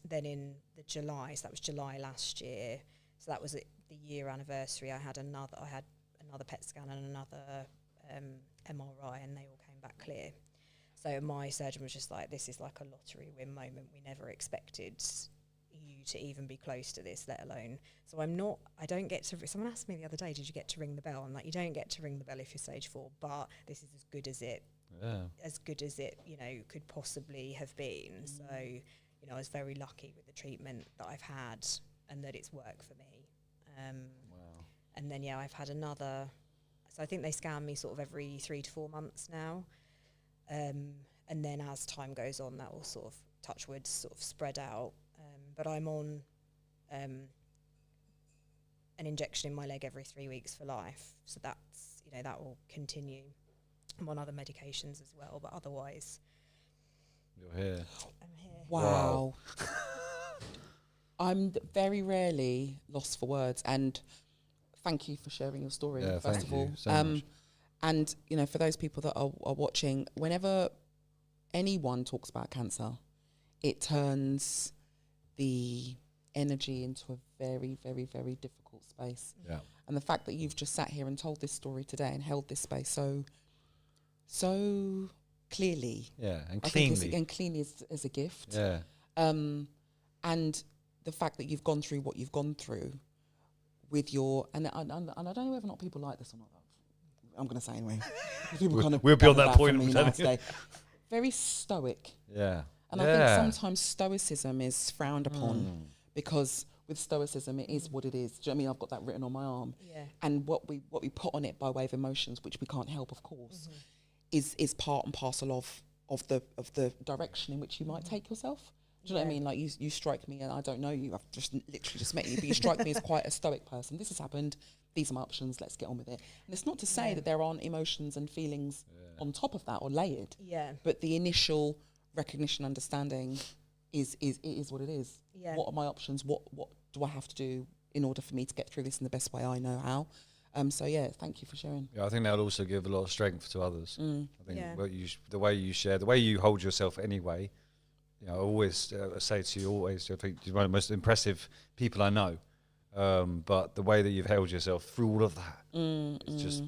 then in the July, so that was July last year, so that was the year anniversary. I had another PET scan and another MRI, and they all came back clear. So my surgeon was just like, "This is like a lottery win moment. We never expected you to even be close to this, let alone." So I don't get to, someone asked me the other day, did you get to ring the bell? I'm like, you don't get to ring the bell if you're stage 4, but this is as good as it could possibly have been. So, I was very lucky with the treatment that I've had and that it's worked for me. Wow. And then, I've had another, so I think they scan me sort of every 3 to 4 months now. And then as time goes on, that will sort of, touch wood, sort of spread out. But I'm on an injection in my leg every 3 weeks for life. So that's, that will continue. I'm on other medications as well, but otherwise... You're here. I'm here. Wow. I'm very rarely lost for words, and thank you for sharing your story, first of all. So much. And, for those people that are watching, whenever anyone talks about cancer, it turns the energy into a very, very, very difficult space. Yeah. And the fact that you've just sat here and told this story today and held this space so clearly. Yeah, and I cleanly. think cleanly is a gift. Yeah. And the fact that you've gone through what you've gone through with your, and I don't know whether or not people like this or not. I'm going to say anyway. People kind of we'll be on that from point. me now today. Very stoic. Yeah. And I think sometimes stoicism is frowned upon because with stoicism, it is what it is. Do you know what I mean? I've got that written on my arm. Yeah. And what we put on it by way of emotions, which we can't help, of course, is part and parcel of the direction in which you might take yourself. Do you know what I mean? Like you strike me, and I don't know you. I've just literally just met you, but you strike me as quite a stoic person. This has happened. These are my options. Let's get on with it. And it's not to say that there aren't emotions and feelings on top of that or layered. Yeah. But the initial recognition, understanding is what it is. Yeah. What are my options? What do I have to do in order for me to get through this in the best way I know how? So thank you for sharing. Yeah, I think that would also give a lot of strength to others. I think Yeah. the way you share, the way you hold yourself anyway. I always say to you, I think you're one of the most impressive people I know. But the way that you've held yourself through all of that, it's just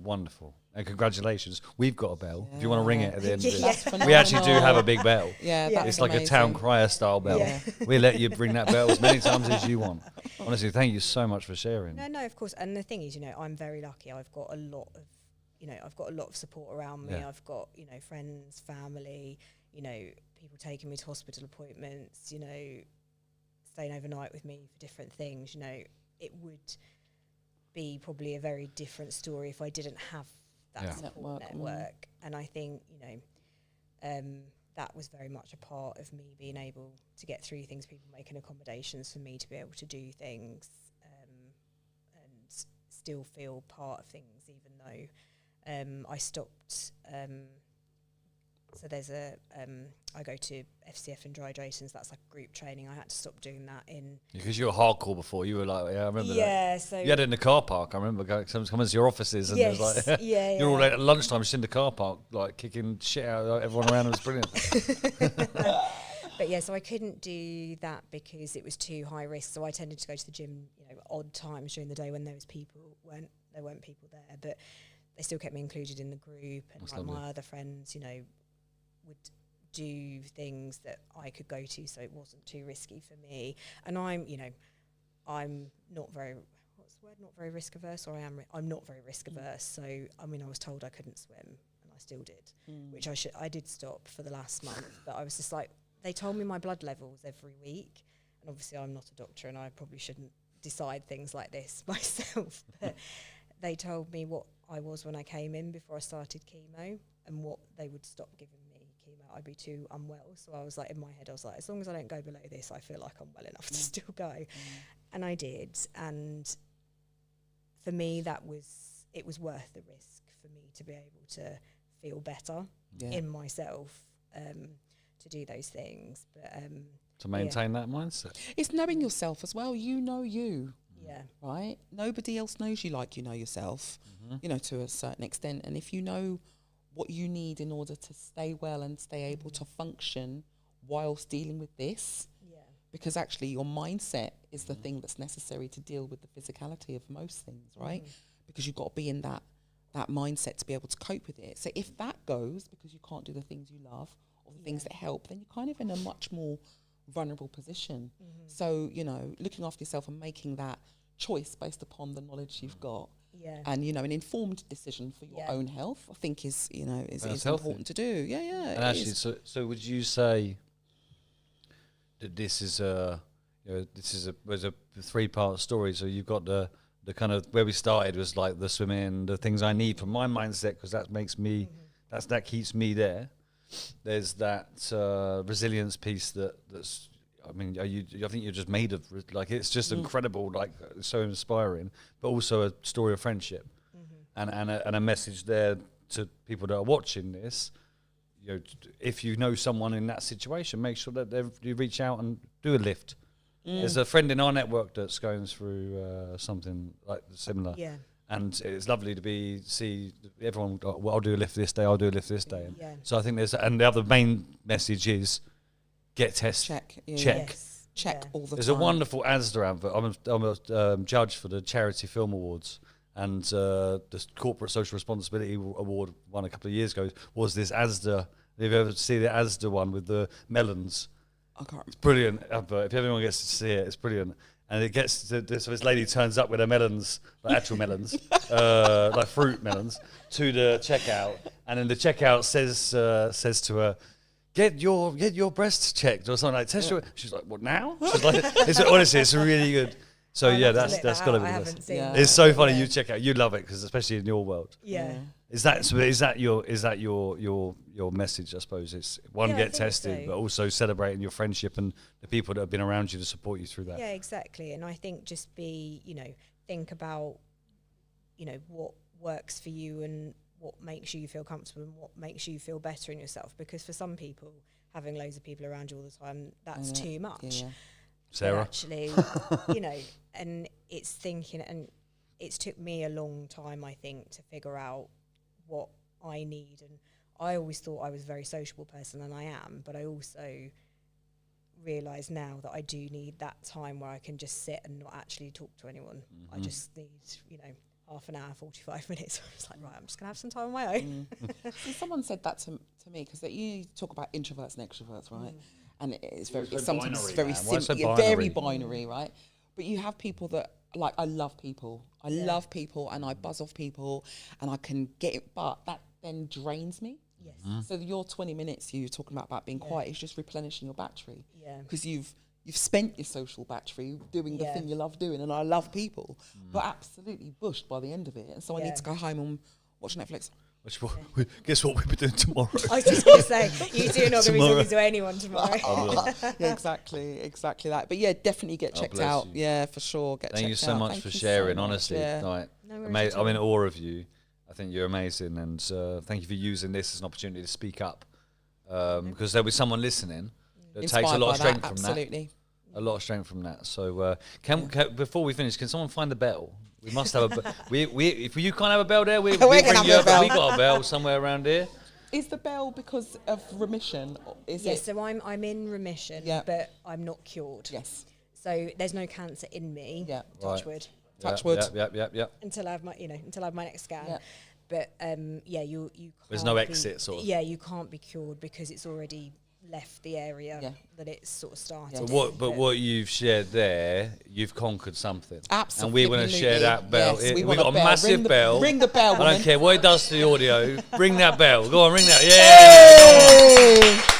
wonderful. And congratulations, we've got a bell. If you want to ring it at the end of this, we actually do have a big bell. Yeah, Yeah. It's like a town crier style bell. Yeah. We'll let you ring that bell as many times as you want. Honestly, thank you so much for sharing. No, of course. And the thing is, I'm very lucky. I've got a lot of support around me. Yeah. I've got, friends, family, people taking me to hospital appointments, staying overnight with me for different things. be probably a very different story if I didn't have that Yeah. support network. And I think, you know, that was very much a part of me being able to get through things, people making accommodations for me to be able to do things, and still feel part of things, even though I stopped. So there's I go to FCF and Dry Drayton's, that's like group training. I had to stop doing that Because you were hardcore before. You were like, I remember that. so You had it in the car park. I remember coming to your offices and yes, it was like, you're all late at lunchtime, just in the car park, like kicking shit out of everyone around. It was brilliant. But yeah, so I couldn't do that because it was too high risk. So I tended to go to the gym, you know, odd times during the day when there weren't people there, but they still kept me included in the group, and That's like lovely. my other friends, you know, would do things that I could go to, so it wasn't too risky for me. And I'm not very, what's the word, not very risk averse, or I'm not very risk averse. So I mean, I was told I couldn't swim, and I still did, which I did stop for the last month. But I was just like, they told me my blood levels every week, and obviously I'm not a doctor, and I probably shouldn't decide things like this myself. But they told me what I was when I came in before I started chemo, and what they would stop giving me chemo. I'd be too unwell. So I was like, in my head, I was like, as long as I don't go below this, I feel like I'm well enough to still go. And I did. And for me, it was worth the risk for me to be able to feel better in myself, to do those things. But To maintain that mindset. It's knowing yourself as well. You know you. yeah. Right? Nobody else knows you like you know yourself, you know, to a certain extent. And if you know what you need in order to stay well and stay able to function whilst dealing with this, because actually your mindset is the thing that's necessary to deal with the physicality of most things, right? Because you've got to be in that mindset to be able to cope with it. So if that goes, because you can't do the things you love or the things that help, then you're kind of in a much more vulnerable position. So, you know, looking after yourself and making that choice based upon the knowledge you've got, and, you know, an informed decision for your own health, I think is, you know, is important to do. And actually, so would you say that this is a 3-part story? So you've got the kind of where we started was like the swimming, the things I need for my mindset, because that makes me, that keeps me there. There's that resilience piece that's, I mean, I think you're just made of, like, it's just incredible, like, so inspiring, but also a story of friendship, and a message there to people that are watching this. You know, if you know someone in that situation, make sure that you reach out and do a lift. There's a friend in our network that's going through something like similar. And it's lovely to see everyone, well, I'll do a lift this day, I'll do a lift this day. And so I think and the other main message is get tested. Check. Check all the time. There's a wonderful Asda advert. I'm a judge for the Charity Film Awards, and the Corporate Social Responsibility Award won a couple of years ago was this Asda. Have you ever seen the Asda one with the melons? I can't. It's brilliant advert. If everyone gets to see it, it's brilliant. And it gets to this, so this lady turns up with her melons, like actual melons, like fruit melons, to the checkout, and then the checkout says to her, "Get your breasts checked," or something like. Test your. She's like, "What now?" She's like, honestly, it's really good. So that's got to be the best. It's so funny. You check out, you love it, because especially in your world. Is that your message? I suppose it's one, get tested, but also celebrating your friendship and the people that have been around you to support you through that. Yeah, exactly. And I think just think about, what works for you and what makes you feel comfortable and what makes you feel better in yourself. Because for some people, having loads of people around you all the time, that's too much. Sarah, actually, and it's thinking, and it's took me a long time, I think, to figure out what I need. And I always thought I was a very sociable person, and I am, but I also realise now that I do need that time where I can just sit and not actually talk to anyone. I just need, half an hour, 45 minutes. I was like, right, I'm just going to have some time on my own. So someone said that to me, because you talk about introverts and extroverts, right? And it's sometimes very simple, very binary, right? But you have people that, like, I love people. I love people, and I buzz off people, and I can get it, but that then drains me. Yes. So your 20 minutes you're talking about being quiet is just replenishing your battery. Yeah. Because you've you've spent your social battery doing the Yeah. thing you love doing, and I love people, but absolutely bushed by the end of it. And so I Yeah. need to go home and watch Netflix. Guess what we'll be doing tomorrow? I was just going to say, you two are not going to be Tomorrow. talking to anyone tomorrow. Yeah, exactly that. But yeah, definitely get Oh, checked bless out. you. Yeah, for sure. Get Thank checked you so out. much Thank for you so sharing. much, Honestly, yeah. like, No worries at I'm in all. awe of you. I think you're amazing, and thank you for using this as an opportunity to speak up, because there'll be someone listening that takes a Inspired lot by of strength that, from that. absolutely. A lot of strength from that. So, can before we finish, can someone find the bell? We must have a. If you can't have a bell there, we We're bring gonna have you a a bell. bell. We got a bell somewhere around here. Is the bell because of remission? Or is Yes, it? so I'm in remission, Yeah. but I'm not cured. Yes. So there's no cancer in me. Yeah. Touch Right. wood. Touch wood. Yep. Until I have my next scan. Yeah. But you can't There's no be- exit, sort of. Yeah, you can't be cured because it's already left the area Yeah. that it's sort of started. Yeah. But what you've shared there, you've conquered something. Absolutely. And we want to share that bell. Yes, we We've want a got a bell. massive bell. Ring the bell, I woman. don't care what it does to the audio. Ring that bell. Go on, ring that. Yeah. Hey!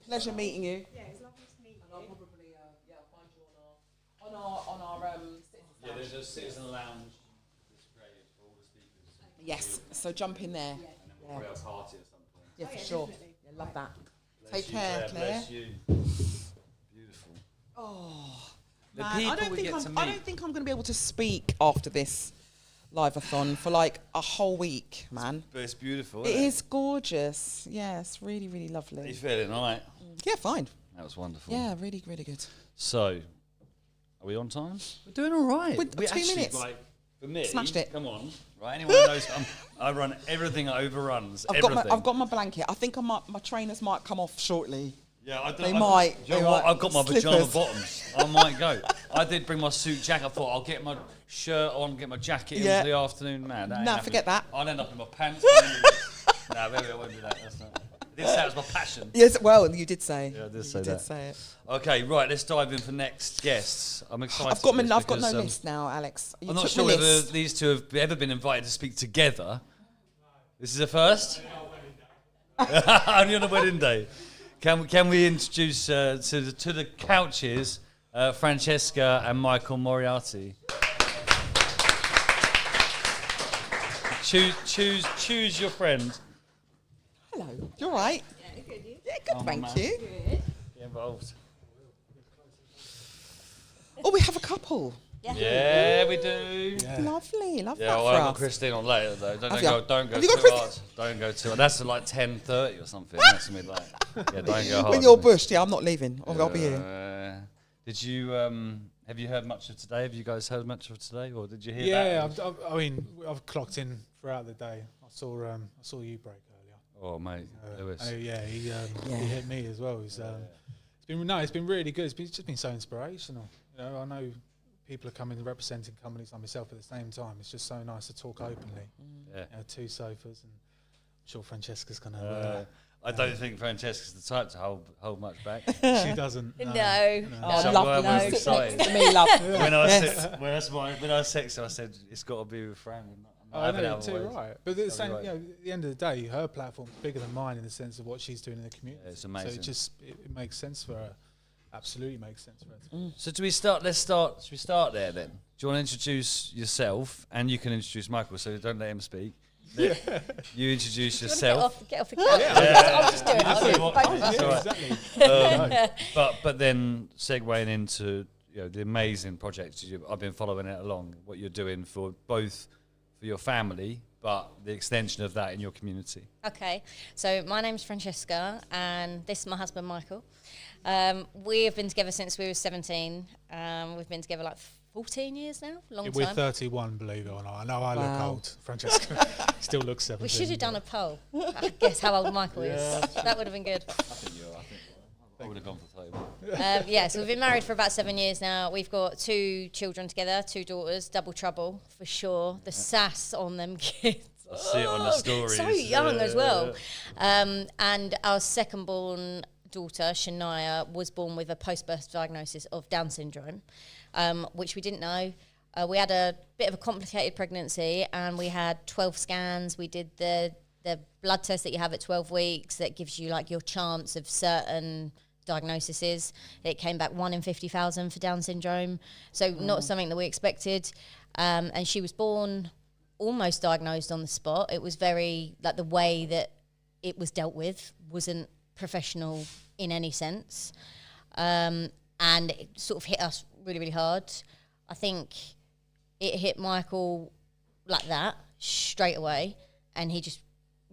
Pleasure meeting you. Yeah, it's lovely to meet And I'll probably I'll find you on our Yeah, there's a citizen lounge that's created for all the speakers. yes. So jump in there. And then we'll create a party at some point. Yeah, for sure. Yeah, love that. Bless Take you, care, Claire. Bless you. Beautiful. The Man, people I don't we think get I'm, to I meet. don't think I'm going to be able to speak after this live-a-thon for like a whole week, man. But it's beautiful. It isn't is gorgeous. Yeah, it's really, really You lovely. feeling all right? Yeah, fine. That was wonderful. Yeah, really, really good. So, are we on time? We're doing all right. With 2 minutes. Like, for me, Smashed it. Come on, right? Anyone who knows I run everything that overruns. I've got my blanket. I think my trainers might come off shortly. Yeah, I don't. They might. Do you know They what? might. I've got my Slippers. pajama bottoms. I might go. I did bring my suit jacket. I thought I'll get my shirt on, get my jacket Yeah. in for the afternoon. Man, that ain't Nah, happening. forget that. I'll end up in my pants. Nah, maybe I won't do that. That's not. I did say it was my passion. Yes, well, you did say. Yeah, I did say you that. did say it. Okay, right. Let's dive in for next guests. I'm excited. I've got for this I've got no because, list now, Alex. You I'm not took sure my whether list. these two have ever been invited to speak together. This is a first? Only on a wedding day. Can we introduce to the couches Francesca and Michael Moriarty? Choose your friend. Hello. You're right. Yeah, good. my Thank man. you. Get involved. Oh, we have a couple. Yeah, we do. Lovely. Love Yeah, that well, for I've got us. Christine on later though. Don't Have go. ya? Don't go Have you too got Christine? hard. Don't go too hard. That's at like 10:30 or something. That's gonna be like. Yeah, don't go hard. When you're bushed, yeah, I'm not leaving. I'll be here. Did you have you heard much of today? Have you guys heard much of today, or did you hear Yeah, that? I mean, I've clocked in throughout the day. I saw you break earlier. Oh mate, Lewis. Oh yeah, he hit me as well. It's been really good. It's just been so inspirational. You know, I know people are coming representing companies like myself at the same time. It's just so nice to talk openly. Yeah. You know, 2 sofas, and I'm sure Francesca's gonna. I don't think Francesca's the type to hold much back. She doesn't. No. Oh, So lovely. I'm You sit excited. next to me, love. when I texted her, I said it's got to be with Fran. I'm not I having know it too, otherwise. right? But at the same, right. you know, at the end of the day, her platform's bigger than mine in the sense of what she's doing in the community. Yeah, it's amazing. So it makes sense for her. Absolutely makes sense for her. So do we start? Should we start there then? Do you want to introduce yourself, and you can introduce Michael, so don't let him speak. You introduce yourself. Get off the couch. I'll just do it. I'll do it. That's all right. Exactly. But then segueing into the amazing projects I've been following it along, what you're doing for your family, but the extension of that in your community. Okay, so my name's Francesca, and this is my husband, Michael. We have been together since we were 17. We've been together like 14 years now, long We're time. 31, believe it or not. I know I look Wow. old. Francesca still looks 17. We should have done a poll. I guess how old Michael is. That would have been good. I think I would have gone for 31. So we've been married for about 7 years now. We've got 2 children together, 2 daughters, double trouble for sure. The sass on them kids. I see it on the stories. So young as well. And our second born daughter, Shania, was born with a post-birth diagnosis of Down syndrome, which we didn't know. We had a bit of a complicated pregnancy, and we had 12 scans. We did the blood test that you have at 12 weeks that gives you like your chance of certain diagnoses. It came back 1 in 50,000 for Down syndrome, so not something that we expected. And she was born almost diagnosed on the spot. It was very, like, the way that it was dealt with wasn't professional in any sense. And it sort of hit us really, really hard. I think it hit Michael like that straight away, and he just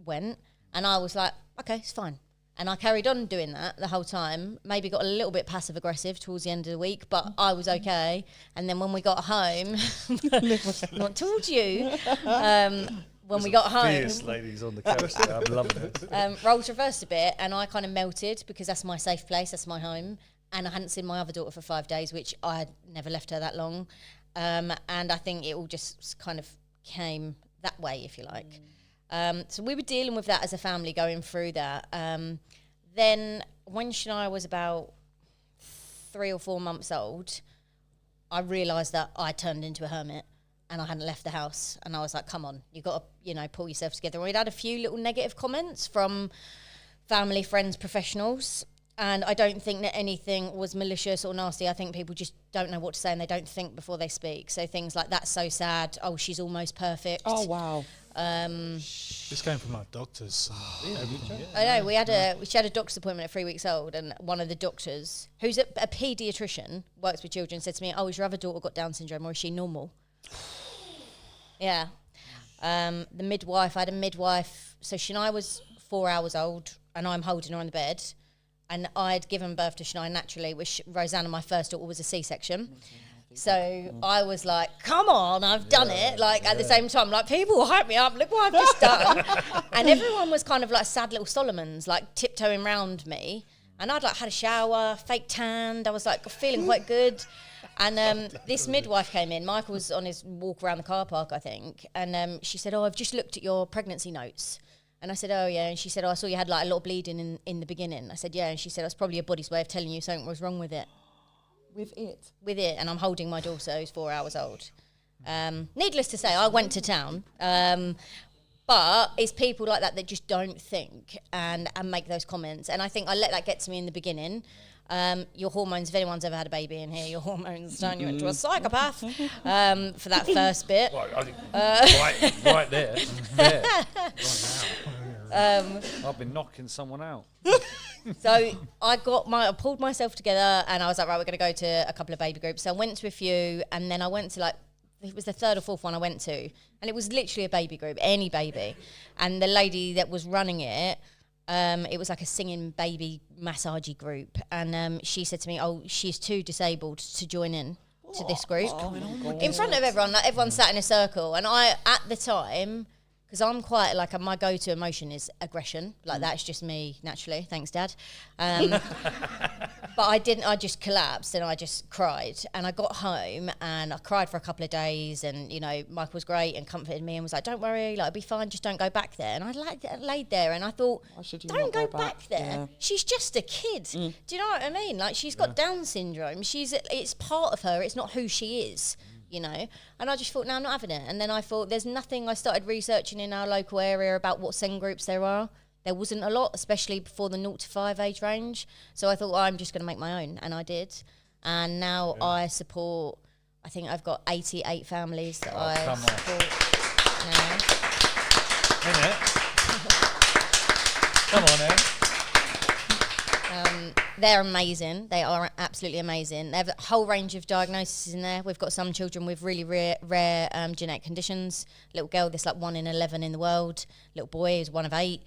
went. And I was like, okay, it's fine. And I carried on doing that the whole time. Maybe got a little bit passive aggressive towards the end of the week, but I was okay. And then when we got home, not told you. When we got home, fierce ladies on the couch. I'm loving it. Roles reversed a bit, and I kind of melted because that's my safe place, that's my home. And I hadn't seen my other daughter for 5 days, which I had never left her that long. And I think it all just kind of came that way, if you like. So we were dealing with that as a family, going through that. Then when Shania was about 3 or 4 months old, I realised that I turned into a hermit and I hadn't left the house. And I was like, come on, you got to, pull yourself together. And we'd had a few little negative comments from family, friends, professionals. And I don't think that anything was malicious or nasty. I think people just don't know what to say and they don't think before they speak. So things like, that's so sad. Oh, she's almost perfect. Oh, wow. This came from like doctors. I know, she had a doctor's appointment at 3 weeks old, and one of the doctors, who's a paediatrician, works with children, said to me, oh, has your other daughter got Down syndrome, or is she normal? Yeah. The midwife, I had a midwife, so Shania was 4 hours old, and I'm holding her on the bed. And I'd given birth to Shania naturally, which Rosanna, my first daughter, was a C-section. So I was like, come on, I've done it. Like, at the same time, like, people hype me up, look what I've just done. And everyone was kind of like sad little Solomons, like tiptoeing around me. And I'd like had a shower, fake tanned. I was like feeling quite good. And this midwife came in. Michael was on his walk around the car park, I think. And she said, oh, I've just looked at your pregnancy notes. And I said, oh, yeah. And she said, oh, I saw you had like a lot of bleeding in the beginning. I said, yeah. And she said, that's probably your body's way of telling you something was wrong with it. With it? With it. And I'm holding my daughter who's 4 hours old. Needless to say, I went to town. But it's people like that just don't think and make those comments. And I think I let that get to me in the beginning. Your hormones, if anyone's ever had a baby in here, your hormones turn you into a psychopath for that first bit. Right there. I've been knocking someone out. So I pulled myself together and I was like, right, we're going to go to a couple of baby groups. So I went to a few, and then I went to it was the 3rd or 4th one I went to, and it was literally a baby group, any baby. And the lady that was running it, it was like a singing baby massagey group, and she said to me, oh, she's too disabled to join in to this group. In front of everyone, like everyone sat in a circle, and I, at the time, because I'm quite like, my go-to emotion is aggression. Like, that's just me naturally. Thanks, Dad. But I just collapsed and I just cried. And I got home and I cried for a couple of days, and, Michael was great and comforted me and was like, don't worry, like, it'll be fine, just don't go back there. And I laid there and I thought, don't go back there. Yeah. She's just a kid. Do you know what I mean? Like, she's got Down syndrome. It's part of her. It's not who she is. And I just thought, no, I'm not having it. And then I thought, there's nothing. I started researching in our local area about what SEND groups there are. There wasn't a lot, especially before the 0 to 5 age range. So I thought, well, I'm just going to make my own, and I did. And now I support, I think I've got 88 families that I support now. Come on, Em. They're amazing. They are absolutely amazing. They have a whole range of diagnoses in there. We've got some children with really rare genetic conditions. Little girl, there's like 1 in 11 in the world. Little boy is 1 of 8.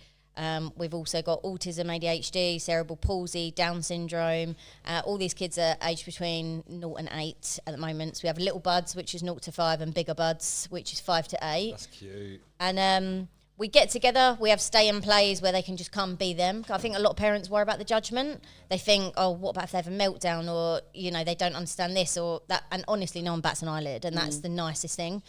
We've also got autism, ADHD, cerebral palsy, Down syndrome. All these kids are aged between 0 and 8 at the moment. So we have little buds, which is 0 to 5, and bigger buds, which is 5 to 8. That's cute. And we get together, we have stay-in plays where they can just come be them. I think a lot of parents worry about the judgment. They think, oh, what about if they have a meltdown, or, they don't understand this or that. And honestly, no one bats an eyelid, and that's the nicest thing.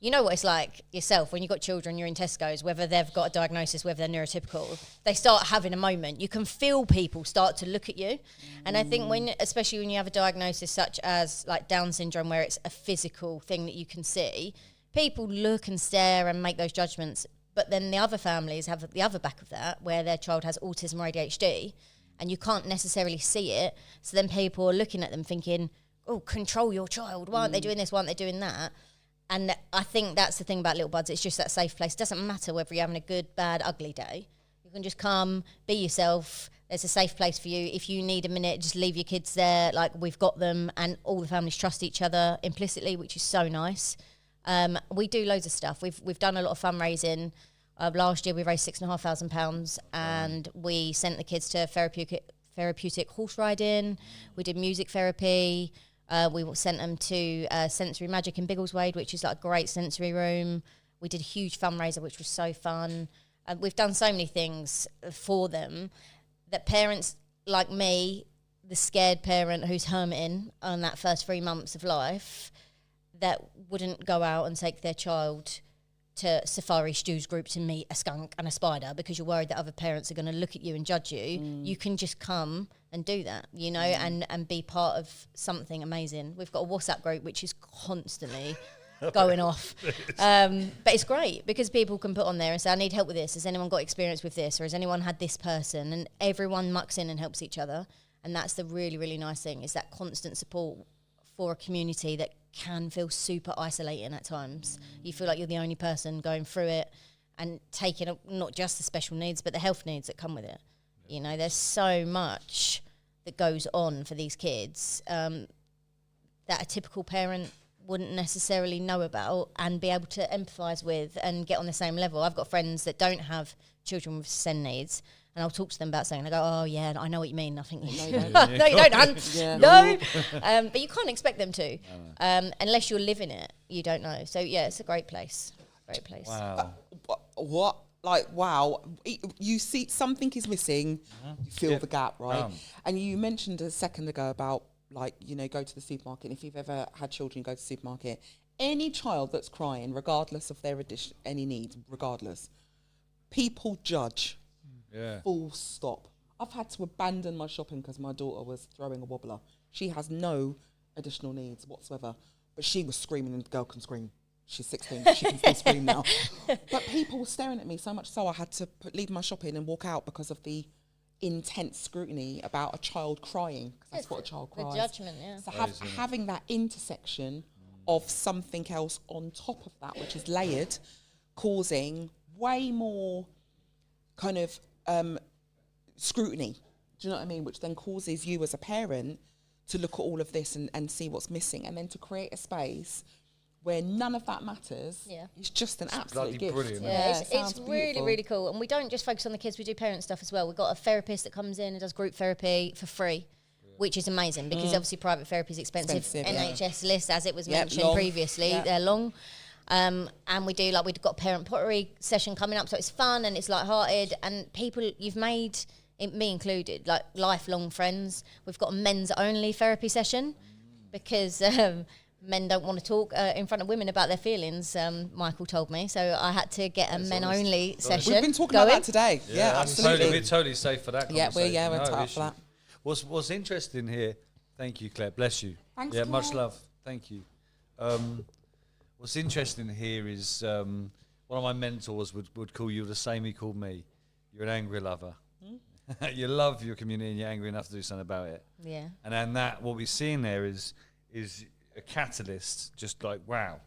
you know what it's like yourself when you've got children, you're in Tesco's, whether they've got a diagnosis, whether they're neurotypical, they start having a moment. You can feel people start to look at you. And I think especially when you have a diagnosis such as like Down syndrome, where it's a physical thing that you can see, people look and stare and make those judgments. But then the other families have the other back of that, where their child has autism or ADHD, and you can't necessarily see it. So then people are looking at them thinking, oh, control your child. Why aren't they doing this? Why aren't they doing that? And I think that's the thing about Little Buds. It's just that safe place. It doesn't matter whether you're having a good, bad, ugly day. You can just come, be yourself. There's a safe place for you. If you need a minute, just leave your kids there. Like, we've got them, and all the families trust each other implicitly, which is so nice. We do loads of stuff. We've done a lot of fundraising. Last year we raised £6,500, and we sent the kids to therapeutic horse riding. We did music therapy. We sent them to Sensory Magic in Biggleswade, which is like a great sensory room. We did a huge fundraiser, which was so fun. We've done so many things for them that parents like me, the scared parent who's hermiting on that first 3 months of life, that wouldn't go out and take their child to Safari Stu's group to meet a skunk and a spider because you're worried that other parents are going to look at you and judge you. You can just come and do that, you know, and be part of something amazing. We've got a WhatsApp group which is constantly going off. But it's great because people can put on there and say, I need help with this. Has anyone got experience with this? Or has anyone had this person? And everyone mucks in and helps each other. And that's the really, really nice thing, is that constant support for a community that can feel super isolating at times. You feel like you're the only person going through it and taking up not just the special needs, but the health needs that come with it. You know, there's so much that goes on for these kids that a typical parent wouldn't necessarily know about and be able to empathise with and get on the same level. I've got friends that don't have children with SEND needs, and I'll talk to them about something. They go, oh, yeah, I know what you mean. I think, no, you don't. No, you don't, hun. Yeah. No. But you can't expect them to. Unless you're living it, you don't know. So, yeah, it's a great place. Great place. Wow. What? Like, wow. You see something is missing, you fill the gap, right? And you mentioned a second ago about, like, you know, go to the supermarket. And if you've ever had children go to the supermarket, any child that's crying, regardless of their any needs, regardless, people judge. Yeah. Full stop. I've had to abandon my shopping because my daughter was throwing a wobbler. She has no additional needs whatsoever, but she was screaming, and the girl can scream. She's 16, she can still scream now. But people were staring at me so much so I had to leave my shopping and walk out because of the intense scrutiny about a child crying, because that's what a child cries. The judgment, yeah. So having that intersection of something else on top of that, which is layered, causing way more kind of scrutiny, do you know what I mean? Which then causes you as a parent to look at all of this and see what's missing, and then to create a space where none of that matters. Yeah. It's just an absolute gift. Brilliant. Yeah, it's really, really cool. And we don't just focus on the kids, we do parent stuff as well. We've got a therapist that comes in and does group therapy for free, which is amazing because obviously private therapy is expensive. NHS list, as it was mentioned previously, they're long. And we do, like, we've got a parent pottery session coming up, so it's fun and it's light-hearted, and people you've made, me included, like lifelong friends. We've got a men's only therapy session because men don't want to talk in front of women about their feelings, Michael told me, so I had to get a men only session. We've been talking about that today. Yeah, absolutely. We're totally safe for that conversation. We're tight for that. What's interesting here, thank you, Claire, bless you. Thanks, yeah, Claire. much love, thank you. What's interesting here is one of my mentors would call you the same he called me. You're an angry lover. You love your community and you're angry enough to do something about it. Yeah. And then what we're seeing there is a catalyst, just like, wow,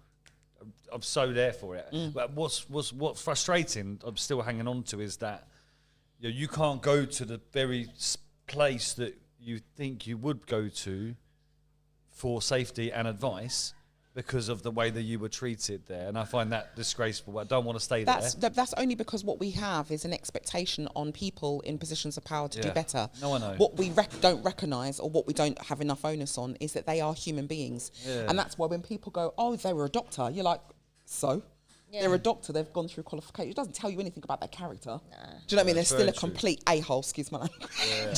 I'm so there for it. But what's frustrating, I'm still hanging on to, is that you can't go to the very place that you think you would go to for safety and advice because of the way that you were treated there. And I find that disgraceful. I don't want to stay there. That's only because what we have is an expectation on people in positions of power to do better. No, I know. What we don't recognise, or what we don't have enough onus on, is that they are human beings. Yeah. And that's why when people go, oh, they were a doctor, you're like, so? Yeah. They're a doctor, they've gone through qualification. It doesn't tell you anything about their character. Nah. Do you know what I mean? They're still a complete a-hole, excuse my language. Yeah.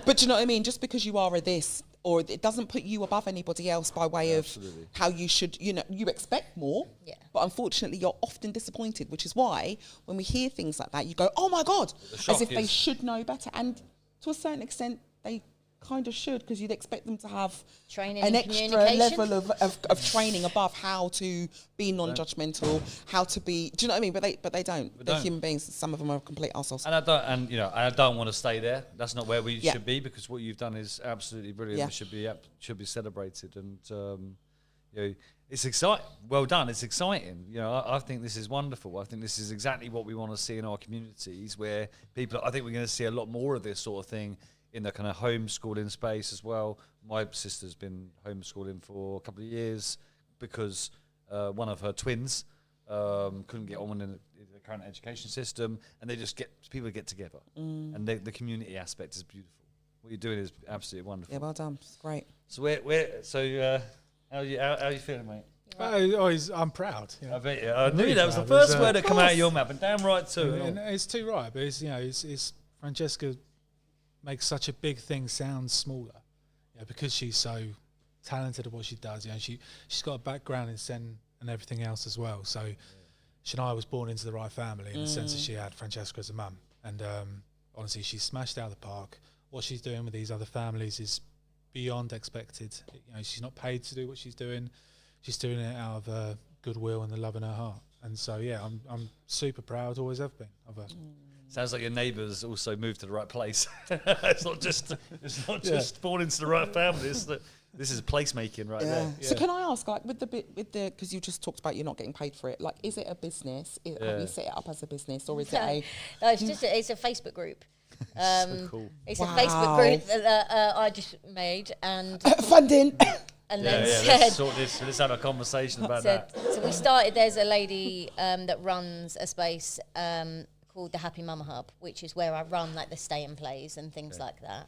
But do you know what I mean? Just because you are a this, or it doesn't put you above anybody else by way Absolutely. of how you should, you expect more, but unfortunately you're often disappointed, which is why when we hear things like that, you go, oh my God, as if they should know better. And to a certain extent, they kind of should, because you'd expect them to have Training an and extra communication. level of training above how to be non-judgmental, how to be, do you know what I mean? But they don't. They're human beings. Some of them are complete arseholes. And I don't want to stay there. That's not where we should be, because what you've done is absolutely brilliant. It should be celebrated, and it's exciting. Well done. It's exciting. I think this is wonderful. I think this is exactly what we want to see in our communities, where people. I think we're going to see a lot more of this sort of thing in the kind of homeschooling space as well. My sister's been homeschooling for a couple of years because one of her twins couldn't get on in the current education system, and people get together, and the community aspect is beautiful. What you're doing is absolutely wonderful. Yeah, well done. It's great. So how are you feeling, mate? I'm proud. I bet you. I knew that was the first word that come out of your mouth, and damn right too. And it's too right, but it's Francesca makes such a big thing sound smaller, because she's so talented at what she does. She's got a background in Zen and everything else as well. So Shania was born into the right family in the sense that she had Francesca as a mum, and honestly, she's smashed out of the park. What she's doing with these other families is beyond expected. She's not paid to do what she's doing. She's doing it out of goodwill and the love in her heart. And so, I'm super proud, always have been, of her. Sounds like your neighbours also moved to the right place. It's not just born into the right family. This is placemaking right there. So can I ask, like, because you just talked about you're not getting paid for it. Like, is it a business? Have you set it up as a business, or is it a? No, it's a Facebook group. So cool. It's a Facebook group that I just made, and funding. And then said, let's have a conversation about that. So we started. There's a lady that runs a space called the Happy Mama Hub, which is where I run like the stay and plays and things like that.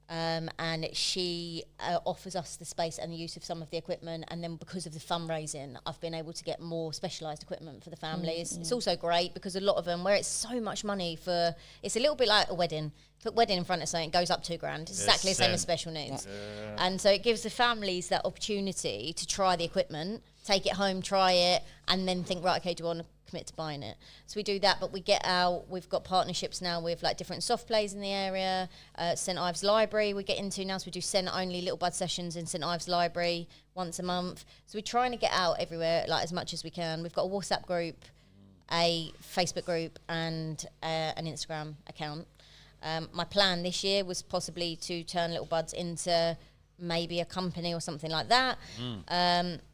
And she offers us the space and the use of some of the equipment, and then because of the fundraising, I've been able to get more specialised equipment for the families. It's also great because a lot of them, where it's so much money for, it's a little bit like a wedding. Put wedding in front of something, it goes up $2,000. It's exactly the same as special needs. And so it gives the families that opportunity to try the equipment, take it home, try it, and then think, right, okay, do I want to commit to buying it? So we do that, but we get out, we've got partnerships now with like different soft plays in the area. St Ives Library we get into now, so we do St only little bud sessions in St Ives Library once a month. So we're trying to get out everywhere like as much as we can. We've got a WhatsApp group, a Facebook group, and an Instagram account. My plan this year was possibly to turn Little Buds into maybe a company or something like that.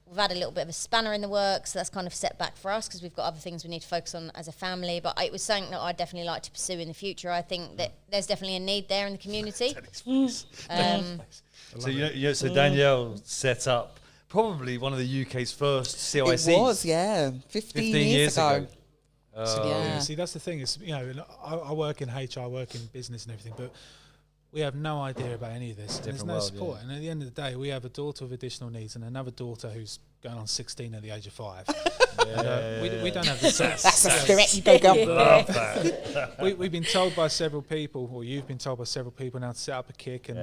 We've had a little bit of a spanner in the works, so that's kind of set back for us because we've got other things we need to focus on as a family. But it was something that I'd definitely like to pursue in the future. I think that there's definitely a need there in the community. So Danielle set up probably one of the UK's first CICs. It was, 15 years ago. See, that's the thing is, I work in HR, I work in business and everything, but we have no idea about any of this. And there's no support. And at the end of the day, we have a daughter with additional needs and another daughter who's going on 16 at the age of 5. We don't have this. That's the spirit. You go. Love that. We've been told by several people, or you've been told by several people now to set up a kick and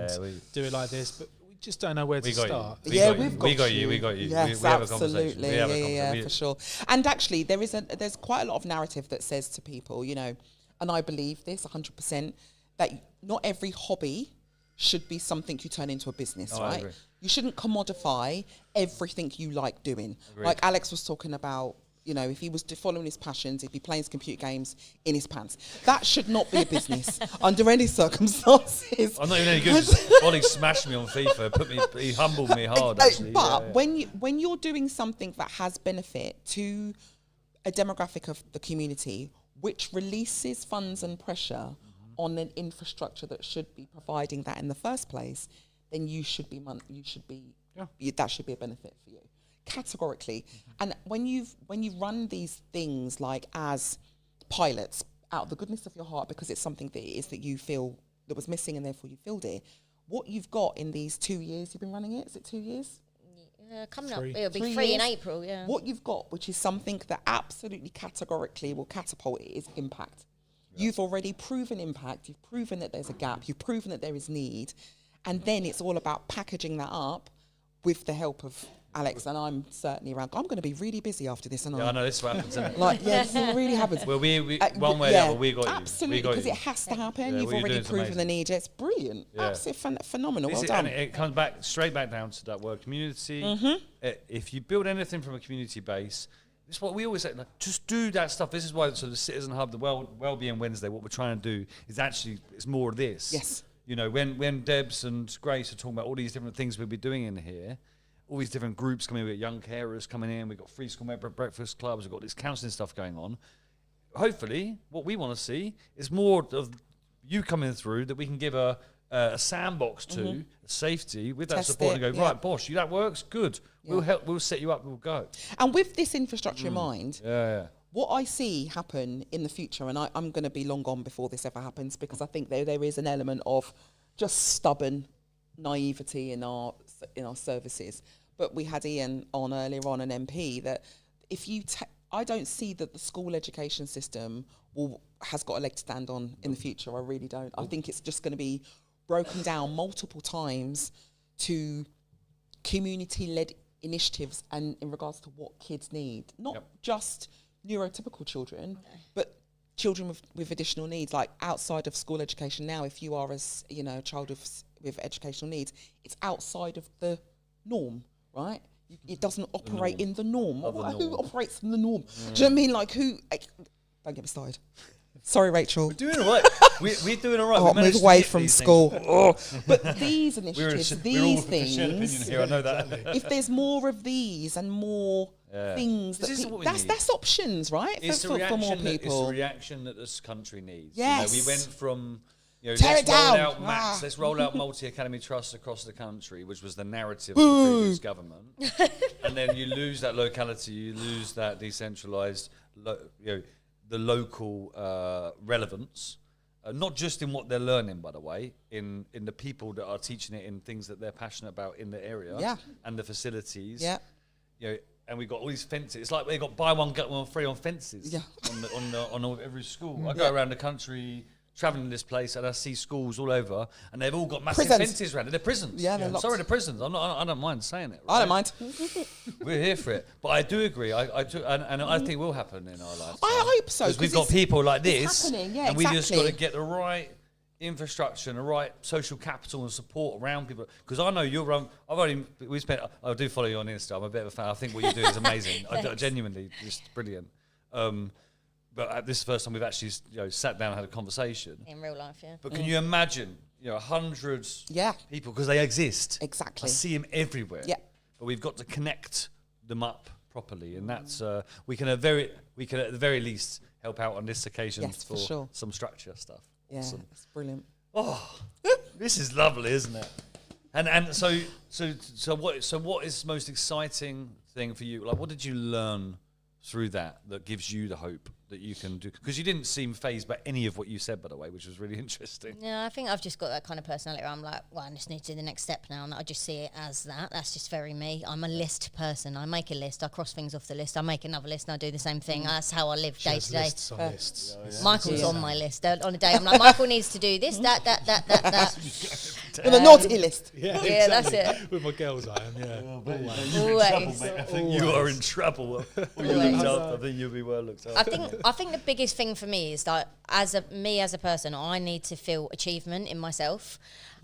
do it like this, but we just don't know where to start. We got you. Yes, we have a absolutely. conversation. For sure. And actually, there's quite a lot of narrative that says to people, and I believe this 100%, that not every hobby should be something you turn into a business, right? You shouldn't commodify everything you like doing. Agreed. Like Alex was talking about, if he was following his passions, he'd be playing his computer games in his pants. That should not be a business under any circumstances. I'm not even any good. Ollie smashed me on FIFA. He humbled me hard, actually. But when you're doing something that has benefit to a demographic of the community, which releases funds and pressure on an infrastructure that should be providing that in the first place, then that should be a benefit for you, categorically. And when you run these things like as pilots out of the goodness of your heart, because it's something that you feel that was missing and therefore you filled it, what you've got in these 2 years you've been running it, is it 2 years? Coming up, it'll be 3 in April, What you've got, which is something that absolutely categorically will catapult it, is impact. You've already proven impact. You've proven that there's a gap. You've proven that there is need. And then it's all about packaging that up with the help of Alex, and I'm certainly around. I'm going to be really busy after this, and Yeah, I know this is what happens, isn't it? like, yes, it really happens. Well, we one way or the other, we got you. Absolutely, We got because you. it has to happen. Yeah, You've what you're already doing is proven amazing. the need. It's brilliant. Yeah. Absolutely phenomenal. This Well is- done. And it comes straight back down to that word community. If you build anything from a community base, this is what we always say, like, just do that stuff. This is why the Citizen Hub, the Wellbeing Wednesday, what we're trying to do is actually, it's more of this. Yes. You know, when Debs and Grace are talking about all these different things we'll be doing in here, all these different groups coming in, we've got young carers coming in, we've got free school member breakfast clubs, we've got this counselling stuff going on. Hopefully, what we want to see is more of you coming through that we can give a sandbox to, safety, with that Test support, it, and go, yeah. right, boss, that works, good. We'll help, we'll set you up, we'll go. And with this infrastructure in mind, Yeah. what I see happen in the future, and I'm going to be long gone before this ever happens, because I think there is an element of just stubborn naivety in our services. But we had Ian on earlier on, an MP, that if you I don't see that the school education system has got a leg to stand on in the future. I really don't. I think it's just going to be broken down multiple times to community-led initiatives and in regards to what kids need, not just neurotypical children, but children with additional needs, like outside of school education. Now, if you are a a child with educational needs, it's outside of the norm, right? It doesn't operate in the norm. Who operates in the norm? Do you know what I mean? Like, who? Don't get me started. Sorry, Rachel. We're doing all right. We're doing all right. Oh, We managed move to away get from these school. things. Oh. But these We're initiatives, all these of a shared opinion things, here, I know that. if there's more of these and more things, This that is what we need. that's options, right? It's For more people. It's a reaction that this country needs. Yes. We went from, Tear let's it roll down. out maths, Ah. let's roll out multi-academy trusts across the country, which was the narrative of the previous government. And then you lose that locality, you lose that decentralised, the local relevance. Not just in what they're learning, by the way, in the people that are teaching it, in things that they're passionate about in the area, and the facilities. Yeah. And we've got all these fences. It's like they got buy one get one free on fences. Yeah. on every school. I go around the country traveling this place, and I see schools all over, and they've all got massive Prisons. fences around it. They're prisons. Yeah, they're locked. Sorry, they're prisons. I don't mind saying it. I don't right? mind. We're here for it, but I do agree. I think it will happen in our lives. I hope so. Because we've 'cause got people like it's this, happening, yeah, and we just got to exactly. get the right infrastructure and the right social capital and support around people. Because I know I do follow you on Insta. I'm a bit of a fan. I think what you do is amazing. I genuinely, just brilliant. But this is the first time we've actually sat down and had a conversation. In real life, yeah. But can you imagine, hundreds people, because they exist. Exactly. I see them everywhere. Yeah. But we've got to connect them up properly, and that's we can at the very least help out on this occasion Yes, for sure. some structure stuff. Yeah, Awesome. it's brilliant. Oh, this is lovely, isn't it? And so what is the most exciting thing for you? Like, what did you learn through that gives you the hope that you can do? Because you didn't seem fazed by any of what you said, by the way, which was really interesting. Yeah, I think I've just got that kind of personality where I'm like, well, I just need to do the next step now, and I just see it as that. That's just very me. I'm a list person. I make a list, I cross things off the list, I make another list, and I do the same thing. That's how I live day to day. Lists on lists. Michael's on my list. On a day, I'm like, Michael needs to do this, that. With a naughty list. Yeah, Yeah, that's it. With my girls, I am, yeah. Always. I think you are in trouble. Or you looked up. I think you'll be well looked up. I think the biggest thing for me is that as a person, I need to feel achievement in myself,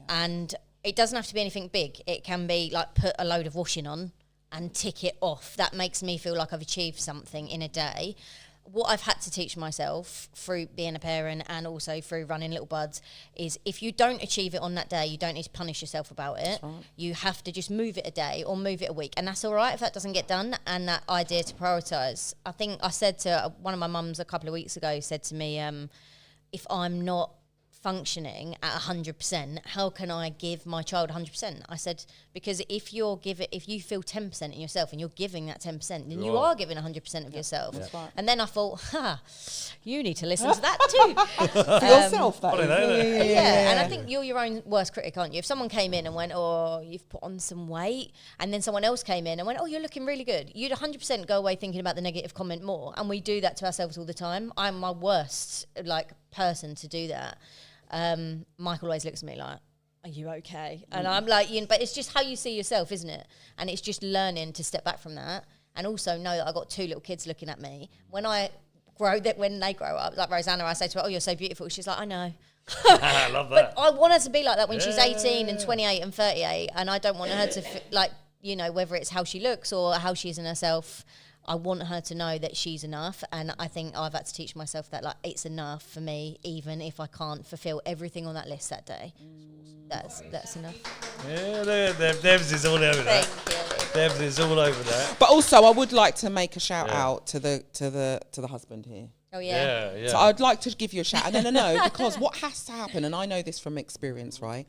and it doesn't have to be anything big. It can be like put a load of washing on and tick it off. That makes me feel like I've achieved something in a day. What I've had to teach myself through being a parent and also through running Little Buds is if you don't achieve it on that day, you don't need to punish yourself about it. Right. You have to just move it a day or move it a week. And that's all right if that doesn't get done. And that idea to prioritise. I think I said to one of my mums a couple of weeks ago, said to me, if I'm not functioning at 100%, how can I give my child 100%? I said, because if you feel 10% in yourself and you're giving that 10%, then you are giving 100% of yourself. That's right. And then I thought, you need to listen to that too. For yourself, that is. Yeah, and I think you're your own worst critic, aren't you? If someone came in and went, oh, you've put on some weight, and then someone else came in and went, oh, you're looking really good, you'd 100% go away thinking about the negative comment more. And we do that to ourselves all the time. I'm my worst person to do that. Michael always looks at me like, are you okay? And I'm like, but it's just how you see yourself, isn't it? And it's just learning to step back from that, and also know that I've got 2 little kids looking at me. When they grow up, like Rosanna, I say to her, "Oh, you're so beautiful." She's like, "I know." I love that. But I want her to be like that when she's 18 and 28 and 38, and I don't want her to whether it's how she looks or how she is in herself. I want her to know that she's enough, and I think I've had to teach myself that it's enough for me, even if I can't fulfill everything on that list that day. That's enough. Yeah, Debs is all over that. Thank you. Debs is all over that. But also, I would like to make a shout out to the husband here. Oh yeah. Yeah. So I'd like to give you a shout. No, because what has to happen, and I know this from experience, right?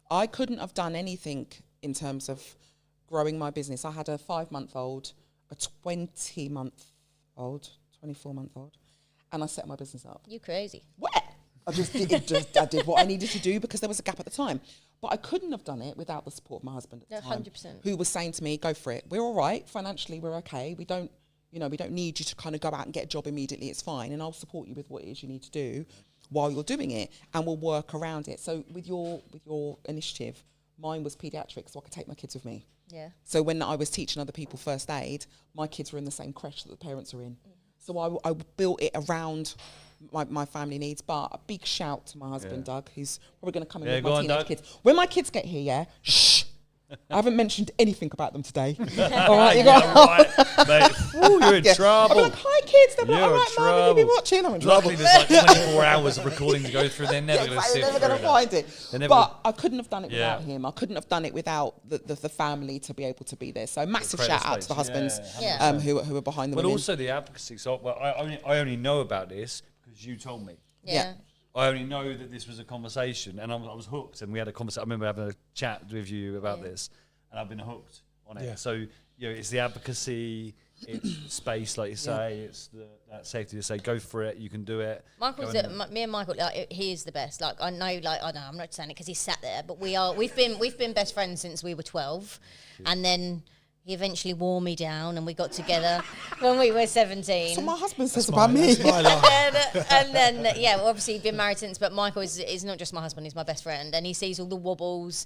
I couldn't have done anything in terms of growing my business. I had a 5-month-old, a 20-month-old, 24-month-old, and I set my business up. You crazy. What? I did what I needed to do because there was a gap at the time. But I couldn't have done it without the support of my husband at the time. 100%. Who was saying to me, go for it. We're all right. Financially, we're okay. We don't need you to kind of go out and get a job immediately. It's fine. And I'll support you with what it is you need to do while you're doing it. And we'll work around it. So with your initiative, mine was paediatrics, so I could take my kids with me. Yeah. So when I was teaching other people first aid, my kids were in the same creche that the parents are in. So I built it around my family needs. But a big shout to my husband, Doug, who's probably going to come in with my teenage kids. When my kids get here, shh. I haven't mentioned anything about them today. All right, you right, mate. Ooh, you're in trouble. I'm like, hi kids. They're like, You're all in right, Mum, trouble. have you been watching? I'm in Luckily, trouble. there's like 24 hours of recording to go through. They're never going to sit They're never through going to that. find it. They're never But I couldn't have done it without him. I couldn't have done it without the family to be able to be there. So massive credit shout out to the space. husbands Yeah. who are behind the But women. also the advocacy. So I only know about this because you told me. Yeah. I only know that this was a conversation, and I was hooked. And we had a conversation. I remember having a chat with you about this, and I've been hooked on it. Yeah. So it's the advocacy, it's space, like you say, it's that safety to say, go for it, you can do it. Me and Michael, he is the best. Like I know, I'm not saying it because he sat there, but we've been best friends since we were 12, and then he eventually wore me down, and we got together when we were 17. So my husband says about me. and then obviously been married since. But Michael is not just my husband; he's my best friend, and he sees all the wobbles,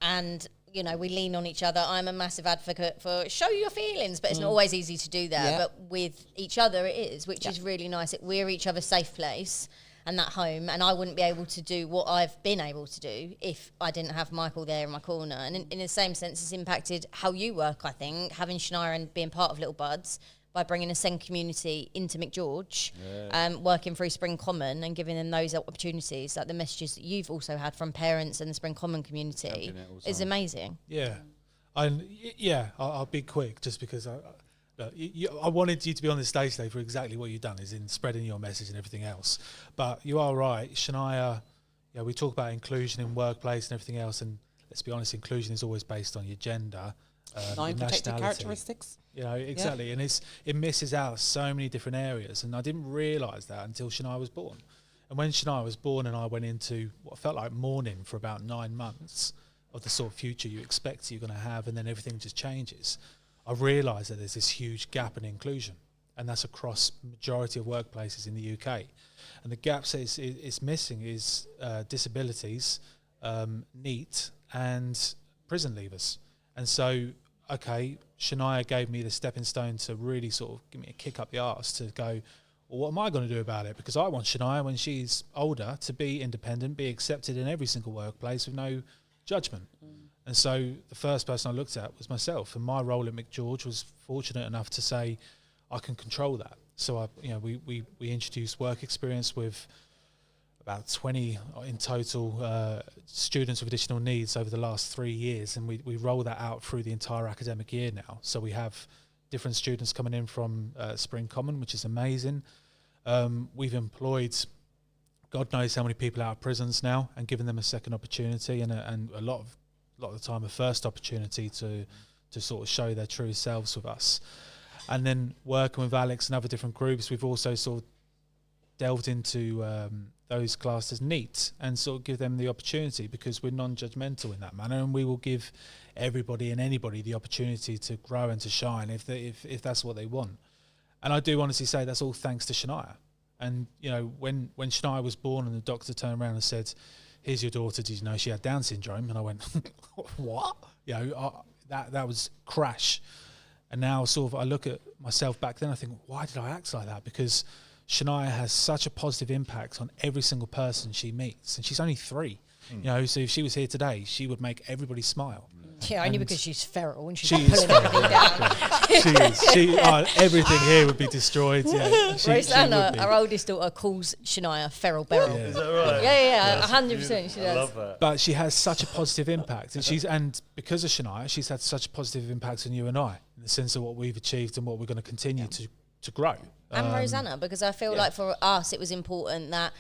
and we lean on each other. I'm a massive advocate for show your feelings, but it's not always easy to do that. Yeah. But with each other, it is, which is really nice. We're each other's safe place and that home, and I wouldn't be able to do what I've been able to do if I didn't have Michael there in my corner. And in the same sense, it's impacted how you work, I think, having Shania and being part of Little Buds by bringing a SEND community into McGeorge, working through Spring Common and giving them those opportunities, like the messages that you've also had from parents and the Spring Common community is amazing. Yeah, I'll be quick just because I wanted you to be on the stage today for exactly what you've done, is in spreading your message and everything else. But you are right, Shania. We talk about inclusion in workplace and everything else, and let's be honest, inclusion is always based on your gender, 9 your protected nationality. characteristics. Exactly, and it misses out so many different areas, and I didn't realise that until Shania was born. And when Shania was born, and I went into what felt like mourning for about 9 months of the sort of future you expect you're going to have, and then everything just changes. I realised that there's this huge gap in inclusion, and that's across majority of workplaces in the UK. And the gaps it's missing is disabilities, NEET, and prison leavers. And so, Shania gave me the stepping stone to really sort of give me a kick up the arse to go, well, what am I going to do about it? Because I want Shania, when she's older, to be independent, be accepted in every single workplace with no judgment. And so the first person I looked at was myself, and my role at McGeorge was fortunate enough to say I can control that. So we introduced work experience with about 20 in total students with additional needs over the last 3 years, and we roll that out through the entire academic year now. So we have different students coming in from Spring Common, which is amazing. We've employed God knows how many people out of prisons now, and given them a second opportunity and a lot of the time a first opportunity to sort of show their true selves with us. And then working with Alex and other different groups, we've also sort of delved into those classed as NEAT and sort of give them the opportunity, because we're non-judgmental in that manner, and we will give everybody and anybody the opportunity to grow and to shine if that's what they want. And I do honestly say that's all thanks to Shania. And when Shania was born and the doctor turned around and said, here's your daughter, did you know she had Down syndrome? And I went, what? That was crash. And now sort of I look at myself back then, I think, why did I act like that? Because Shania has such a positive impact on every single person she meets, and she's only 3. So if she was here today, she would make everybody smile. Yeah, only because she's feral and she's She pulling everything down. She is. Everything here would be destroyed. Yeah, Rosanna, our oldest daughter, calls Shania Feral Beryl. Is that right? Yeah, 100% she I does. love that. But she has such a positive impact, and because of Shania, she's had such a positive impact on you and I, in the sense of what we've achieved and what we're going to continue to grow. And Rosanna, because I feel like for us it was important that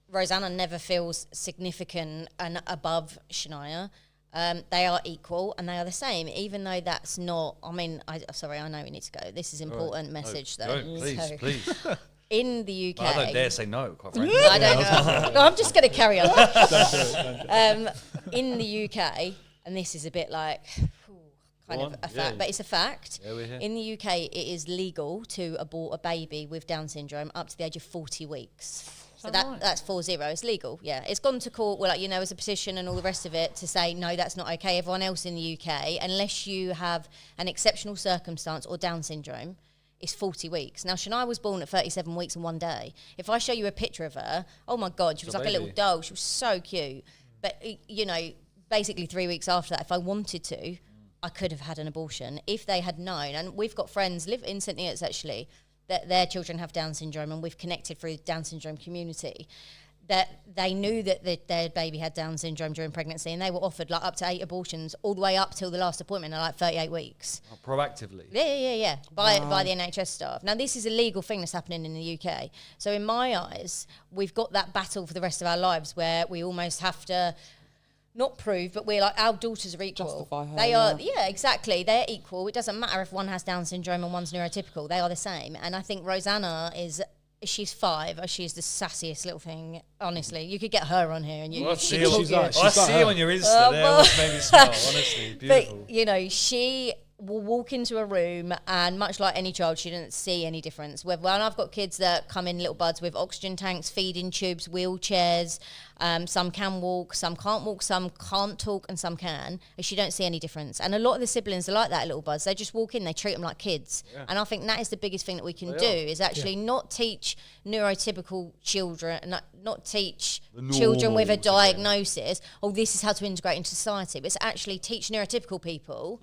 Rosanna never feels significant and above Shania. They are equal and they are the same, even though that's not. I mean, I know we need to go. This is important message, though. Go, please. In the UK, I don't dare say no. Quite frankly. I don't know. No, I'm just going to carry on. In the UK, and this is a bit like kind of a fact, but it's a fact. Yeah, we're here. In the UK, it is legal to abort a baby with Down syndrome up to the age of 40 weeks. So that's 40. It's legal, yeah. It's gone to court, as a petition and all the rest of it to say, no, that's not okay. Everyone else in the UK, unless you have an exceptional circumstance or Down syndrome, is 40 weeks. Now, Shania was born at 37 weeks and 1 day. If I show you a picture of her, oh my God, she was like a little doll. She was so cute. But, basically 3 weeks after that, if I wanted to, I could have had an abortion if they had known. And we've got friends, live in St Neots actually, that their children have Down syndrome, and we've connected through the Down syndrome community, that they knew that their baby had Down syndrome during pregnancy, and they were offered up to 8 abortions all the way up till the last appointment at 38 weeks. Oh, proactively. Yeah. By the NHS staff. Now, this is a legal thing that's happening in the UK. So in my eyes, we've got that battle for the rest of our lives where we almost have to not prove, but we're like, our daughters are equal. Justify her, they are, exactly. They're equal. It doesn't matter if one has Down syndrome and one's neurotypical. They are the same. And I think Rosanna she's 5. She's the sassiest little thing. Honestly, you could get her on here and you. I see on your Insta Oh, there, which made me smile. Honestly, beautiful. But she will walk into a room, and much like any child, she didn't see any difference. When I've got kids that come in little buds with oxygen tanks, feeding tubes, wheelchairs. Some can walk, some can't walk, some can't talk, and some can. And she don't see any difference. And a lot of the siblings are like that, little buds. They just walk in, they treat them like kids. Yeah. And I think that is the biggest thing that we can do is actually not teach neurotypical children, not teach children with a diagnosis, this is how to integrate into society. But it's actually teach neurotypical people.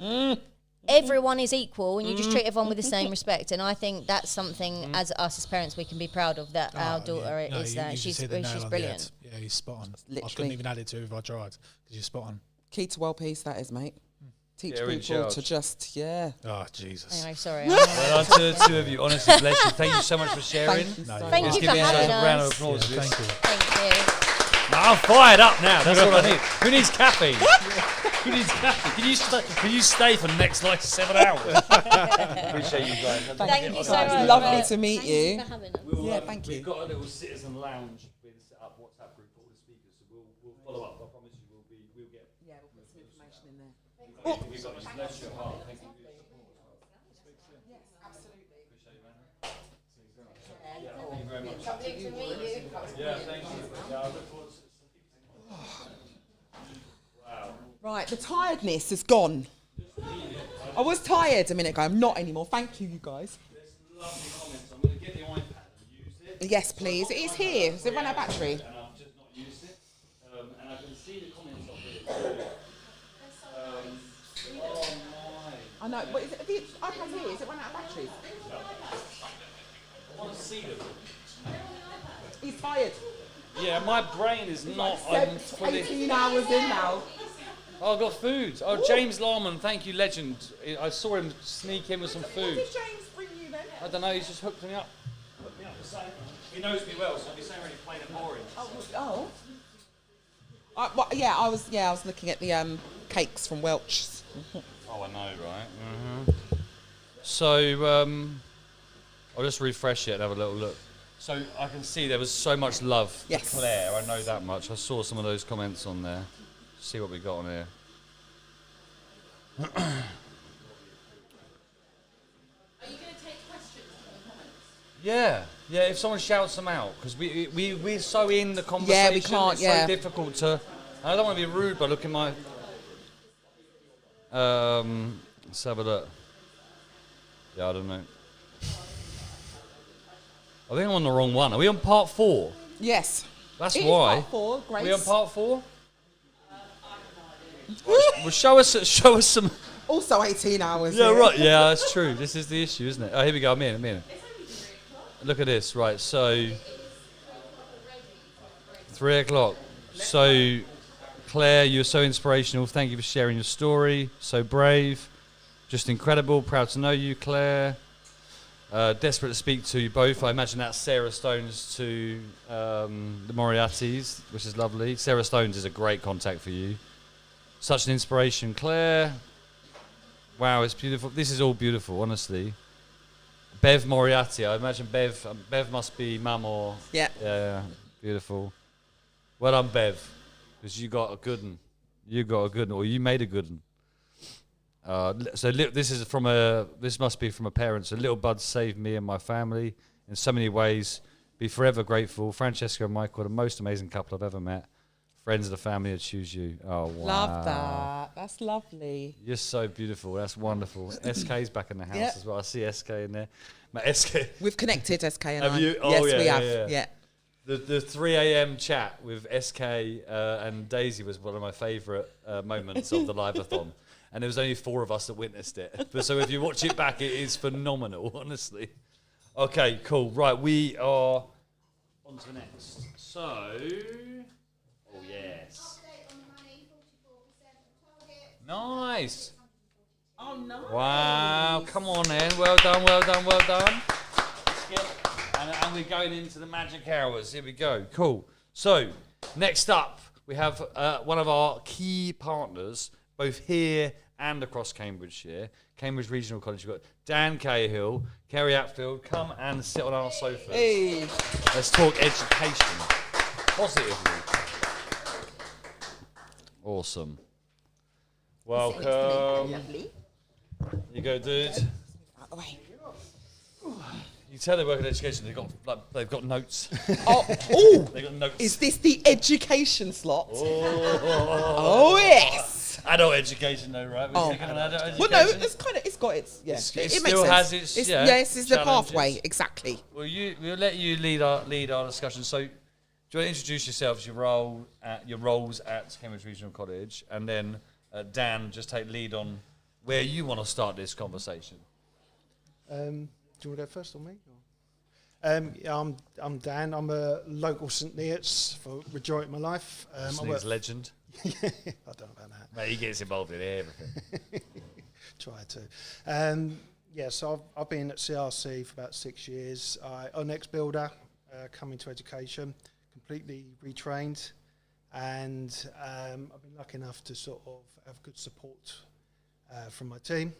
Everyone is equal, and you just treat everyone with the same respect. And I think that's something, as us as parents, we can be proud of. That our daughter is that she's brilliant. Yeah, he's spot on. Literally. I couldn't even add it to if I tried, because you're spot on. Key to world peace, that is, mate. Teach people to just, Oh, Jesus. Anyway, sorry. Well, to the 2 of you, honestly, bless you. Thank you so much for sharing. Thank you Give for me having a round of us. applause. Thank you. Thank you. I'm fired up now. That's all I need. Who needs caffeine? Who needs caffeine? Can you stay for the next 7 hours? Appreciate you guys. Thank you so much. It's lovely to meet Thank you. for having us. Thank you. We've got a little citizen lounge being set up, WhatsApp group for all the speakers, so we'll follow up. I promise you, we'll get. Yeah, we'll put some information in there. We've got you. Bless your heart. Thank you for your support. Yes, absolutely. Appreciate you, man. Thank you very much. Lovely to meet you. Yeah, thank you. Yeah, I look forward to Wow. Right, the tiredness is gone. I was tired a minute ago. I'm not anymore. Thank you, you guys. There's lovely comments. I'm going to get the iPad and use it. Yes, please. It is here. Does it run out of battery? And I've just not used it. And I can see the comments of it. Oh my. I know. But is it, the iPad's here. Is it run out of batteries? I want to see them. He's tired. Yeah, my brain is not. I'm fully. 18 hours in now. Oh, I got food. Oh, James Larman, thank you, legend. I saw him sneak in with some food. What did James bring you then? I don't know, he's just hooked me up. He knows me well, so I'll be saying really plain and boring. Oh. I was looking at the cakes from Welch's. Oh, I know, right? Mm-hmm. So, I'll just refresh it and have a little look. So, I can see there was so much love for Claire, I know that much. I saw some of those comments on there. See what we got on here. Are you going to take questions from the comments? Yeah. If someone shouts them out, because we're so in the conversation. Yeah, we can't. It's so difficult to I don't want to be rude, but look at my. Let's have a look. Yeah, I don't know. I think I'm on the wrong one. Are we on part 4? Yes. That's It is why. part 4, Grace. Are we on part 4? Well, show us some. Also 18 hours. Yeah, here. right. Yeah, that's true. This is the issue, isn't it? Oh, here we go. I'm in. Look at this. Right. So 3 o'clock. So Claire, you're so inspirational. Thank you for sharing your story. So brave. Just incredible. Proud to know you, Claire. Desperate to speak to you both. I imagine that's Sarah Stones to the Moriartys, which is lovely. Sarah Stones is a great contact for you. Such an inspiration, Claire. Wow, it's beautiful. This is all beautiful, honestly. Bev Moriarty. I imagine Bev must be mum or... Yeah, beautiful. Well done, Bev, because you got a good one. You got a good one, or you made a good one. This must be from a parent. So little Bud saved me and my family in so many ways. Be forever grateful. Francesca and Michael, the most amazing couple I've ever met. Friends of the family that choose you. Oh, wow. Love that. That's lovely. You're so beautiful. That's wonderful. SK's back in the house Yep. as well. I see SK in there. My SK. We've connected, SK and Have I. you? Oh, Yes, yeah, we have. yeah. Yeah. The 3 a.m. chat with SK and Daisy was one of my favourite moments of the Liveathon. And there was only 4 of us that witnessed it. But so if you watch it back, it is phenomenal, honestly. Okay, cool. Right, we are on to the next. So, oh yes. Nice. Oh, no. Wow, come on then. Well done. And we're going into the magic hours. Here we go. Cool. So, next up, we have one of our key partners, both here and across Cambridgeshire, Cambridge Regional College. We've got Dan Cahill, Kerry Atfield. Come and sit on our sofas. Hey. Let's talk education positively. Awesome. Welcome. Lovely. You go, dude. Out the way. You tell they work in education. They've got notes. Oh, They've got notes. is this the education slot? Oh Yes. Adult education, though, right? We're Oh. taking on adult education. Well, no, it's got its. Yeah, It makes still sense. has its, It's, yeah, yes, it's the challenges. pathway exactly. We'll let you lead our discussion. So, do you want to introduce yourselves, your roles at Cambridge Regional College, and then Dan, just take lead on where you want to start this conversation. Do you want to go first or me? Yeah, I'm Dan. I'm a local St Neots for majority of my life. He's a legend. I don't know about that. Mate, he gets involved in everything. Try to. Yeah, so I've been at CRC for about 6 years. I'm an ex-builder, coming to education, completely retrained, and I've been lucky enough to sort of have good support from my team,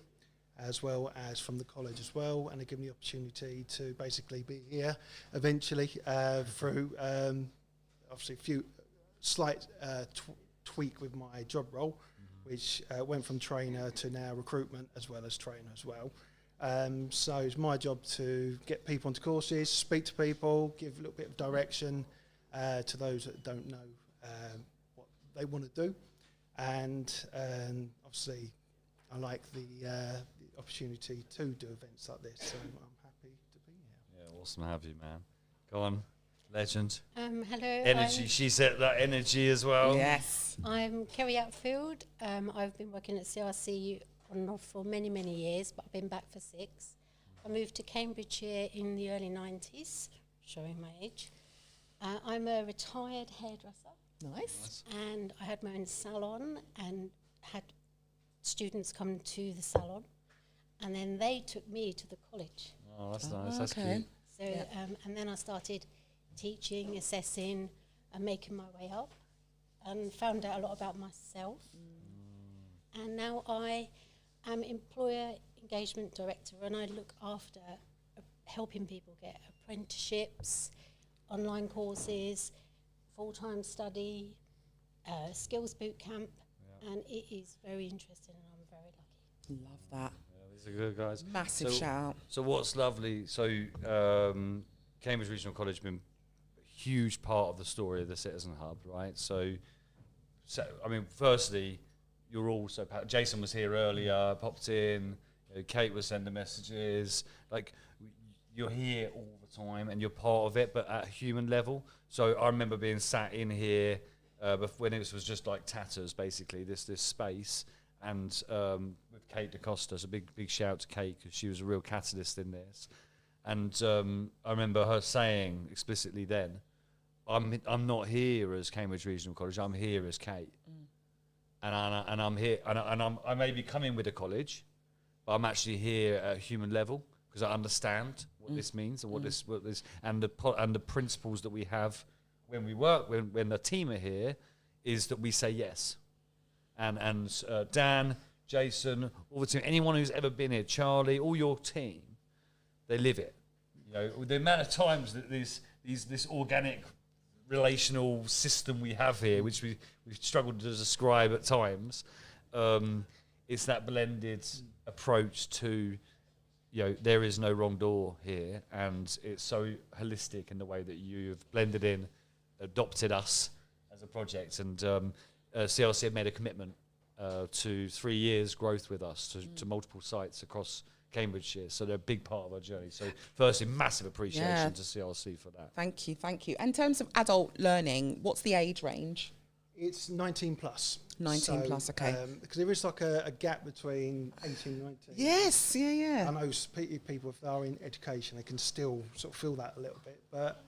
as well as from the college as well, and they give me the opportunity to basically be here eventually through obviously a few slight tweak with my job role, which went from trainer to now recruitment as well as trainer as well. So it's my job to get people onto courses, speak to people, give a little bit of direction to those that don't know what they want to do, and obviously I like the opportunity to do events like this, so I'm happy to be here. Yeah, awesome to have you, man. Go on, legend. Hello. Energy. She said that energy as well. Yes. I'm Kerry Atfield. I've been working at CRC on and off for many, many years, but I've been back for 6. I moved to Cambridgeshire in the early 90s, showing my age. I'm a retired hairdresser. Nice. And I had my own salon and had students come to the salon. And then they took me to the college. Oh, that's nice. That's okay. cute. So, and then I started teaching, assessing, and making my way up, and found out a lot about myself. And now I am employer engagement director, and I look after helping people get apprenticeships, online courses, full-time study, skills boot camp, and it is very interesting, and I'm very lucky. Love that. These are good guys. Massive shout out. So what's lovely? So Cambridge Regional College has been a huge part of the story of the Citizen Hub, right? So so, I mean, firstly, you're all so Jason was here earlier, popped in. Kate was sending messages. Like, you're here all the time, and you're part of it, but at a human level. So I remember being sat in here when it was just like tatters, basically this space, and with Kate DaCosta. So big shout out to Kate, because she was a real catalyst in this. And I remember her saying explicitly then, I'm not here as Cambridge Regional College. I'm here as Kate, and I'm here, and I may be coming with a college, but I'm actually here at a human level, because I understand what this means and what this and the principles that we have when we work, when the team are here, is that we say yes. And Dan, Jason, all the team, anyone who's ever been here, Charlie, all your team, they live it. You know, the amount of times that this organic relational system we have here, which we've struggled to describe at times, it's that blended approach to, there is no wrong door here, and it's so holistic in the way that you've blended in, adopted us as a project, and CLC have made a commitment to 3 years growth with us to multiple sites across Cambridgeshire, so they're a big part of our journey. So firstly, massive appreciation to CLC for that. Thank you. In terms of adult learning, what's the age range? It's 19 plus. 19 plus, okay. Because there is like a gap between 18 and 19. Yes, yeah. I know people, if they are in education, they can still sort of feel that a little bit. But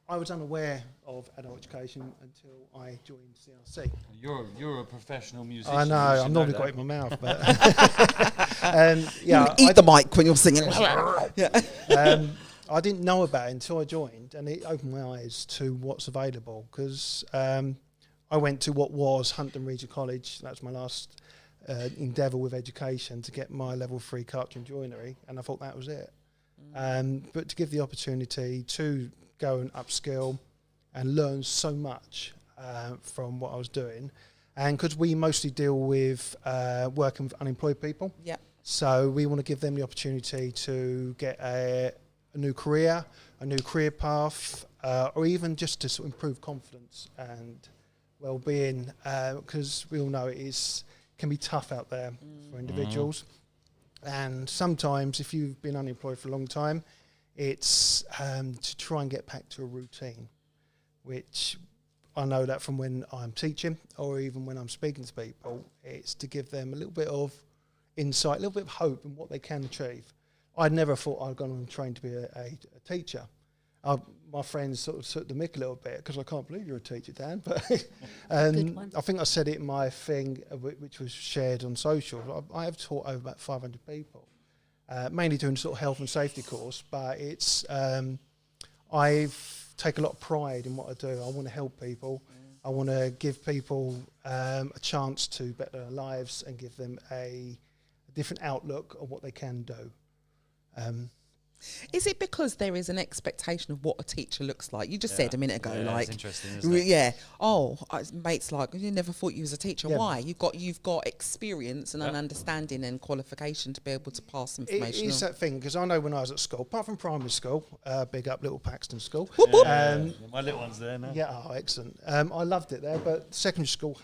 I was unaware of adult education until I joined CRC. You're a professional musician. I know, I'm normally got it in my mouth. But eat the mic when you're singing. I didn't know about it until I joined, and it opened my eyes to what's available, because I went to what was Hunton Regional College. That was my last endeavour with education, to get my level 3 carpentry and joinery, and I thought that was it. But to give the opportunity to go and upskill and learn so much from what I was doing, and because we mostly deal with working with unemployed people, so we want to give them the opportunity to get a new career path, or even just to sort of improve confidence and well-being, because we all know it can be tough out there for individuals. And sometimes, if you've been unemployed for a long time, it's to try and get back to a routine, which I know that from when I'm teaching, or even when I'm speaking to people, it's to give them a little bit of insight, a little bit of hope in what they can achieve. I never thought I'd gone on trained to be a teacher. My friends sort of took the mick a little bit, because I can't believe you're a teacher, Dan. But I think I said it in my thing, which was shared on social. I have taught over about 500 people, mainly doing sort of health and safety course. But it's I've taken a lot of pride in what I do. I want to help people. I want to give people a chance to better their lives and give them a different outlook of what they can do. Is it because there is an expectation of what a teacher looks like? You just said a minute ago, like, it's interesting, isn't it? Mates like, you never thought you was a teacher. Why? You've got experience and an understanding and qualification to be able to pass information. It's that thing, because I know when I was at school, apart from primary school, big up Little Paxton School. My little one's there now. Yeah, excellent. I loved it there, but secondary school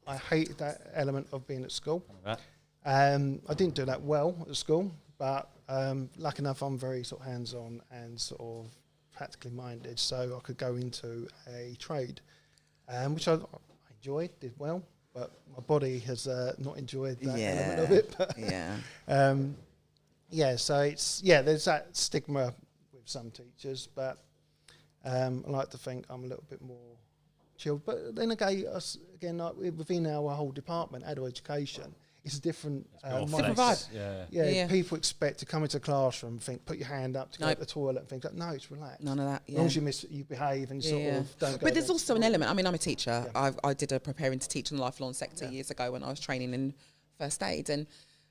I hated that element of being at school. I didn't do that well at school, but lucky enough, I'm very sort of hands-on and sort of practically minded, so I could go into a trade, which I enjoyed, did well, but my body has not enjoyed that element of it. But so there's that stigma with some teachers, but I like to think I'm a little bit more chilled. But then again, like within our whole department, adult education, it's a different vibe. People expect to come into a classroom and think, put your hand up to go to the toilet and things like, no, it's relaxed. None of that. As long as you behave and sort of don't go. But there's also an element. I mean, I'm a teacher. I did a preparing to teach in the lifelong sector years ago when I was training in first aid, and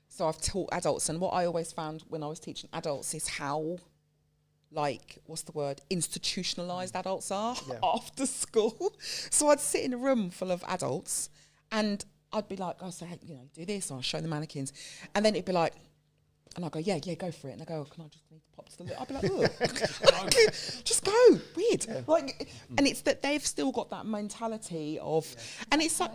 so I've taught adults. And what I always found when I was teaching adults is how, what's the word, institutionalised adults are after school. So I'd sit in a room full of adults, and I'd be like, I'll say, do this, or I'll show the mannequins. And then it'd be like, And I go, yeah, go for it. And they go, can I just need to pop to the loo? I'll be like, oh, just go. Weird. Yeah. Like, and it's that they've still got that mentality of, and it's like,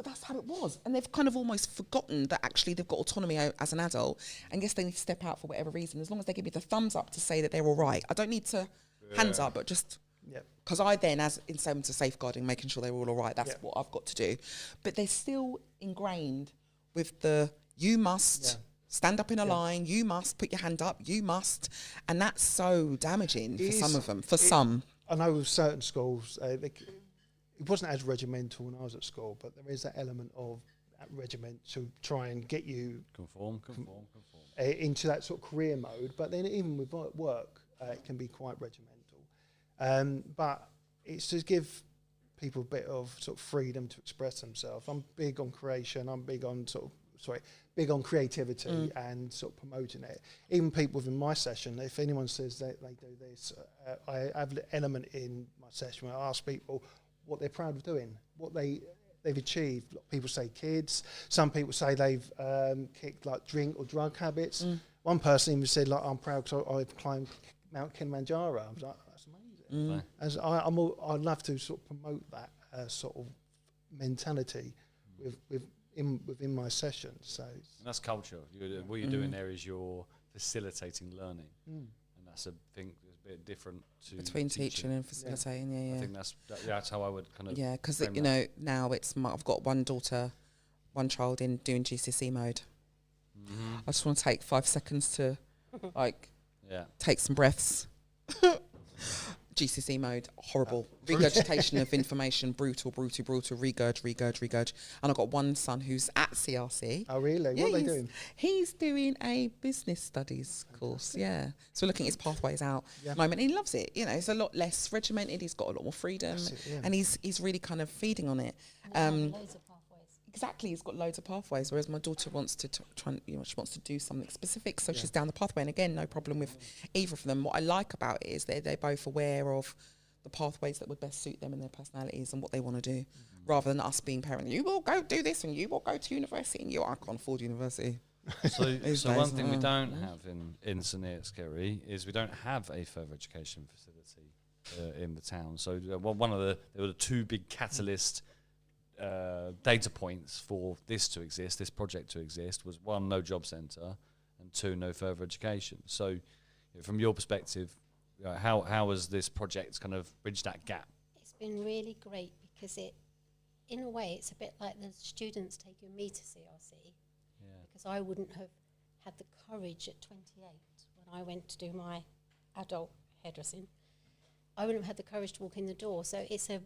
that's how it was. And they've kind of almost forgotten that actually they've got autonomy as an adult. And yes, they need to step out for whatever reason. As long as they give me the thumbs up to say that they're all right. I don't need to hands up, but just, because I then, as in terms of safeguarding, making sure they're all right, that's what I've got to do. But they're still ingrained with you must stand up in a line, you must put your hand up, you must. And that's so damaging for some of them, some. I know with certain schools, it wasn't as regimental when I was at school, but there is that element of that regiment to try and get you conform into that sort of career mode. But then even with work, it can be quite regimental. But it's to give people a bit of sort of freedom to express themselves. I'm big on creation. I'm big on big on creativity and sort of promoting it. Even people within my session, if anyone says they do this, I have an element in my session where I ask people what they're proud of doing, what they've achieved. People say kids. Some people say they've kicked like drink or drug habits. One person even said like, I'm proud because I've climbed Mount Kilimanjaro. I was like, that's amazing. As I'd love to sort of promote that sort of mentality within my sessions. So and that's culture. What you're doing there is you're facilitating learning, and that's a thing that's a bit different to between teaching and facilitating. I think that's how I would kind of because now I've got one child doing GCSE mode. I just want to take 5 seconds to take some breaths. GCSE mode, horrible. Regurgitation of information, brutal, regurge. And I've got one son who's at CRC. Oh, really? What are they doing? He's doing a business studies course, So we're looking at his pathways out at the moment. He loves it. It's a lot less regimented. He's got a lot more freedom. And he's really kind of feeding on it. Loads of pathways. Exactly, he's got loads of pathways, whereas my daughter wants to try and, she wants to do something specific, so she's down the pathway. And again, no problem with either of them. What I like about it is they're both aware of the pathways that would best suit them and their personalities and what they want to do, rather than us being parents. You will go do this and you will go to university, and I can't afford university. So one thing we don't have in St Neots, Kerry, is we don't have a further education facility in the town. So there were the two big catalyst data points for this project to exist was 1, no job centre, and 2, no further education. So from your perspective, how has this project kind of bridged that gap? It's been really great because in a way, it's a bit like the students taking me to CRC, because I wouldn't have had the courage at 28 when I went to do my adult hairdressing. I wouldn't have had the courage to walk in the door. So it's a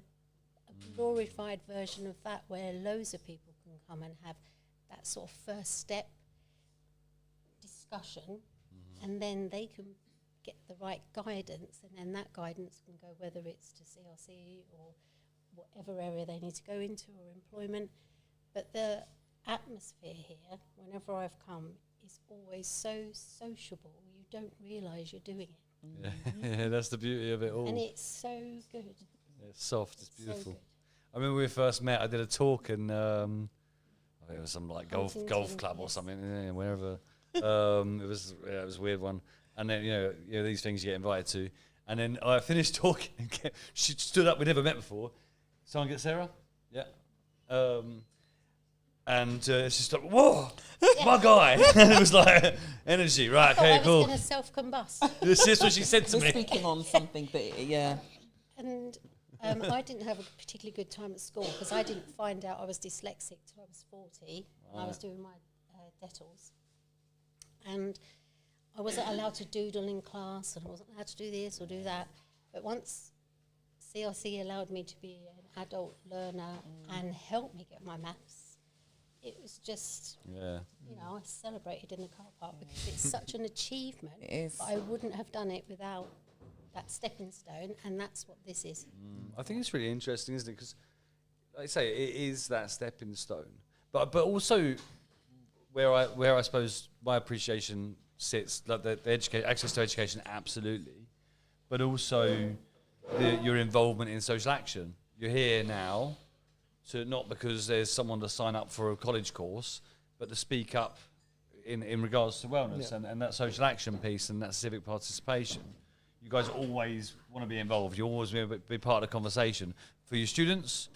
glorified version of that, where loads of people can come and have that sort of first step discussion, and then they can get the right guidance, and then that guidance can go whether it's to CRC or whatever area they need to go into, or employment. But the atmosphere here, whenever I've come, is always so sociable. You don't realise you're doing it. Yeah, that's the beauty of it all. And it's so good. It's soft, it's beautiful. So I remember when we first met, I did a talk in, I think it was some like golf club or something, wherever. It was a weird one. And then, these things you get invited to. And then I finished talking, and she stood up, we'd never met before. Someone get Sarah? Yeah. And she's like, whoa, my guy. And it was like, energy, right, okay, cool. I was going to self-combust. That's what she said to me. Speaking on something that, And I didn't have a particularly good time at school, because I didn't find out I was dyslexic till I was 40. When I was doing my dentals. And I wasn't allowed to doodle in class, and I wasn't allowed to do this or do that. But once CRC allowed me to be an adult learner and help me get my maths, it was just, I celebrated in the car park, because it's such an achievement. It is. But I wouldn't have done it without that stepping stone, and that's what this is. I think it's really interesting, isn't it? Because, like I say, it is that stepping stone. But also, where I suppose my appreciation sits, like the access to education, absolutely, but also your involvement in social action. You're here now, not because there's someone to sign up for a college course, but to speak up in regards to wellness and that social action piece and that civic participation. You guys always want to be involved. You always want to be part of the conversation for your students,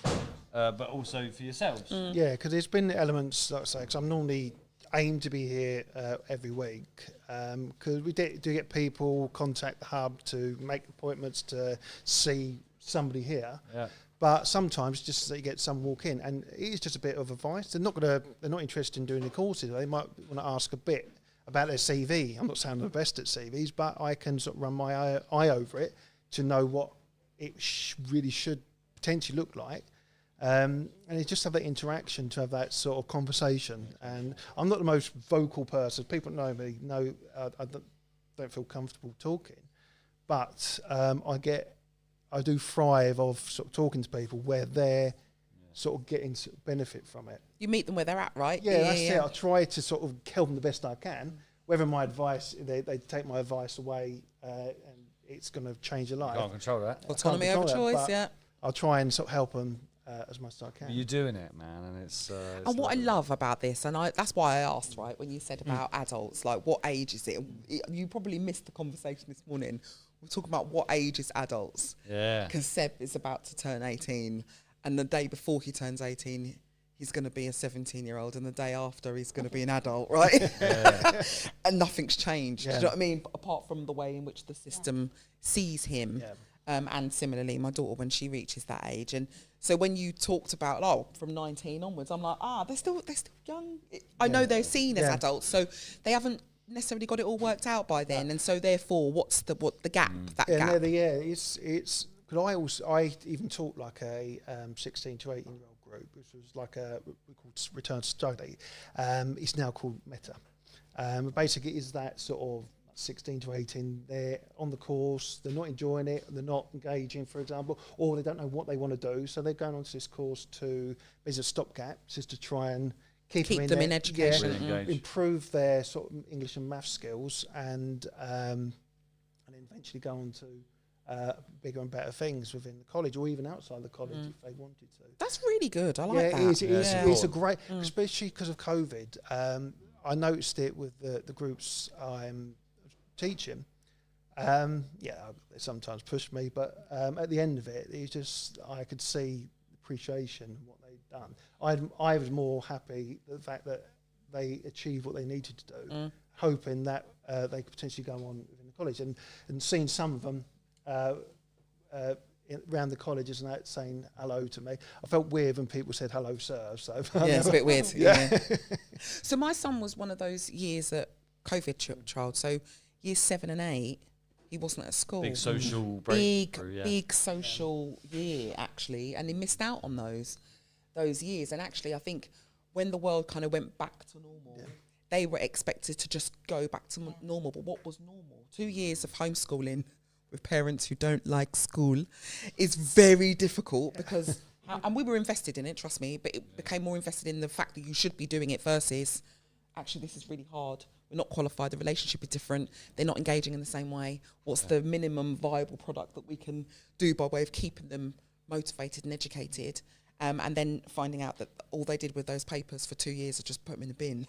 but also for yourselves. Yeah, because there's been elements, like I say, because I'm normally aim to be here every week, because we do get people contact the hub to make appointments to see somebody here. Yeah. But sometimes just that you get someone walk in, and it is just a bit of advice. They're not interested in doing the courses. They might want to ask a bit about their CV. I'm not saying I'm the best at CVs, but I can sort of run my eye over it to know what it really should potentially look like. And it's just have that interaction, to have that sort of conversation. And I'm not the most vocal person. People know me, know I don't feel comfortable talking. But I do thrive of sort of talking to people where they're sort of getting benefit from it. You meet them where they're at, right? Yeah, that's it. I try to sort of help them the best I can. Whether my advice, they take my advice away and it's going to change their life. You can't control that. Autonomy over choice, yeah. I'll try and sort of help them as much as I can. You're doing it, man, and it's and what I love about this, and that's why I asked, right, when you said about adults, like what age is it? You probably missed the conversation this morning. We're talking about what age is adults. Yeah. Because Seb is about to turn 18, and the day before he turns 18, he's going to be a 17-year-old, and the day after, he's going to be an adult, right? And nothing's changed. Do you know what I mean? Apart from the way in which the system sees him. Yeah. And similarly, my daughter, when she reaches that age. And so when you talked about, from 19 onwards, I'm like, they're still young. I know they're seen as adults, so they haven't necessarily got it all worked out by then. And so therefore, what's the gap? That gap. It's because I even taught like a 16 to 18-year-old group, which was like we called Return to Study. It's now called Meta. Basically, is that sort of 16 to 18, they're on the course, they're not enjoying it, they're not engaging, for example, or they don't know what they want to do, so they're going onto this course to, as a stopgap, just to try and keep them in education, improve their sort of English and math skills, and then eventually go on to bigger and better things within the college, or even outside the college if they wanted to. That's really good. I like that. It's a great, especially because of COVID. I noticed it with the groups I'm teaching. They sometimes push me, but at the end of it, it's just I could see appreciation of what they'd done. I was more happy the fact that they achieved what they needed to do, hoping that they could potentially go on within the college, and seeing some of them around the colleges and that saying hello to me. I felt weird when people said hello, sir. So it's a bit weird. Yeah. So my son was one of those years at COVID child. So years 7 and 8, he wasn't at school. Big social breakthrough, big social year actually, and he missed out on those years. And actually, I think when the world kind of went back to normal, they were expected to just go back to normal. But what was normal? 2 years of homeschooling with parents who don't like school is very difficult because, and we were invested in it, trust me, but it became more invested in the fact that you should be doing it versus, actually, this is really hard. We're not qualified. The relationship is different. They're not engaging in the same way. What's the minimum viable product that we can do by way of keeping them motivated and educated? And then finding out that all they did with those papers for 2 years was just put them in a bin.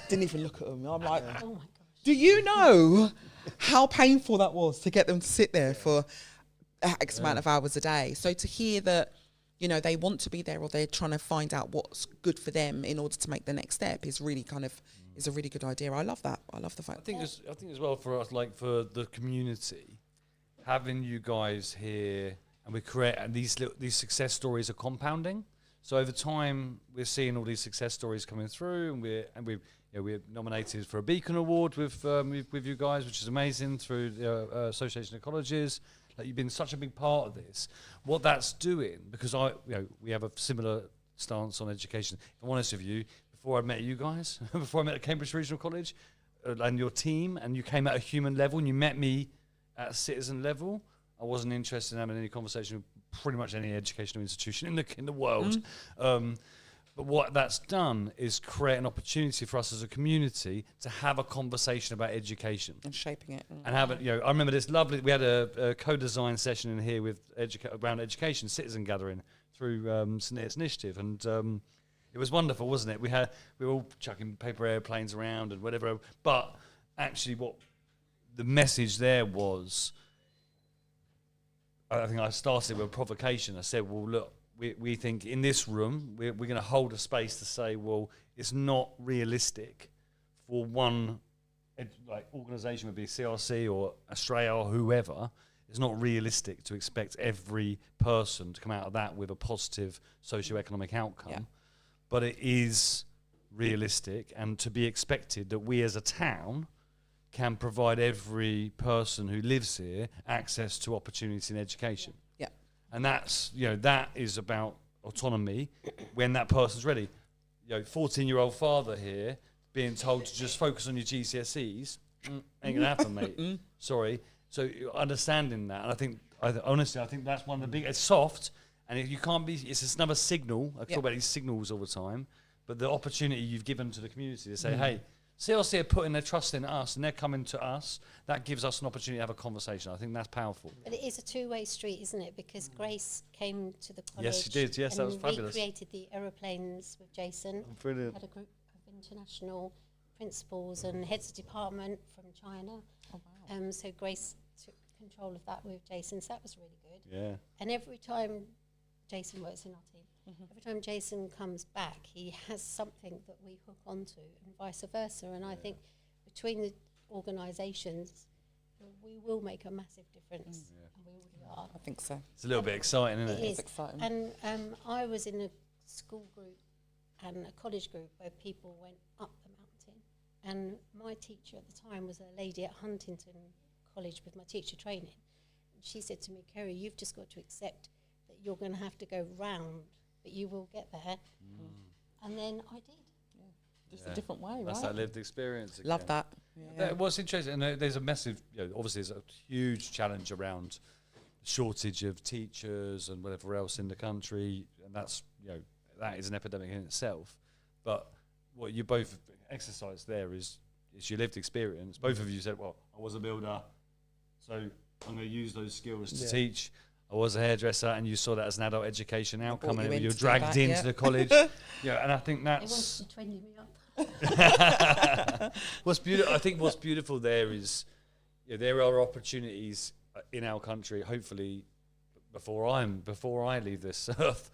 Didn't even look at them. I'm like, Oh my gosh. do you know how painful that was to get them to sit there for X amount of hours a day? So to hear that, they want to be there, or they're trying to find out what's good for them in order to make the next step is really is a really good idea. I love that. I love the fact. I think as well for us, like for the community, having you guys here, and we create, and these success stories are compounding. So over time, we're seeing all these success stories coming through, and we're nominated for a Beacon Award with you guys, which is amazing, through the Association of Colleges. Like, you've been such a big part of this. What that's doing, because we have a similar stance on education. If I'm honest with you, before I met you guys, before I met at Cambridge Regional College, and your team, and you came at a human level, and you met me at a citizen level, I wasn't interested in having any conversation with pretty much any educational institution in the world. But what that's done is create an opportunity for us as a community to have a conversation about education and shaping it. And have it. I remember this lovely. We had a co-design session in here with around education, citizen gathering through St Neots initiative, and It was wonderful, wasn't it? We were all chucking paper airplanes around and whatever. But actually, what the message there was, I think I started with a provocation. I said, well, look, we think in this room, we're going to hold a space to say, well, it's not realistic for one organisation, would be CRC or Australia or whoever. It's not realistic to expect every person to come out of that with a positive socio-economic outcome. Yeah. But it is realistic and to be expected that we as a town can provide every person who lives here access to opportunity in education. Yeah. And that's, that is about autonomy when that person's ready. 14-year-old father here being told to just focus on your GCSEs, ain't gonna happen, mate. Sorry. So understanding that, and I think that's one of the big. It's soft, and you can't be. It's just another signal. I talk about these signals all the time, but the opportunity you've given to the community to say, "Hey, CLC are putting their trust in us, and they're coming to us." That gives us an opportunity to have a conversation. I think that's powerful. But it is a two-way street, isn't it? Because Grace came to the college. Yes, she did. Yes, that was fabulous. We created the aeroplanes with Jason. Brilliant. Had a group of international principals and heads of department from China. Oh, wow. So Grace took control of that with Jason, so that was really good. Yeah. And every time Jason works in our team, every time Jason comes back, he has something that we hook onto and vice versa. And I think between the organisations, we will make a massive difference. And we already are. I think so. It's a little bit exciting, isn't it? It is exciting. And I was in a school group and a college group where people went up the mountain. And my teacher at the time was a lady at Huntington College with my teacher training. And she said to me, Kerry, you've just got to accept that you're going to have to go round, but you will get there. And then I did. Just a different way, That's right? that lived experience again. Love that. What's interesting, and there's a massive, obviously there's a huge challenge around shortage of teachers and whatever else in the country, and that's, that is an epidemic in itself. But what you both exercise there is your lived experience. Both of you said, well, I was a builder, so I'm going to use those skills to teach. I was a hairdresser, and you saw that as an adult education outcome, and you're dragged into the college. And I think that's... They wanted to train me up. What's beautiful there is there are opportunities in our country, hopefully before I leave this earth,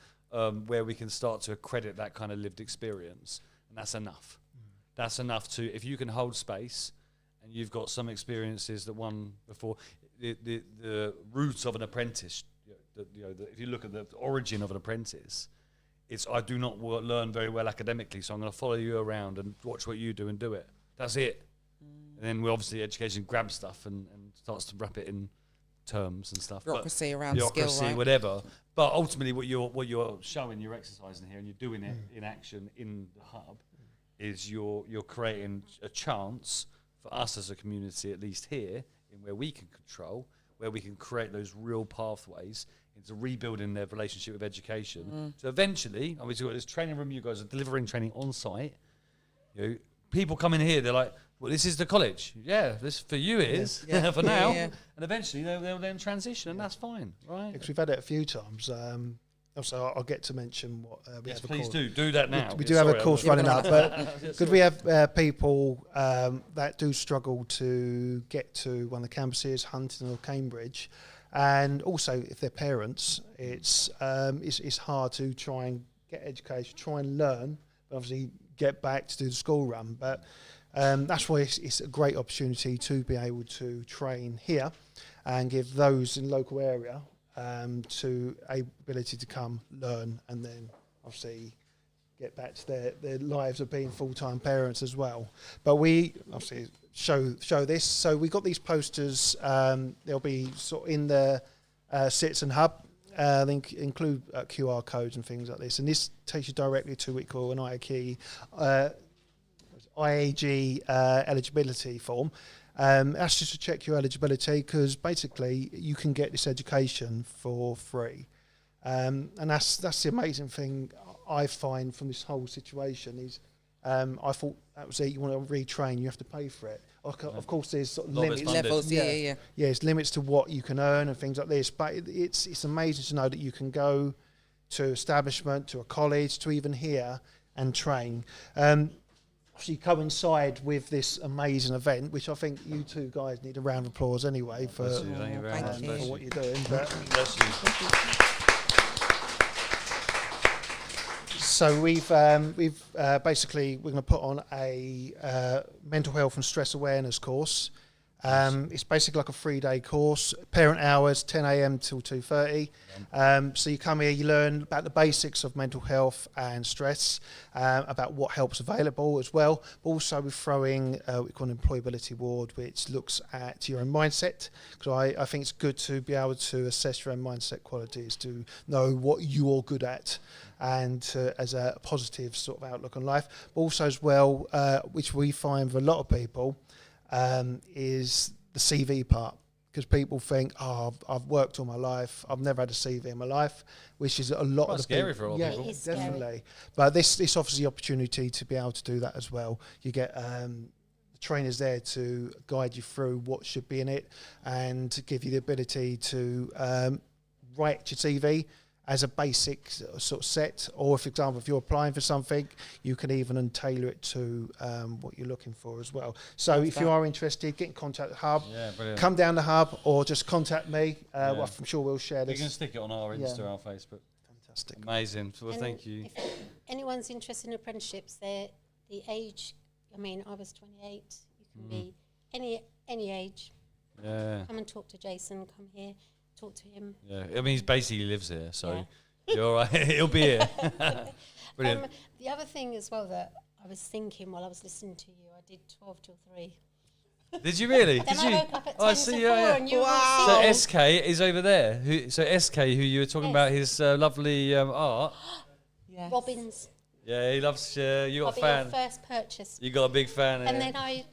where we can start to accredit that kind of lived experience, and that's enough. That's enough if you can hold space and you've got some experiences that one before the roots of an apprentice, if you look at the origin of an apprentice, it's I do not learn very well academically, so I'm going to follow you around and watch what you do and do it. That's it. And then we obviously education grabs stuff and starts to wrap it in terms and stuff. Bureaucracy around skill, right? Whatever. But ultimately, what you're showing, you're exercising here, and you're doing it in action in the hub, is you're creating a chance for us as a community, at least here, in where we can control, where we can create those real pathways into rebuilding their relationship with education. So eventually, obviously, got this training room. You guys are delivering training on site. People come in here, they're like, well, this is the college. Yeah, this for you it is, for now. And eventually they'll then transition, and that's fine, right? Because we've had it a few times. Also, I'll get to mention what we have. Please do that now. We do have a course running up, but because we have people that do struggle to get to one of the campuses, Huntington or Cambridge, and also if they're parents, it's hard to try and get education, try and learn, but obviously get back to do the school run. But that's why it's a great opportunity to be able to train here and give those in the local area to ability to come learn and then obviously get back to their lives of being full-time parents as well. But we obviously show this. So we got these posters. They'll be sort of in the Citizen Hub. They include QR codes and things like this. And this takes you directly to what we call an IAG eligibility form. That's just to check your eligibility, because basically you can get this education for free. And that's the amazing thing I find from this whole situation is I thought that was it. You want to retrain, you have to pay for it. Of course, there's sort of limits. Levels, yeah. There's limits to what you can earn and things like this. But it's amazing to know that you can go to establishment, to a college, to even here, and train. Obviously coincide with this amazing event, which I think you two guys need a round of applause anyway for, Thank you very much. for what you're doing. But Bless you. so we've basically we're going to put on a mental health and stress awareness course. It's basically like a 3-day course, parent hours, 10 a.m. till 2:30. So you come here, you learn about the basics of mental health and stress, about what help's available as well. But also we're throwing what we call an employability ward, which looks at your own mindset. Because I think it's good to be able to assess your own mindset qualities, to know what you're good at, and as a positive sort of outlook on life. But also as well, which we find for a lot of people, is the CV part, because people think, I've worked all my life, I've never had a CV in my life, which is a lot of the scary for a lot of people. It is definitely. scary. But this offers the opportunity to be able to do that as well. You get the trainers there to guide you through what should be in it and to give you the ability to write your CV as a basic sort of set, or for example, if you're applying for something, you can even tailor it to what you're looking for as well. So if you are interested, get in contact with the Hub, come down the Hub, or just contact me. Well, I'm sure we'll share this. We can stick it on our Insta, our Facebook. Fantastic. Amazing. Well, And thank you. If anyone's interested in apprenticeships, the age, I mean, I was 28. You can be any age. Yeah. Come and talk to Jason. Come here, talk to him. Yeah. I mean, he basically lives here, so Yeah. you're all right. He'll be here. Brilliant. The other thing as well that I was thinking while I was listening to you, I did 12 till 3. Did you really? Then Did I you? woke up at 10 I to see. 4 Yeah. and you were So singing. SK is over there. So SK, who you were talking about, his lovely art. Yes. Robbins. Yeah, he loves. You got a I'll be fan. your first purchase. You got a big fan. And then I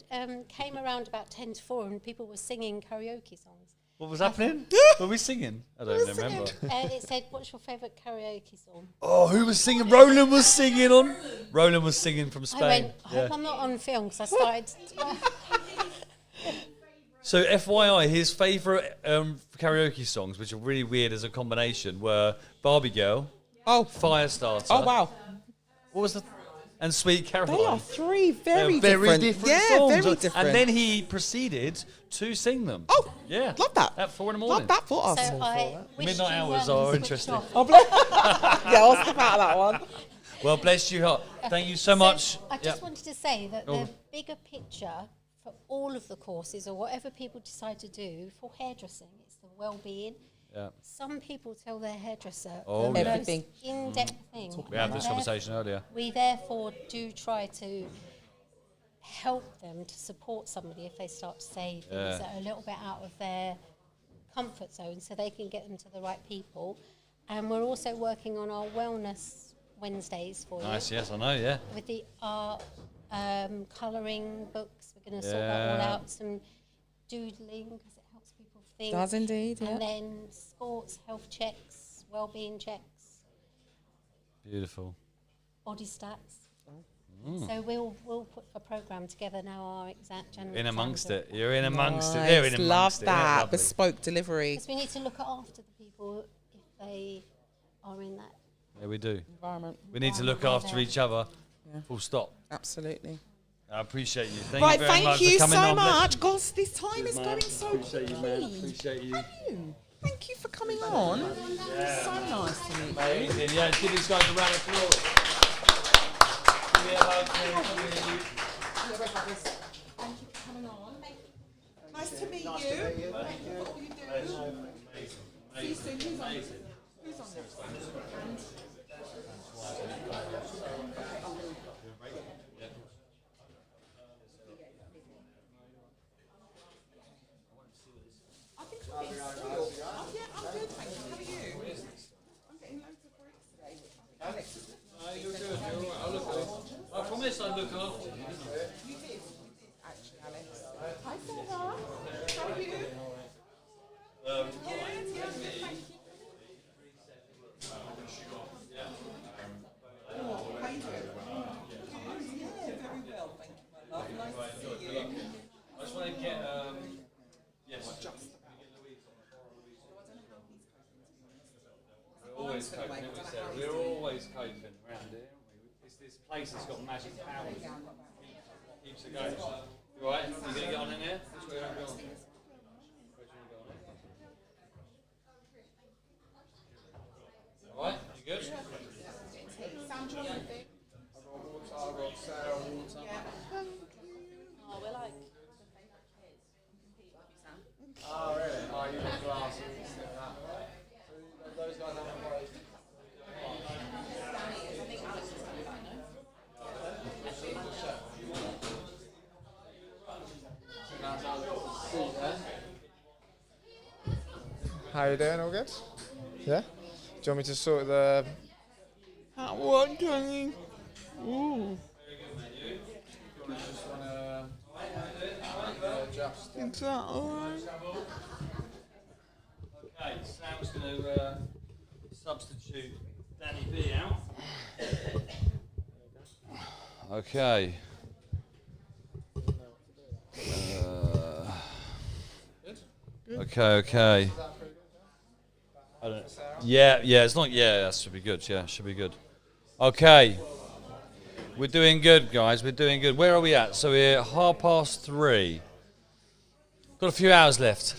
came around about 10 to 4 and people were singing karaoke songs. What was happening? Were we singing? I don't remember. It said, what's your favourite karaoke song? Oh, who was singing? Roland was singing on. Roland was singing from Spain. I went, I hope I'm not on film because I started... So FYI, his favourite karaoke songs, which are really weird as a combination, were Barbie Girl, Firestarter. Oh, wow. What was the... And Sweet Caroline. They are three very different Yeah, songs. very different. And then he proceted to sing them. Oh, yeah. love that. At 4 in the morning. Love that for us. So I wished Midnight you, hours are switched interesting. off. Yeah, I'll step out of that one. Well, bless you heart. Thank you so much. I just wanted to say that Oh. the bigger picture for all of the courses or whatever people decide to do for hairdressing, it's the well-being. Yeah. Some people tell their hairdresser Oh, the yeah. most in-depth thing. We had and this conversation earlier. We therefore do try to help them to support somebody if they start to say things that are a little bit out of their comfort zone so they can get them to the right people. And we're also working on our wellness Wednesdays for Nice, you. yes, I know, yeah. With the art, colouring books, we're going to sort that all Yeah. out. Some doodling because it helps people think. Does indeed, yeah. And then sports, health checks, well-being checks, Beautiful. body stats. So we'll put a programme together now. Our exact January. In amongst calendar. it. You're in amongst it. They're in Nice, amongst love it. that. Lovely. Bespoke delivery Because we need to look after the people if they are in that. Yeah, we do. environment. We need to look after each other. Full stop. Absolutely. I appreciate you. Thank Right, you very thank much you for coming so on. Bless much. you. Gosh, this time is Man, going so appreciate you, man. quickly. Appreciate you. Thank you for coming on. It's so nice to meet you. Amazing. Yeah, give these guys a round of applause. Give me a hug, please. Thank you for coming on. Nice to meet you. What are you doing? See you soon. Who's on? Who's on next? I think I'm getting spoiled. Oh, yeah, I'm good, thank you. How are you? I'm getting loads of breaks today. You're good. You're all right. I'll look after you. I promise I'll look after you. You did, actually, Alex. Hi, Sarah. How are you? Good, yeah, thank you. Oh, how you doing? Yeah, very well, thank you, my love. Nice to see you. I just want to get, yes. We're always coping, haven't we, Sarah? We're always coping around here, aren't we? It's this place has got magic powers. Keeps it going. You alright? You gonna get on in here? Which way are you going? Alright, you good? Oh, we're like. Oh, really? Oh, you got glasses. So those guys haven't worried. How you doing? All good? Yeah? Do you want me to sort the... What do I need? Ooh. Just want to adjust. Is that alright? Okay, Sam's going to substitute Danny B out. Okay. Okay. I don't know. Yeah, it's not. Yeah, that should be good. Yeah, should be good. Okay. We're doing good, guys. We're doing good. Where are we at? So we're at 3:30. Got a few hours left.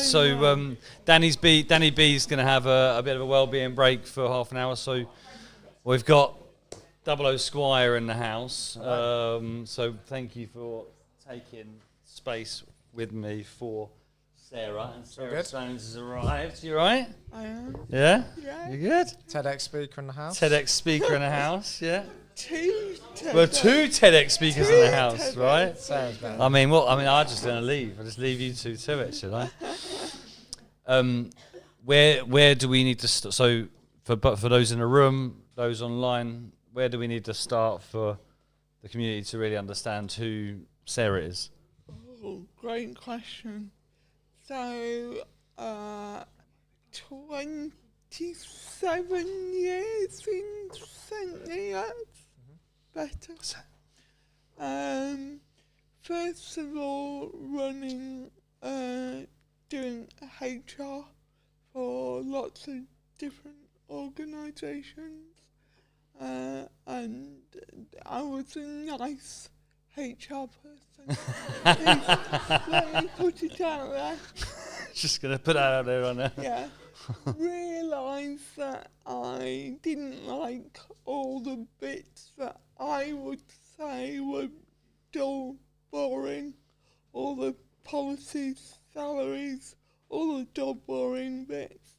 So Danny B's going to have a bit of a wellbeing break for half an hour. So we've got 00 Squire in the house. So thank you for taking space with me for Sarah. And Sarah Stones has arrived. You all right? I am. Yeah? Yeah. You good? TEDx speaker in the house? TEDx speaker in the house, yeah? Two TEDx speakers in the house, right? Sounds better. I'm just going to leave. I'll just leave you two to it, should I? Where do we need to start? So for those in the room, those online, where do we need to start for the community to really understand who Sarah is? Oh, great question. So, 27 years in St Neots. Better. First of all, running, doing HR for lots of different organisations. And I was a nice HR person. Let me put it out there. Just going to put that out there on there. Yeah. Realised that I didn't like all the bits that I would say were dull, boring, all the policies, salaries, all the dull, boring bits.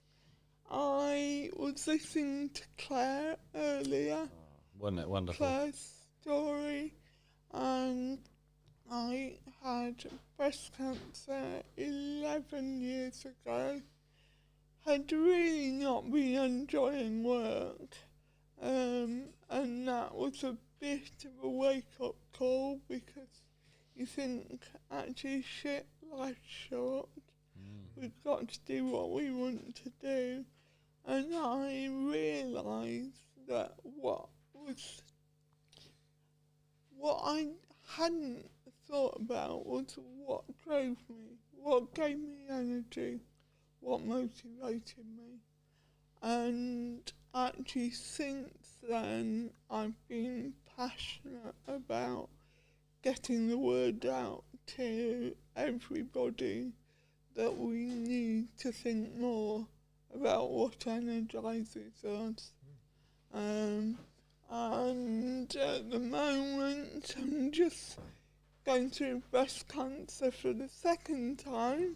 I was listening to Claire earlier. Wasn't it wonderful? Claire's story, and I had breast cancer 11 years ago. Had really not been enjoying work, and that was a bit of a wake-up call, because you think, actually, shit, life's short. We've got to do what we want to do. And I realised that what I hadn't thought about was what drove me, what gave me energy, what motivated me. And actually since then I've been passionate about getting the word out to everybody that we need to think more about what energises us. And at the moment I'm just going through breast cancer for the second time.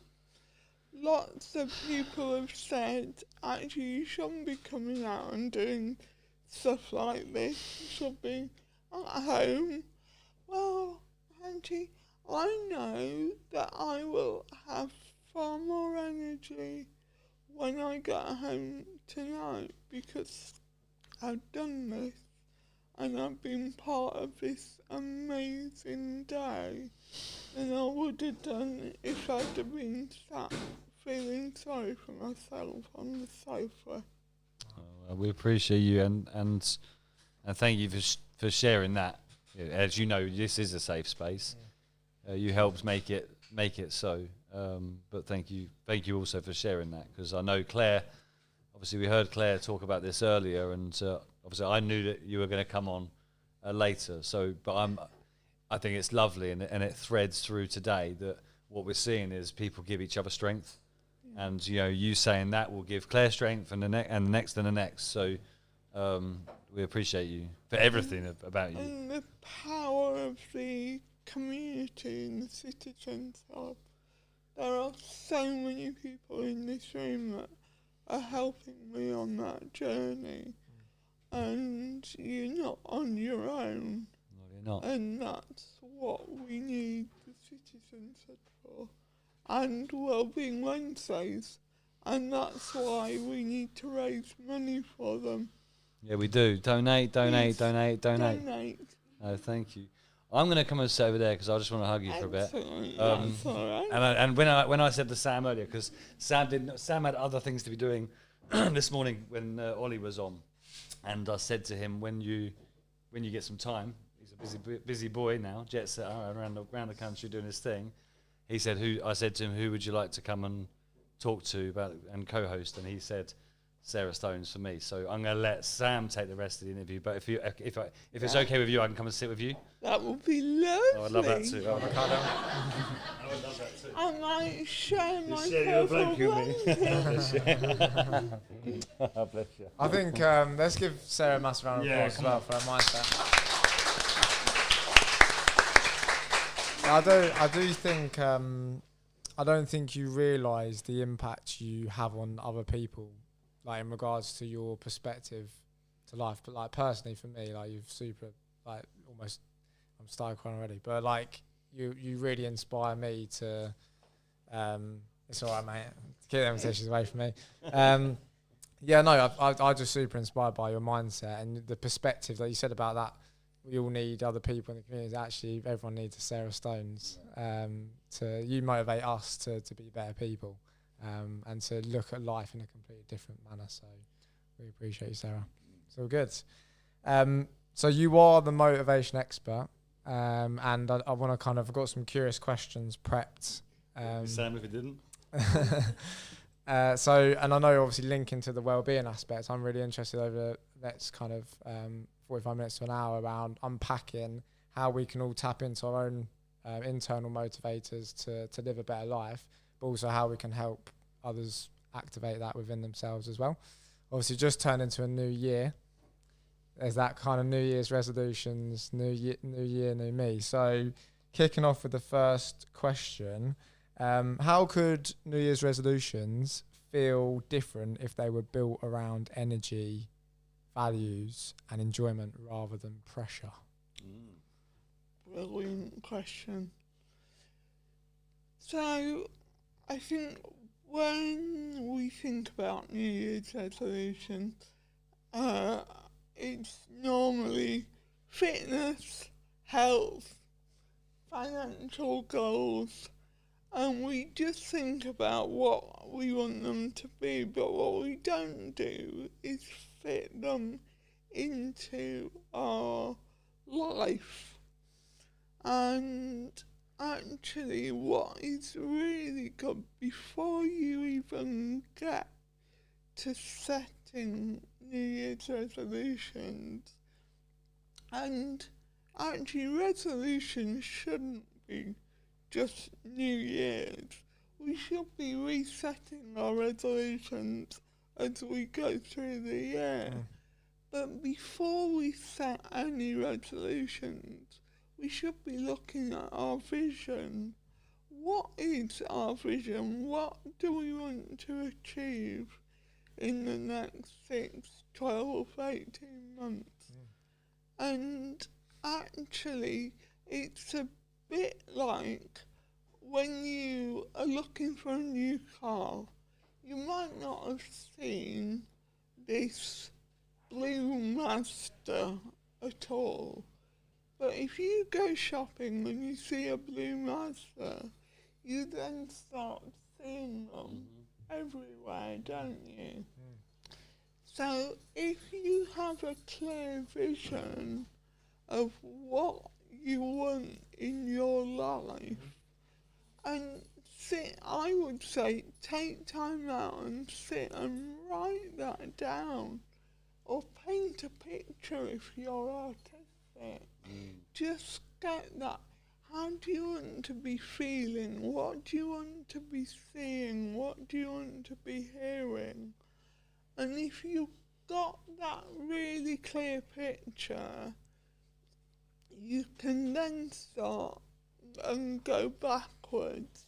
Lots of people have said, actually you shouldn't be coming out and doing stuff like this, you should be at home. Well, actually, I know that I will have far more energy when I get home tonight, because I've done this and I've been part of this amazing day than I would have done if I'd have been sat feeling sorry for myself on the sofa. Well, we appreciate you and thank you for sharing that. As you know, this is a safe space. You helped make it so. But thank you also for sharing that, because I know Claire obviously we heard Claire talk about this earlier, and obviously I knew that you were going to come on later. So, but I think it's lovely, and it threads through today that what we're seeing is people give each other strength, and you saying that will give Claire strength, and the next and the next. So we appreciate you for everything about you. And the power of the community and the citizens. There are so many people in this room that are helping me on that journey, and you're not on your own. No, you're not. And that's what we need the citizens for, and Wellbeing Wednesdays, and that's why we need to raise money for them. Yeah, we do. Donate. Donate. Oh, thank you. I'm going to come and sit over there because I just want to hug you for a bit. That's all right. And when I said to Sam earlier, because Sam had other things to be doing this morning when Ollie was on, and I said to him, when you get some time, he's a busy boy now, jet set around the country doing his thing. He said, I said to him, who would you like to come and talk to about and co-host? And he said, Sarah Stones for me. So I'm going to let Sam take the rest of the interview. But if it's okay with you, I can come and sit with you. That would be lovely. Oh, I'd love that too. Oh, I would love that too. I might share my Oh, bless you. I think let's give Sarah a massive round of applause as well for her mindset. I do think I don't think you realise the impact you have on other people, like in regards to your perspective to life. But like personally for me, like you've super like almost I'm starting crying already. But like you really inspire me to it's alright mate, keep the invitations away from me. Yeah, no, I just super inspired by your mindset and the perspective that you said about that. We all need other people in the community. Actually, everyone needs a Sarah Stones. You motivate us to be better people and to look at life in a completely different manner. So we appreciate you, Sarah. It's all good. So you are the motivation expert, and I want to I've got some curious questions prepped. Sam, if it didn't. And I know obviously linking to the wellbeing aspect, I'm really interested over the next 45 minutes to an hour around unpacking how we can all tap into our own internal motivators to live a better life, but also how we can help others activate that within themselves as well. Obviously just turned into a new year. There's that kind of New Year's resolutions, new year, new me. So kicking off with the first question, how could New Year's resolutions feel different if they were built around energy, values and enjoyment rather than pressure? Brilliant question. So I think when we think about New Year's resolutions, it's normally fitness, health, financial goals, and we just think about what we want them to be, but what we don't do is fit them into our life. And actually what is really good before you even get to setting New Year's resolutions, and actually resolutions shouldn't be just New Year's. We should be resetting our resolutions as we go through the year. But before we set any resolutions, we should be looking at our vision. What is our vision? What do we want to achieve in the next 6, 12, 18 months? And actually, it's a bit like when you are looking for a new car, you might not have seen this blue Mazda at all. But if you go shopping and you see a blue Mazda, you then start seeing them everywhere, don't you? So if you have a clear vision of what you want in your life, and I would say take time out and sit and write that down, or paint a picture if you're artistic. Just get that. How do you want to be feeling? What do you want to be seeing? What do you want to be hearing? And if you've got that really clear picture, you can then start and go backwards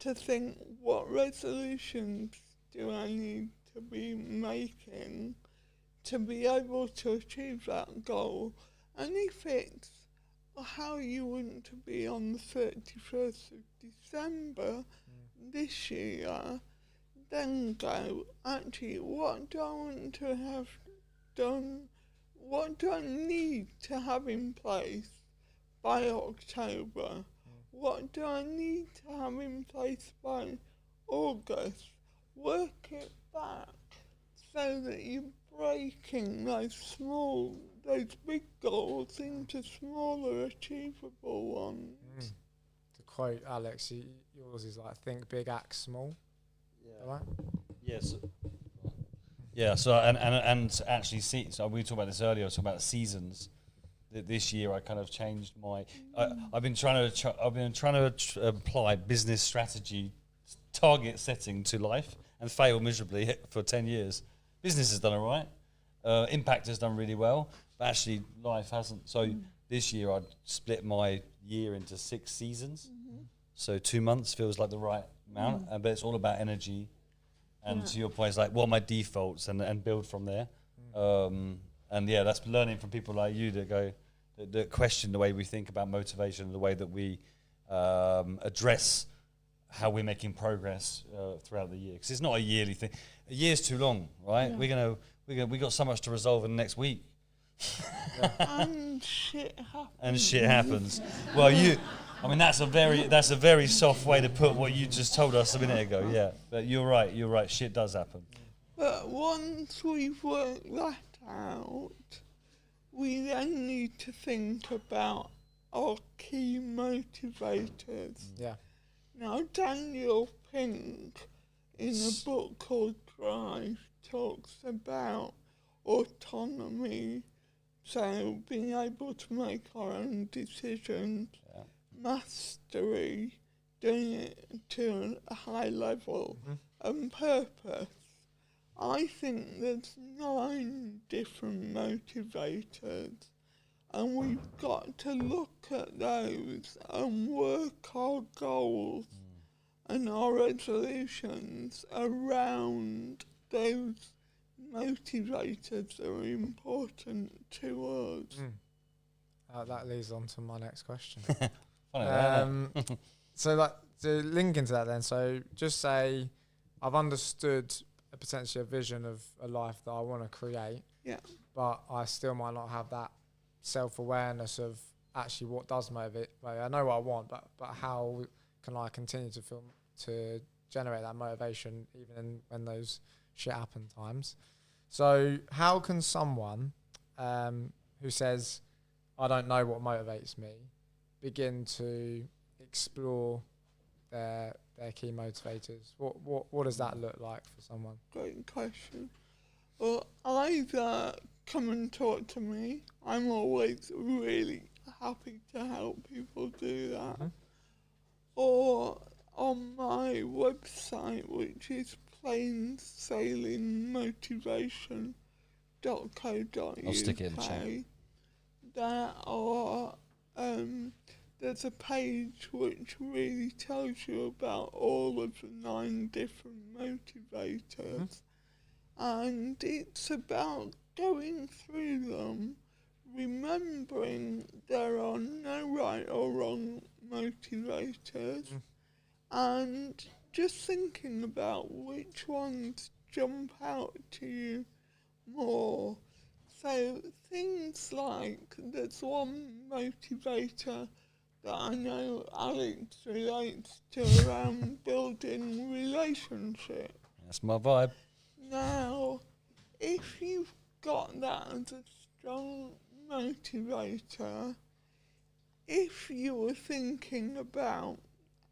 to think, what resolutions do I need to be making to be able to achieve that goal? And if it's how you want to be on the 31st of December this year, then go, actually, what do I want to have done? What do I need to have in place by October? What do I need to have in place by August? Work it back so that you're breaking those big goals into smaller, achievable ones. To quote Alex, yours is like think big, act small. Yeah. Right? Yes. Yeah. So and actually, so we talked about this earlier. I was talking about the seasons. This year, I kind of changed my. I've been trying to apply business strategy, target setting to life, and fail miserably for 10 years. Business has done all right. Impact has done really well, but actually life hasn't. So this year, I'd split my year into 6 seasons. So 2 months feels like the right amount, but it's all about energy. And to your point, it's like, what are my defaults, and build from there. And yeah, that's learning from people like you that question the way we think about motivation, the way that we address how we're making progress throughout the year. Because it's not a yearly thing. A year's too long, right? Yeah. We got so much to resolve in the next week. And shit happens. And shit happens. Well, that's a very soft way to put what you just told us a minute ago. Yeah, but you're right. Shit does happen. But once we've worked that out, we then need to think about our key motivators. Yeah. Now, Daniel Pink, in a book called Drive, talks about autonomy, so being able to make our own decisions, mastery, doing it to a high level, and purpose. I think there's 9 different motivators, and we've got to look at those and work our goals and our resolutions around those motivators that are important to us. That leads on to my next question. So like to link into that then, so just say I've understood potentially a vision of a life that I want to create, but I still might not have that self-awareness of actually what does motivate. Like, I know what I want, but how can I continue to generate that motivation even when those shit happen times? So how can someone who says, I don't know what motivates me, begin to explore their key motivators? What does that look like for someone? Great question. Well, either come and talk to me. I'm always really happy to help people do that. Or on my website, which is plainsailingmotivation.co.uk. I'll stick it in the chat. There's a page which really tells you about all of the 9 different motivators, and it's about going through them, remembering there are no right or wrong motivators, and just thinking about which ones jump out to you more. So things like, there's one motivator that I know Alex relates to around building relationships. That's my vibe. Now, if you've got that as a strong motivator, if you were thinking about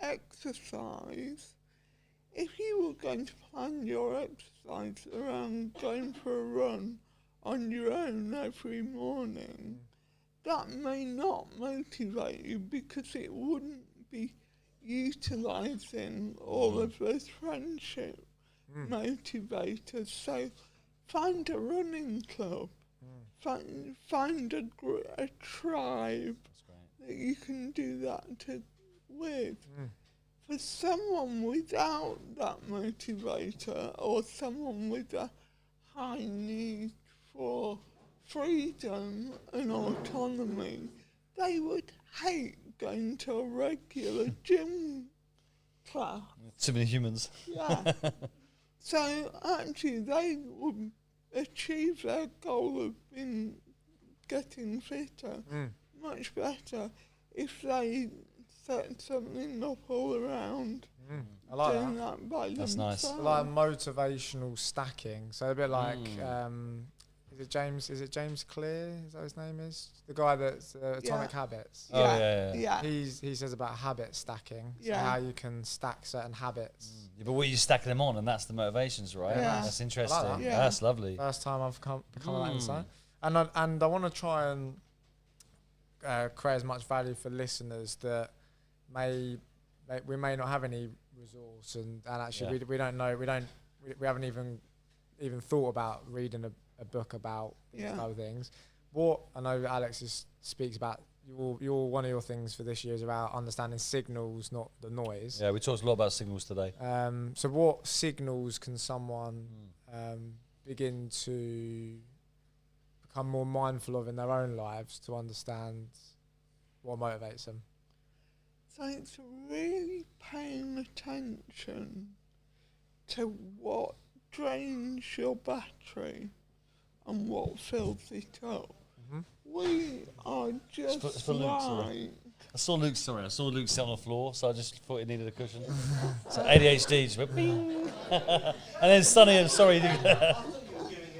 exercise, if you were going to plan your exercise around going for a run on your own every morning, that may not motivate you because it wouldn't be utilising all of those friendship motivators. So find a running club, find a tribe that you can do that with. For someone without that motivator or someone with a high need for freedom and autonomy, they would hate going to a regular gym class. Too many humans. Yeah. So actually they would achieve their goal of getting fitter much better if they set something up all around. I like doing that. that by That's nice. themselves. Like motivational stacking. So a bit like, is it James Clear? Is that his name is? The guy that's Atomic Habits. Yeah. He says about habit stacking. So Yeah. how you can stack certain habits. Yeah, but what you stack them on, and that's the motivations, right? Yeah. That's interesting. I like that. Yeah. That's lovely. First time I've become that insight. And I want to try and create as much value for listeners that we may not have any resource, and actually we don't know, we haven't even thought about reading a book about these type of things. What I know Alex speaks about, your one of your things for this year is about understanding signals, not the noise. Yeah, we talked a lot about signals today. So what signals can someone begin to become more mindful of in their own lives to understand what motivates them? So it's really paying attention to what drains your battery and what fills it up. We are just It's for Luke, sorry. I saw Luke sit on the floor, so I just thought he needed a cushion. So ADHD just went bing. And then Sonny, sorry.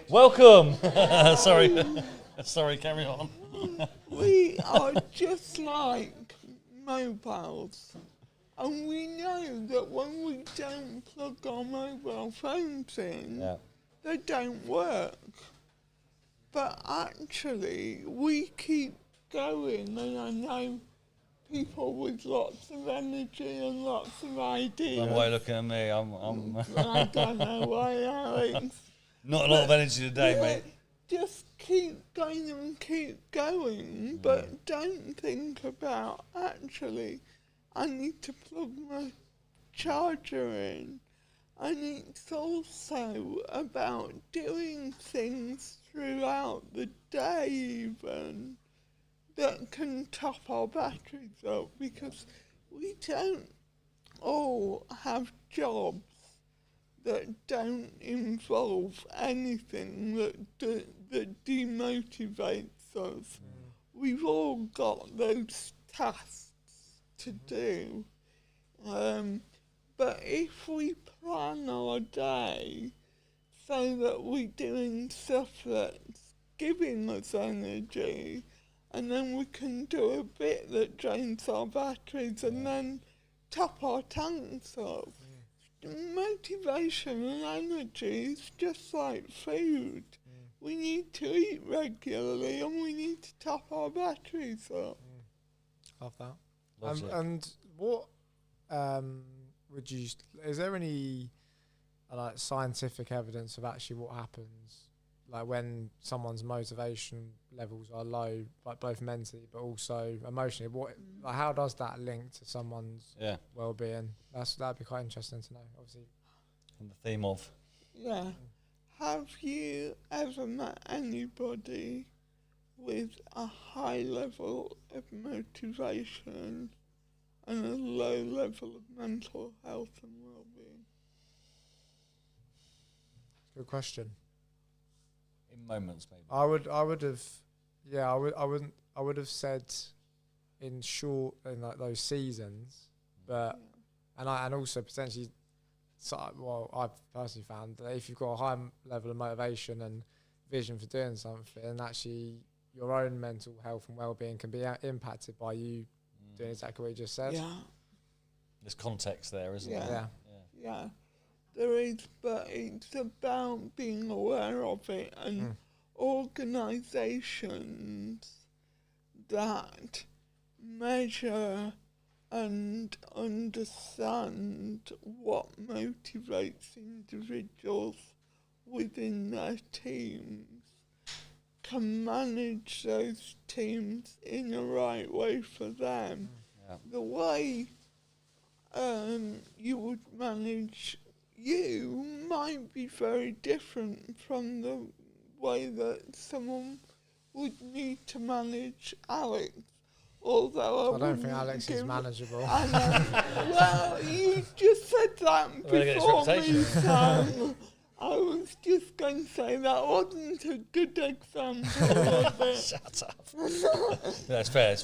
Welcome. Sorry, carry on. We are just like mobiles. And we know that when we don't plug our mobile phones in, they don't work. But actually, we keep going, and I know people with lots of energy and lots of ideas. Why are you looking at me? I'm I don't know why, Alex. Not a lot of energy today, mate. Just keep going and keep going, but don't think about, actually, I need to plug my charger in. And it's also about doing things throughout the day even that can top our batteries up, because we don't all have jobs that don't involve anything that demotivates us. We've all got those tasks to do. But if we plan our day so that we're doing stuff that's giving us energy, and then we can do a bit that drains our batteries and then top our tanks up. Motivation and energy is just like food. We need to eat regularly and we need to top our batteries up. Love that. And what is there any like scientific evidence of actually what happens like when someone's motivation levels are low, like both mentally but also emotionally? Like how does that link to someone's well-being? That'd be quite interesting to know, obviously. On the theme of Have you ever met anybody with a high level of motivation and a low level of mental health and well-being? Good question. in moments, maybe. I would have said in short in like those seasons, but and also potentially. So, well, I've personally found that if you've got a high level of motivation and vision for doing something, actually your own mental health and well-being can be impacted by you doing exactly what you just said. Yeah. There's context there, isn't Yeah. there? Yeah, there is, but it's about being aware of it, and organisations that measure and understand what motivates individuals within their teams can manage those teams in the right way for them. Yeah. The way you would manage you might be very different from the way that someone would need to manage Alex. Although I don't think Alex is manageable. Well, you just said that before me, Sam. I was just going to say that wasn't a good example, was it? Shut up. That's fair.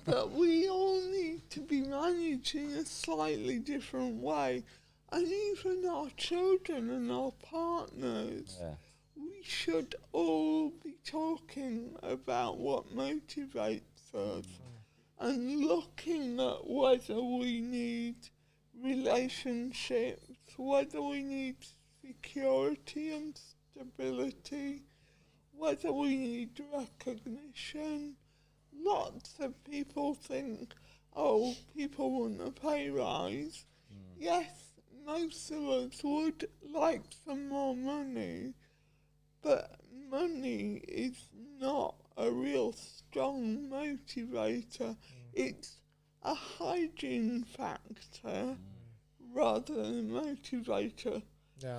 But we all need to be managed in a slightly different way. And even our children and our partners, we should all be talking about what motivates us and looking at whether we need relationships, whether we need security and stability, whether we need recognition. Lots of people think, oh, people want a pay rise. Yes, most of us would like some more money, but money is not a real strong motivator. It's a hygiene factor rather than a motivator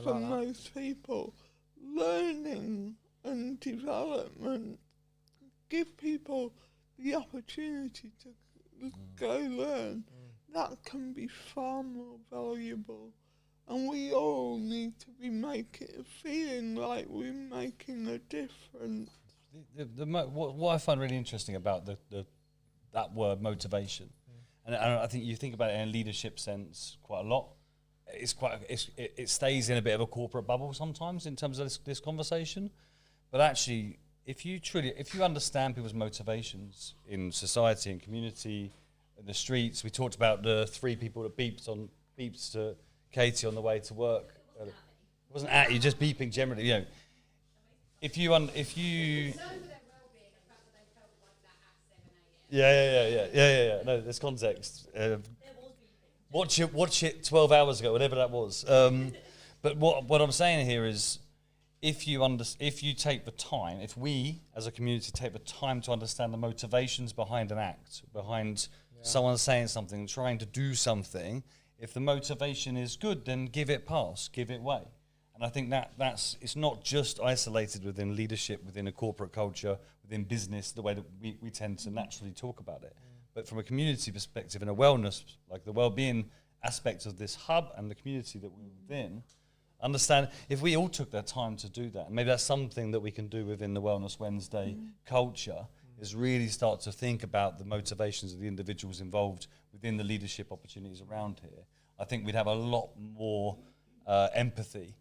for most people. Learning and development give people the opportunity to go learn. That can be far more valuable, and we all need to be feeling like we're making a difference. What I find really interesting about that word motivation, and I think you think about it in a leadership sense quite a lot. It stays in a bit of a corporate bubble sometimes in terms of this conversation, but actually, if you understand people's motivations in society and community, in the streets, we talked about the 3 people that beeps to Katie on the way to work. It wasn't at you, just beeping generally. You know, if you yeah. No, there's context. Watch it 12 hours ago, whatever that was. But what I'm saying here is, if you take the time, if we as a community take the time to understand the motivations behind an act, behind someone saying something, trying to do something, if the motivation is good, then give it pass, give it way. And I think it's not just isolated within leadership, within a corporate culture, within business, the way that we tend to naturally talk about it. But from a community perspective and a wellness, like the well-being aspects of this hub and the community that we're within, understand if we all took that time to do that, and maybe that's something that we can do within the Wellness Wednesday culture, is really start to think about the motivations of the individuals involved within the leadership opportunities around here. I think we'd have a lot more empathy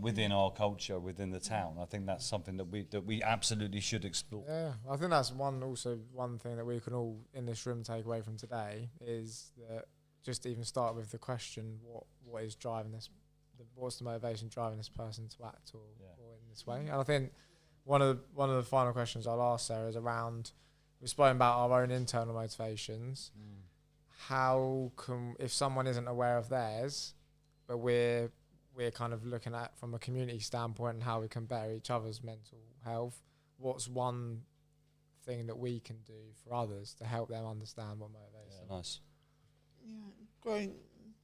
within our culture, within the town. I think that's something that we absolutely should explore. Yeah, I think that's one thing that we can all in this room take away from today is that just even start with the question, what is driving this? What's the motivation driving this person to act or in this way? And I think one of the final questions I'll ask Sarah is around, we've spoken about our own internal motivations. How can, if someone isn't aware of theirs, but we're kind of looking at from a community standpoint and how we can better each other's mental health, what's one thing that we can do for others to help them understand what motivates them? Nice. Yeah, great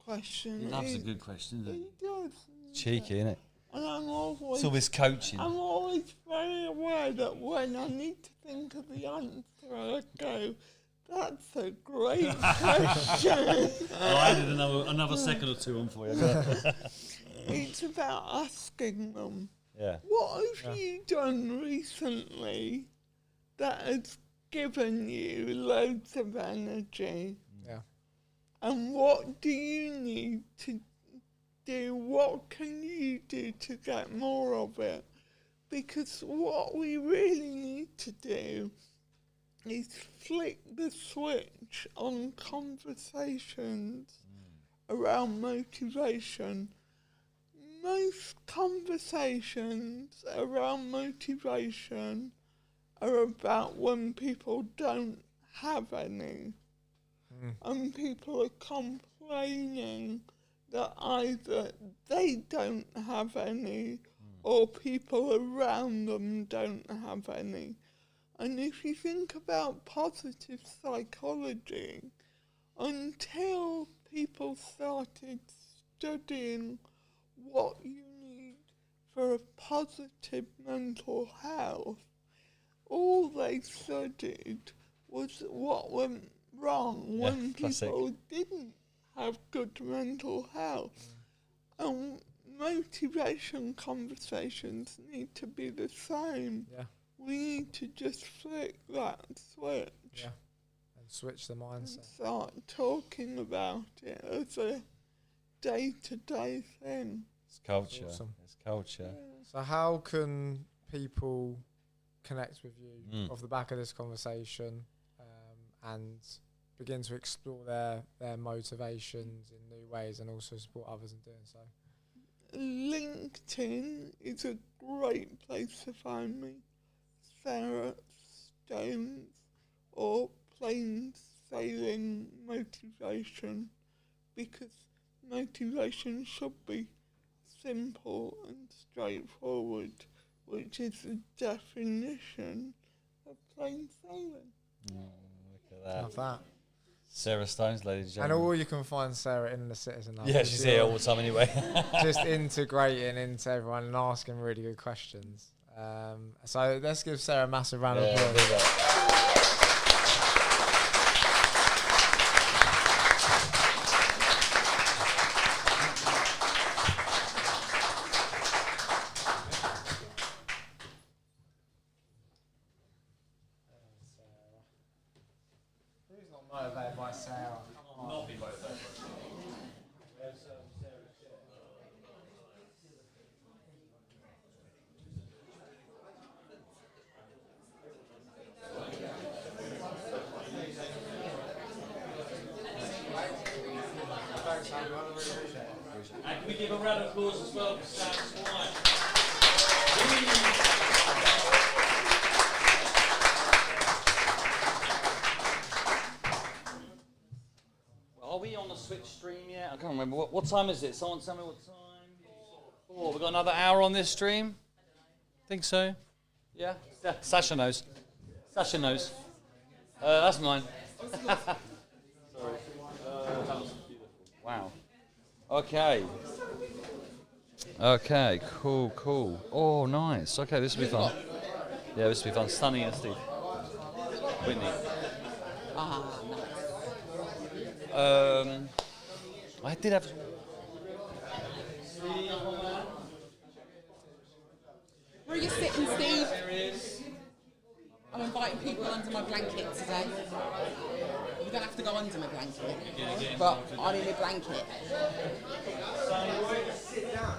question. That's a good question, isn't it? It does. Cheeky, isn't it? And I'm always... It's all this coaching. I'm always very aware that when I need to think of the answer, I go, that's a great question. I added another second or two on for you. It's about asking them. Yeah. What have you done recently that has given you loads of energy? Yeah. And what do you need to do? What can you do to get more of it? Because what we really need to do is flick the switch on conversations around motivation. Most conversations around motivation are about when people don't have any. And people are complaining that either they don't have any or people around them don't have any. And if you think about positive psychology, until people started studying what you need for a positive mental health, all they studied was what went wrong when people didn't have good mental health. And motivation conversations need to be the same. Yeah. We need to just flick that switch. Yeah. And switch the mindset. And start talking about it as a day-to-day thing. It's culture. Awesome. It's culture. So how can people connect with you off the back of this conversation and begin to explore their motivations in new ways and also support others in doing so? LinkedIn is a great place to find me. Sarah Stones, or plain sailing motivation, because motivation should be simple and straightforward, which is the definition of plain sailing. Look at that. Love that. Sarah Stones, ladies and And gentlemen. all you can find Sarah in the Citizen Hub. Yeah, she's here all the time anyway. Just integrating into everyone and asking really good questions. So let's give Sarah a massive round of applause. Who's not motivated by Sarah? Come on. Not be motivated by Sarah. And can we give a round of applause as well for Sam's wife? Are we on the Switch stream yet? I can't remember. What time is it? Someone tell me what time. 4. We've got another hour on this stream? Think so? Yeah? Sasha knows. Sasha knows. That's mine. Sorry. That was beautiful. Wow. Okay. Okay, cool. Oh, nice. Okay, this will be fun. Yeah, this will be fun. Stunning and Steve. Whitney. I did have... Where are you sitting, Steve? I'm inviting people under my blanket today. You don't have to go under my blanket, but I'm in a blanket. Sit down.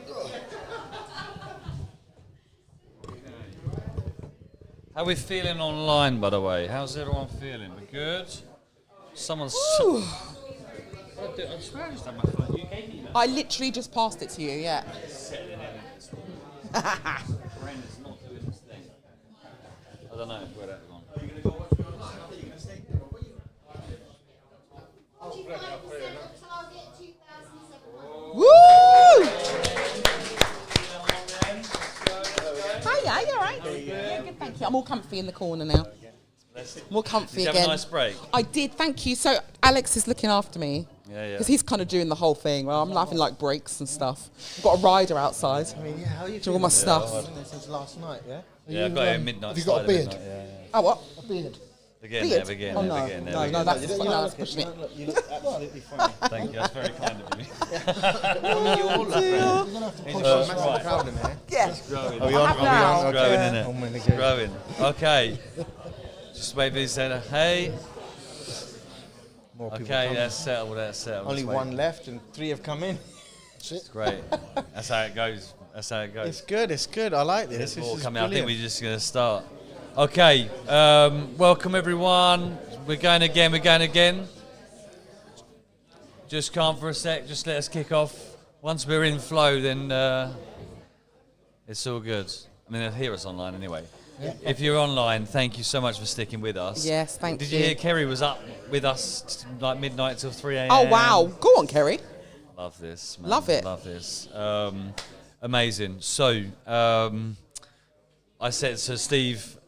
Go. How are we feeling online, by the way? How's everyone feeling? We good? Someone's... I swear I just had my phone. You gave me that. I literally just passed it to you, yeah. Settling in this thing. Brain is not doing this thing. I don't know where that's gone. Are you going to go watch it? Are you going to stay? Woo! Hiya, you alright? Yeah, good, thank you. I'm all comfy in the corner now. More comfy Did you again. have a nice break? I did, thank you. So Alex is looking after me. Yeah. Because he's kind of doing the whole thing. Well, I'm having like breaks and stuff. I've got a rider outside. I mean, yeah, how are you doing all my stuff. Since last night, yeah? Yeah, I got it at midnight. Have you got a beard? Yeah. Oh, what? A beard. Again, Beard? never again, Oh, never no. again, No, never again. that's pushing it. You look absolutely fine. Thank you, that's very kind of you. I mean, you're all lovely. You're going to have to push a massive crowd in here. Yeah. It's growing. Are we on? now. It's growing, isn't it? Oh, my It's God. growing. Okay. Just wait for you to say, hey. More people Okay, coming. that's settled, that's settled. Only Just wait. one left and 3 have come in. That's it. It's great. That's how it goes. That's how it goes. It's good. It's good. I like this. There's This more is coming. I think brilliant. we're just going to start. Okay. Welcome everyone. We're going again. Just calm for a sec. Just let us kick off. Once we're in flow, then it's all good. I mean, they'll hear us online anyway. Yeah. If you're online, thank you so much for sticking with us. Yes, thank Did you. you hear Kerry was up with us like midnight till 3 a.m.? Oh, wow. Go on, Kerry. Love this, man. Love it. Love this. Amazing. So, I said to Steve,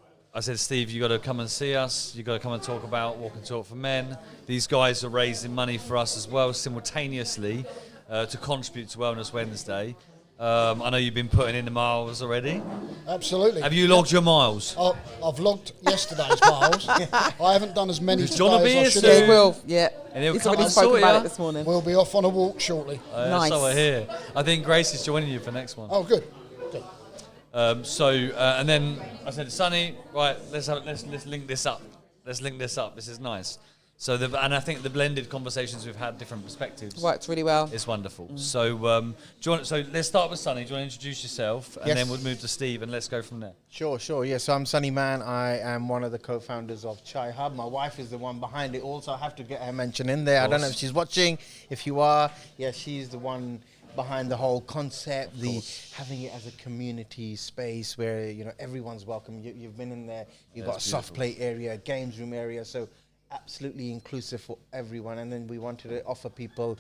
you got to come and see us. You got to come and talk about Walk and Talk for Men. These guys are raising money for us as well, simultaneously, to contribute to Wellness Wednesday. I know you've been putting in the miles already. Absolutely. Have you logged your miles? I've logged yesterday's miles. I haven't done as many Does today John will be as I here should soon? have. He will, yeah. And he'll He's come already and spoken sort about ya. it this morning. We'll be off on a walk shortly. Nice. So I hear. I think Grace is joining you for next one. Oh, good. And then I said, Sonny, right, let's link this up. Let's link this up. This is nice. So and I think the blended conversations we've had, different perspectives, Worked really well. It's wonderful. So so let's start with Sonny. Do you want to introduce yourself, and Yes. then we'll move to Steve, and let's go from there. Sure. Yeah, so I'm Sunny Man. I am one of the co-founders of Chai Hub. My wife is the one behind it also. I have to get her mention in there. I don't know if she's watching. If you are, yeah, she's the one behind the whole concept, having it as a community space where, everyone's welcome. You've been in there. You've got a soft play area, games room area. So absolutely inclusive for everyone. And then we wanted to offer people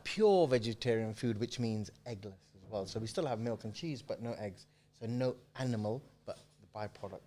pure vegetarian food, which means eggless as well. So we still have milk and cheese, but no eggs. So no animal, but the byproduct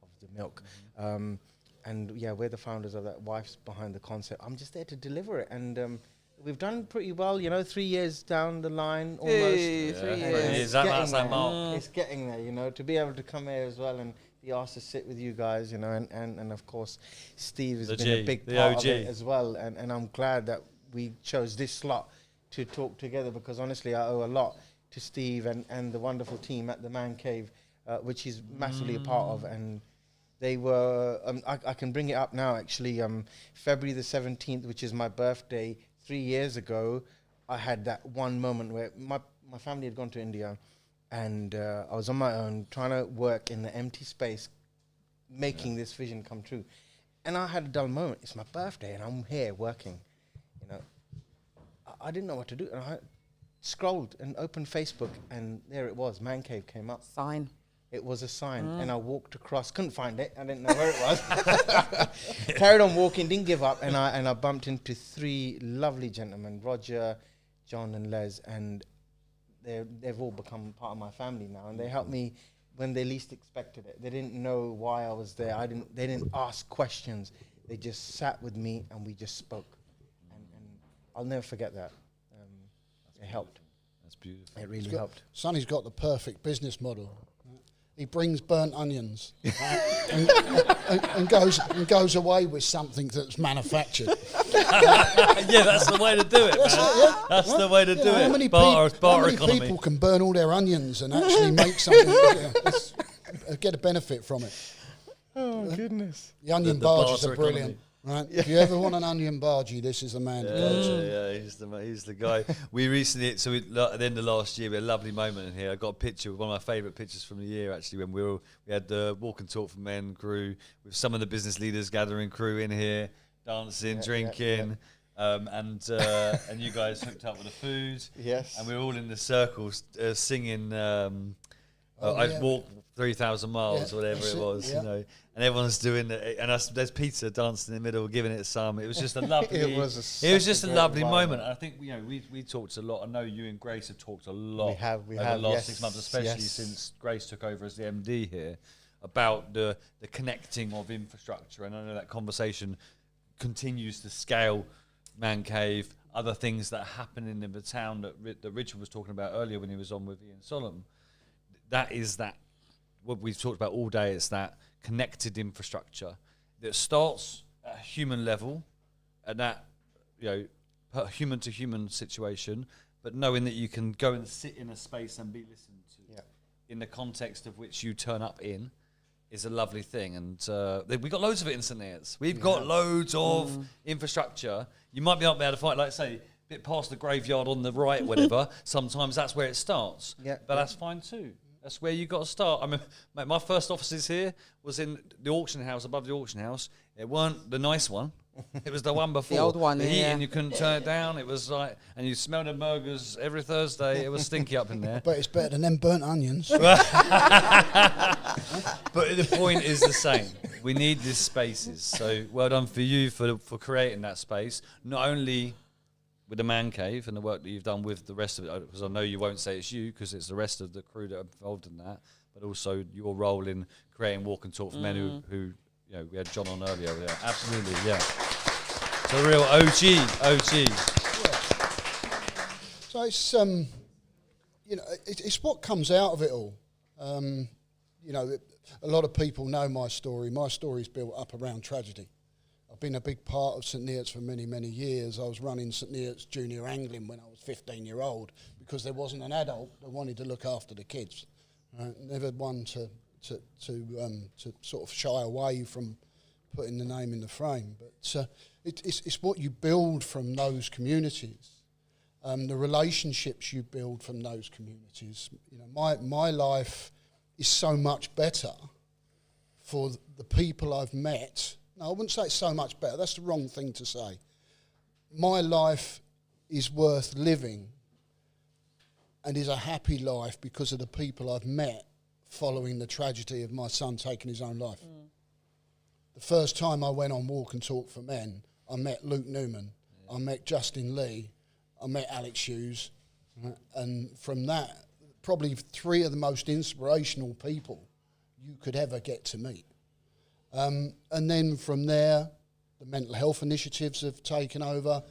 of the milk. And yeah, we're the founders of that. Wife's behind the concept. I'm just there to deliver it. And we've done pretty well, 3 years down the line almost. Hey, 3 years. That's that mark. It's getting there, to be able to come here as well and be asked to sit with you guys, and of course, Steve has been a big part of it as well. And I'm glad that we chose this slot to talk together, because honestly, I owe a lot to Steve and the wonderful team at the Man Cave, which he's massively a part of. And they were, I can bring it up now actually, February the 17th, which is my birthday, 3 years ago, I had that one moment where my family had gone to India, and I was on my own trying to work in the empty space, making this vision come true. And I had a dull moment. It's my birthday, and I'm here working. I didn't know what to do, and I scrolled and opened Facebook, and there it was. Man Cave came up. Sign. It was a sign, and I walked across. Couldn't find it. I didn't know where it was. Carried on walking, didn't give up, and I bumped into 3 lovely gentlemen, Roger, John, and Les, and they've all become part of my family now, and they helped me when they least expected it. They didn't know why I was there. They didn't ask questions. They just sat with me, and we just spoke, and I'll never forget that. It helped. That's beautiful. It really helped. Sonny's got the perfect business model. He brings burnt onions and goes away with something that's manufactured. Yeah, that's the way to do it, man. That's the way to do it. How many economy. people can burn all their onions and actually make something, get a benefit from it? Oh, goodness. The onion barges are brilliant. Right? If you ever want an onion bargee, this is the man to go to. Yeah, he's the guy. We recently, at the end of last year, we had a lovely moment in here. I got a picture, one of my favourite pictures from the year, actually, when we had the Walk and Talk for Men crew with some of the business leaders gathering crew in here, dancing, drinking, and you guys hooked up with the food. Yes. And we were all in the circles singing. I walked 3,000 miles, or whatever it was, and everyone's doing it, and there's Peter dancing in the middle, giving it some. It was just a lovely. it was just a lovely moment. I think we talked a lot. I know you and Grace have talked a lot. We over have the last 6 months, especially since Grace took over as the MD here, about the connecting of infrastructure, and I know that conversation continues to scale. Man Cave, other things that happen in the town that Richard was talking about earlier when he was on with Ian Solomon. That is what we've talked about all day. It's that connected infrastructure that starts at a human level, at that human to human situation, but knowing that you can go and sit in a space and be listened to in the context of which you turn up in is a lovely thing. And we've got loads of it in St Neots. We've got loads of infrastructure. You might be able to find, like say, bit past the graveyard on the right, whatever, sometimes that's where it starts. Yeah. But that's fine too. That's where you got to start. I mean, mate, my first offices here was in the auction house, above the auction house. It weren't the nice one. It was the one before. The old one, the heat, yeah. and you couldn't turn it down. It was like, and you smelled the burgers every Thursday. It was stinky up in there. But it's better than them burnt onions. But the point is the same. We need these spaces. So well done for you for creating that space. Not only with the man cave and the work that you've done with the rest of it, because I know you won't say it's you, because it's the rest of the crew that are involved in that, but also your role in creating Walk and Talk for Men, who you know, we had John on earlier. Yeah, absolutely, yeah. So a real OG. So it's you know, it's what comes out of it all. You know, a lot of people know my story. My story's built up around tragedy. I've been a big part of St Neots for many, many years. I was running St Neots Junior Angling when I was 15-year-old because there wasn't an adult that wanted to look after the kids. Never one to sort of shy away from putting the name in the frame. But it's what you build from those communities, the relationships you build from those communities. You know, my life is so much better for the people I've met. No, I wouldn't say it's so much better. That's the wrong thing to say. My life is worth living and is a happy life because of the people I've met following the tragedy of my son taking his own life. The first time I went on Walk and Talk for Men, I met Luke Newman, I met Justin Lee, I met Alex Hughes, and from that, probably 3 of the most inspirational people you could ever get to meet. And then from there, the mental health initiatives have taken over.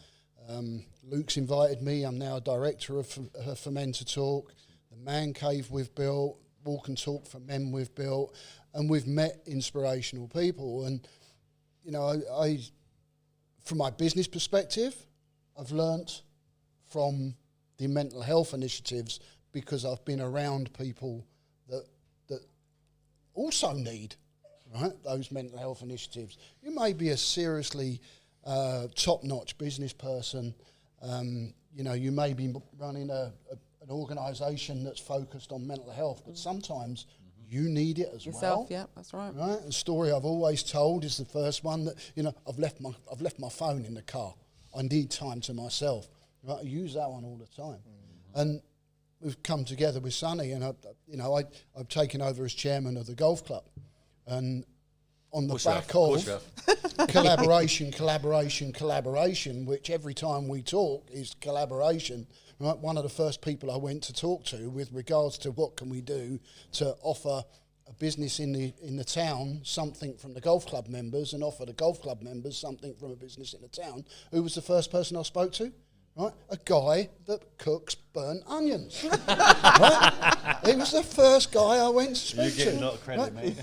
Luke's invited me. I'm now a director of For Men to Talk. The Man Cave we've built, Walk and Talk for Men we've built, and we've met inspirational people. And, you know, I from my business perspective, I've learnt from the mental health initiatives because I've been around people that also need, right, those mental health initiatives. You may be a seriously top-notch business person. You know, you may be running an organisation that's focused on mental health, but sometimes you need it as Yourself, well. yeah, that's right. Right. The story I've always told is the first one that, you know, I've left my phone in the car. I need time to myself. Right. I use that one all the time, and we've come together with Sonny, and I've taken over as chairman of the golf club, and on the back of collaboration, which every time we talk is collaboration. Right, one of the first people I went to talk to with regards to what can we do to offer a business in the town something from the golf club members and offer the golf club members something from a business in the town. Who was the first person I spoke to? Right, a guy that cooks burnt onions. Right? He was the first guy I went to speak to. You get knock credit, mate.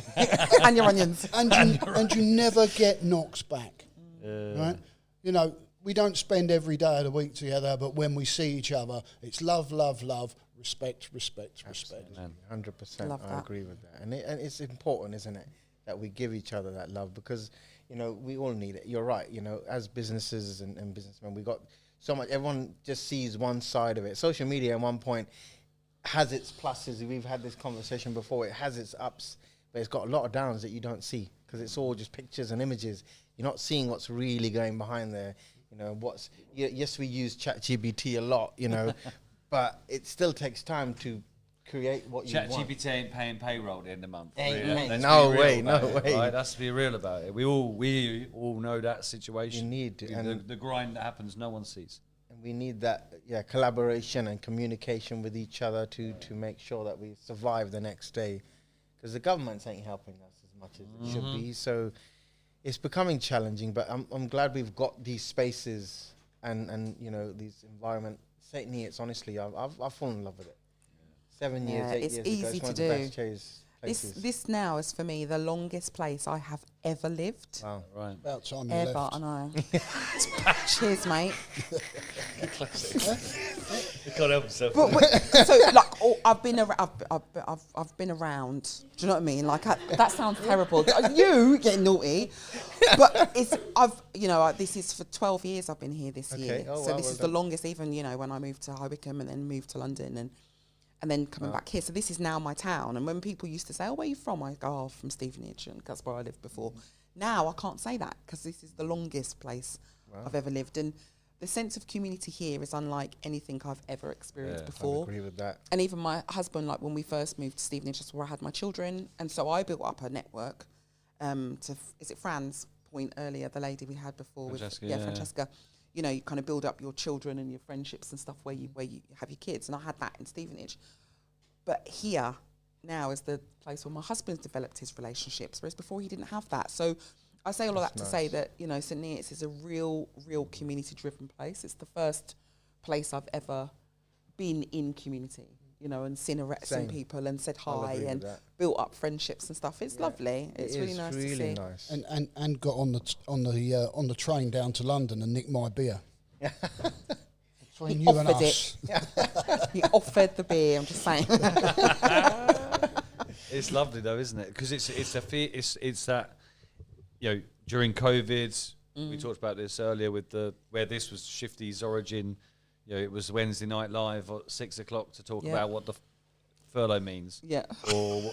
And your onions. And you never get knocks back. Right? You know, we don't spend every day of the week together, but when we see each other, it's love, love, love, respect, respect, respect. 100%. I agree with that. And it's important, isn't it, that we give each other that love because, you know, we all need it. You're right. You know, as businesses and businessmen, we got so much. Everyone just sees one side of it. Social media at one point has its pluses. We've had this conversation before. It has its ups, but it's got a lot of downs that you don't see because it's all just pictures and images. You're not seeing what's really going behind there. You know, yes, we use ChatGPT a lot, you know, but it still takes time to create what you want. ChatGPT ain't paying payroll at the end of the month. No way. Right? Let's be real about it. We all know that situation. You need to, and the grind that happens, no one sees. And we need that, collaboration and communication with each other to make sure that we survive the next day, because the government ain't helping us as much as it should be. So it's becoming challenging, but I'm glad we've got these spaces and you know, these environment. St Neots, honestly, I've fallen in love with it. 7 years, 8 years ago, it's one of the best shows. places. This now is for me the longest place I have ever lived. Wow. Right. About time you Ever, left. I know. Cheers, mate. Classic. You can't help yourself. But so like, I've been around. Do you know what I mean? Like, that sounds terrible. You getting naughty, but this is for 12 years. I've been here this year, Oh, so wow, this well is the longest. Even when I moved to High Wycombe and then moved to London and then coming back here. So this is now my town. And when people used to say, "Oh, where are you from?" I go, "Oh, from Stevenage," and that's where I lived before. Now I can't say that because this is the longest place I've ever lived, and the sense of community here is unlike anything I've ever experienced before. I agree with that. And even my husband, like when we first moved to Stevenage, that's where I had my children, and so I built up a network. Is it Fran's point earlier, the lady we had before? Francesca, Francesca. You know, you kind of build up your children and your friendships and stuff where you have your kids, and I had that in Stevenage. But here now is the place where my husband's developed his relationships, whereas before he didn't have that. So I say all of that to say that, St Neots is a real community-driven place. It's the first place I've ever been in community, and seen people and said hi and built up friendships and stuff. It's lovely. It's really nice to see. Nice. And got on the train down to London and nicked my beer. Between you and us. He offered the beer. I'm just saying. It's lovely though, isn't it? Because it's that, during COVID, we talked about this earlier with where this was Shifty's origin. It was Wednesday Night Live at 6 o'clock to talk about what the furlough means. Yeah. Or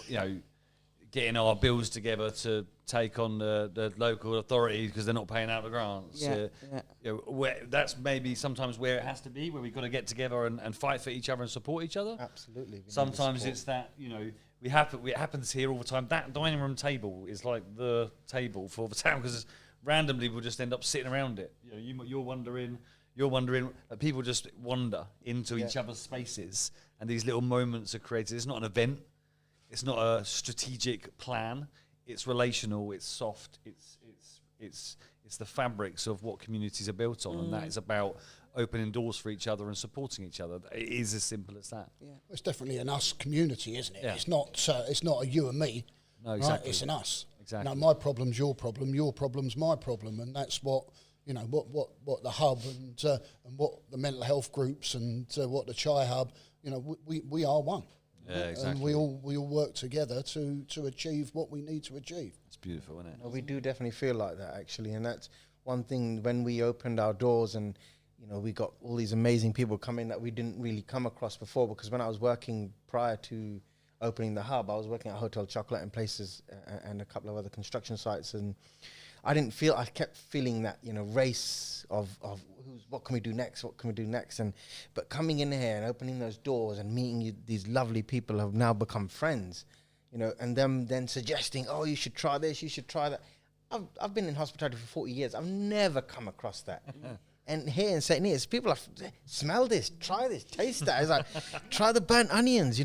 getting our bills together to take on the local authorities because they're not paying out the grants. That's maybe sometimes where it has to be, where we've got to get together and fight for each other and support each other. Absolutely. Sometimes it's that, it happens here all the time. That dining room table is like the table for the town because randomly we'll just end up sitting around it. You're wondering, people just wander into each other's spaces, and these little moments are created. It's not an event. It's not a strategic plan. It's relational. It's soft. It's the fabrics of what communities are built on, and that is about opening doors for each other and supporting each other. It is as simple as that. Yeah. It's definitely an us community, isn't it? Yeah. It's not a you and me. No, exactly. Right? It's an us. Exactly. My problem's your problem's my problem, and that's what what the hub and what the mental health groups and what the Chai Hub. We are one. Yeah, exactly. And we all work together to achieve what we need to achieve. It's beautiful, isn't it? No, we do definitely feel like that, actually, and that's one thing when we opened our doors and we got all these amazing people coming that we didn't really come across before. Because when I was working prior to opening the hub, I was working at Hotel Chocolate and places and a couple of other construction sites, and I kept feeling that race of what can we do next, but coming in here and opening those doors and meeting these lovely people have now become friends, and them then suggesting, oh, you should try this, you should try that. I've been in hospitality for 40 years. I've never come across that. And here in St Neots, people are, smell this, try this, taste that. It's like, try the burnt onions, I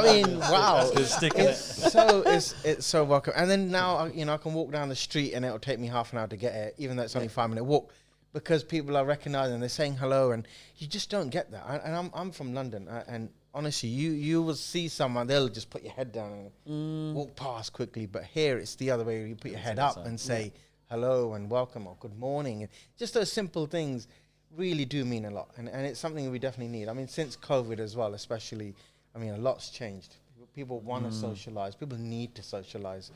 mean, wow. It's so welcome. And then now, I can walk down the street and it'll take me half an hour to get here, even though it's only a 5-minute walk, because people are recognizing, they're saying hello, and you just don't get that. And I'm from London, and honestly, you will see someone, they'll just put your head down and walk past quickly. But here, it's the other way. You put your head up and say hello and welcome or good morning. And just those simple things really do mean a lot. And it's something we definitely need. I mean, since COVID as well, especially, a lot's changed. People want to socialize. People need to socialize.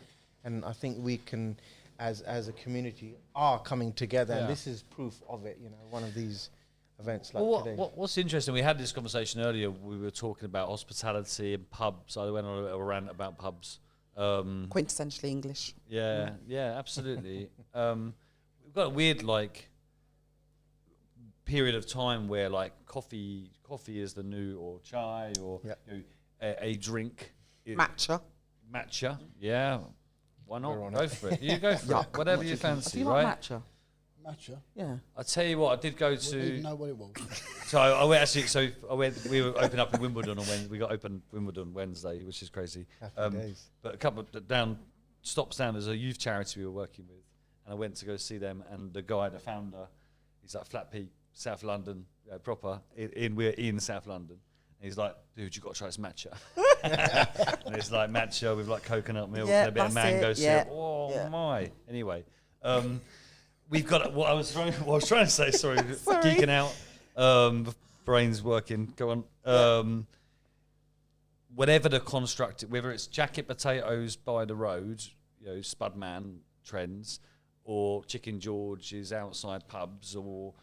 And I think we can, as a community, are coming together. And this is proof of it, one of these events like today. What's interesting, we had this conversation earlier. We were talking about hospitality and pubs. I went on a little rant about pubs. Quintessentially English. Yeah, absolutely. We've got a weird period of time where coffee is the new, or chai, or a drink. Matcha. Yeah. Why not? Go for it. You go for it. Whatever you fancy, Do you right? like matcha? Matcha. Yeah. I tell you what, I did go to. Didn't even know what it was. So I went actually. So I went. We were open up in Wimbledon on Wednesday. We got open Wimbledon Wednesday, which is crazy. Happy days. But a couple of stops down. There's a youth charity we were working with, and I went to go see them. And the guy, the founder, he's like Flat Peak, South London, proper. We're in South London. he's like, dude, you got to try this matcha. And it's like matcha with like coconut milk Yeah, and a bit of that's mango it, syrup. yeah, Oh yeah. my! Anyway, we've got what I was trying to say. Sorry, Sorry. geeking out. Brains working. Go on. Whatever the construct, whether it's jacket potatoes by the road, Spudman trends, or Chicken George's outside pubs, or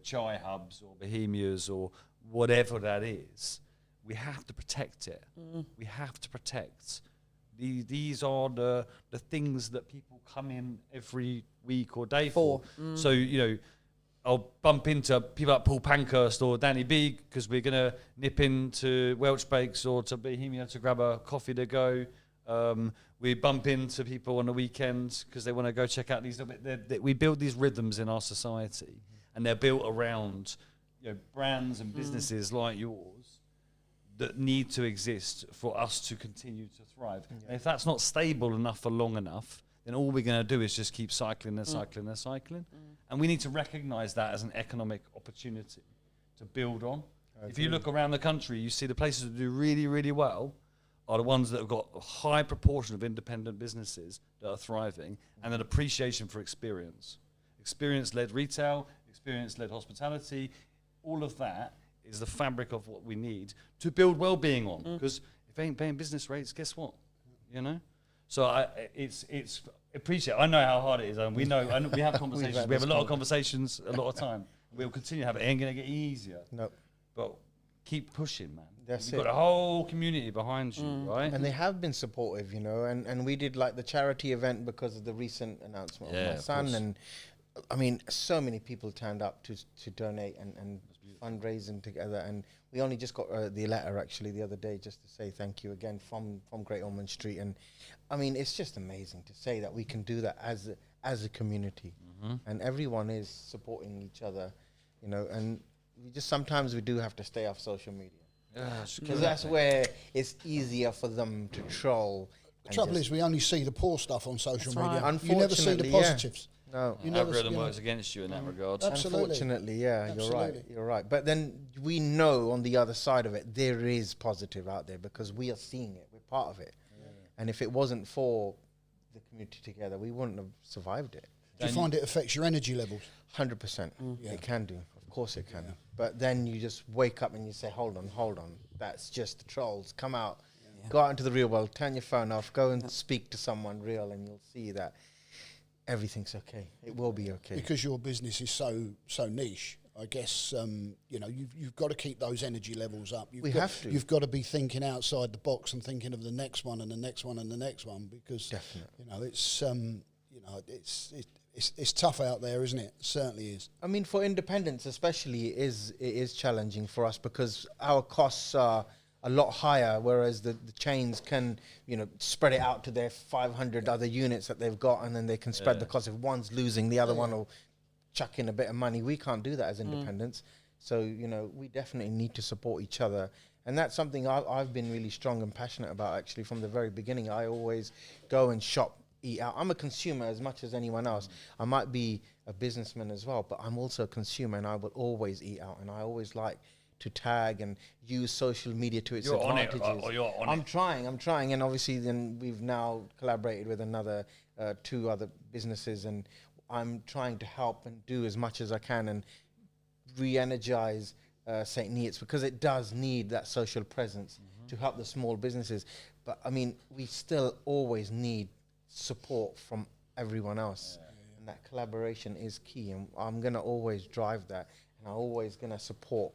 chai hubs, or Bohemias, or whatever that is, we have to protect it. We have to protect. These are the things that people come in every week or day for. So, I'll bump into people like Paul Pankhurst or Danny B because we're going to nip into Welch Bakes or to Bohemia to grab a coffee to go. We bump into people on the weekends because they want to go check out these little bit. We build these rhythms in our society, and they're built around brands and businesses like yours that need to exist for us to continue to thrive. And if that's not stable enough for long enough, then all we're going to do is just keep cycling and cycling and cycling. And we need to recognize that as an economic opportunity to build on. If you look around the country, you see the places that do really, really well are the ones that have got a high proportion of independent businesses that are thriving and an appreciation for experience. Experience-led retail, experience-led hospitality, all of that is the fabric of what we need to build well-being on. Because if they ain't paying business rates, guess what? So it's appreciate. I know how hard it is, and we know. And we have conversations. We have a lot of conversations, a lot of time. We'll continue to have it. It ain't gonna get easier. No, but keep pushing, man. That's You've got a whole community behind you, right? And they have been supportive, and we did like the charity event because of the recent announcement of my son, and I mean, so many people turned up to donate and fundraising together, and we only just got the letter actually the other day just to say thank you again from Great Ormond Street, and I mean, it's just amazing to say that we can do that as a community, and everyone is supporting each other, and we just sometimes we do have to stay off social media. Because that's where it's easier for them to troll. The trouble is we only see the poor stuff on social media. Right. You never see the positives. No, algorithm works against you in that regard. Absolutely. Unfortunately, you're right. But then we know on the other side of it, there is positive out there because we are seeing it. We're part of it. And if it wasn't for the community together, we wouldn't have survived it. Do you find it affects your energy levels? 100%. It can do. Of course it can. But then you just wake up and you say, hold on. That's just the trolls. Come out. Go out into the real world. Turn your phone off. Go and speak to someone real and you'll see that everything's okay. It will be okay. Because your business is so niche, I guess, you've got to keep those energy levels up. Have to. You've got to be thinking outside the box and thinking of the next one and the next one and the next one because, it's tough out there, isn't it? It certainly is. I mean, for independents especially, it is challenging for us because our costs are a lot higher, whereas the chains can, spread it out to their 500 other units that they've got, and then they can spread the cost. If one's losing, the other one will chuck in a bit of money. We can't do that as independents. So, we definitely need to support each other. And that's something I've been really strong and passionate about, actually, from the very beginning. I always go and shop, eat out. I'm a consumer as much as anyone else. I might be a businessman as well, but I'm also a consumer, and I will always eat out, and I always like to tag and use social media to its advantages. I'm trying, and obviously then we've now collaborated with another 2 other businesses, and I'm trying to help and do as much as I can and re-energize St Neots because it does need that social presence to help the small businesses. But I mean, we still always need support from everyone else, and that collaboration is key, and I'm going to always drive that, and I'm always going to support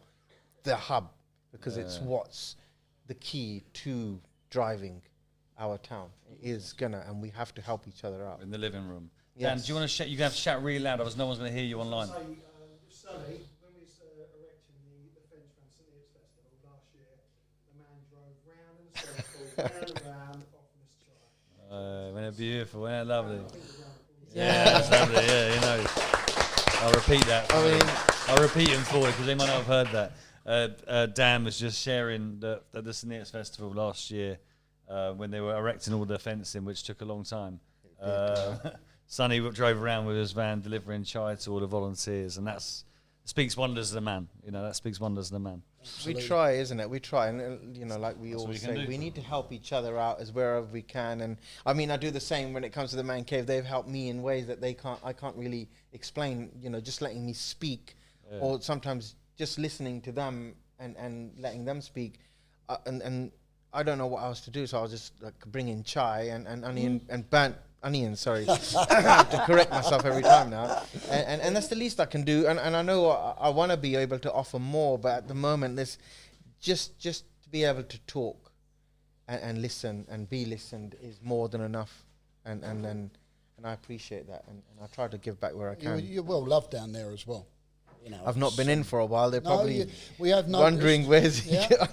the hub because it's what's the key to driving our town. It is gonna, and we have to help each other out. In the living room. Yes. Dan, do you want to shout? You can have to shout really loud, otherwise no one's going to hear you online. So, Sonny, when we was erecting the fence around St Neots Festival last year, the man drove round in a circle, round and round, offering us chai. Isn't it beautiful? Isn't it lovely? Yeah, that's lovely. Yeah, I'll repeat that. I'll repeat it for you because they might not have heard that. Dan was just sharing the St Neots Festival last year when they were erecting all the fencing, which took a long time. Sonny drove around with his van delivering chai to all the volunteers, and that's speaks wonders of the man. You know, that speaks wonders of the man. We try, isn't it? We try, and you know, like we That's what always we can say, do. we need to help each other out as wherever we can. And I mean, I do the same when it comes to the man cave. They've helped me in ways that I can't really explain. You know, just letting me speak, or sometimes just listening to them and letting them speak, and I don't know what else to do, so I'll just like bring in chai and onion and burnt onion. Sorry, I have to correct myself every time now, and that's the least I can do. And I know I want to be able to offer more, but at the moment, this just to be able to talk and listen and be listened is more than enough. And I appreciate that, and I try to give back where I can. You're well loved down there as well. You know, I've not been in for a while. They're No, probably we have wondering noticed. where's he. Yeah.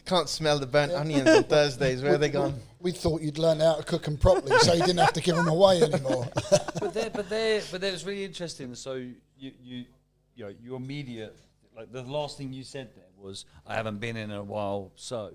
Can't smell the burnt onions on Thursdays. Where are they gone? We thought you'd learned how to cook them properly, so you didn't have to give them away anymore. but it's really interesting. So you know, your immediate, like the last thing you said there was, I haven't been in a while. So,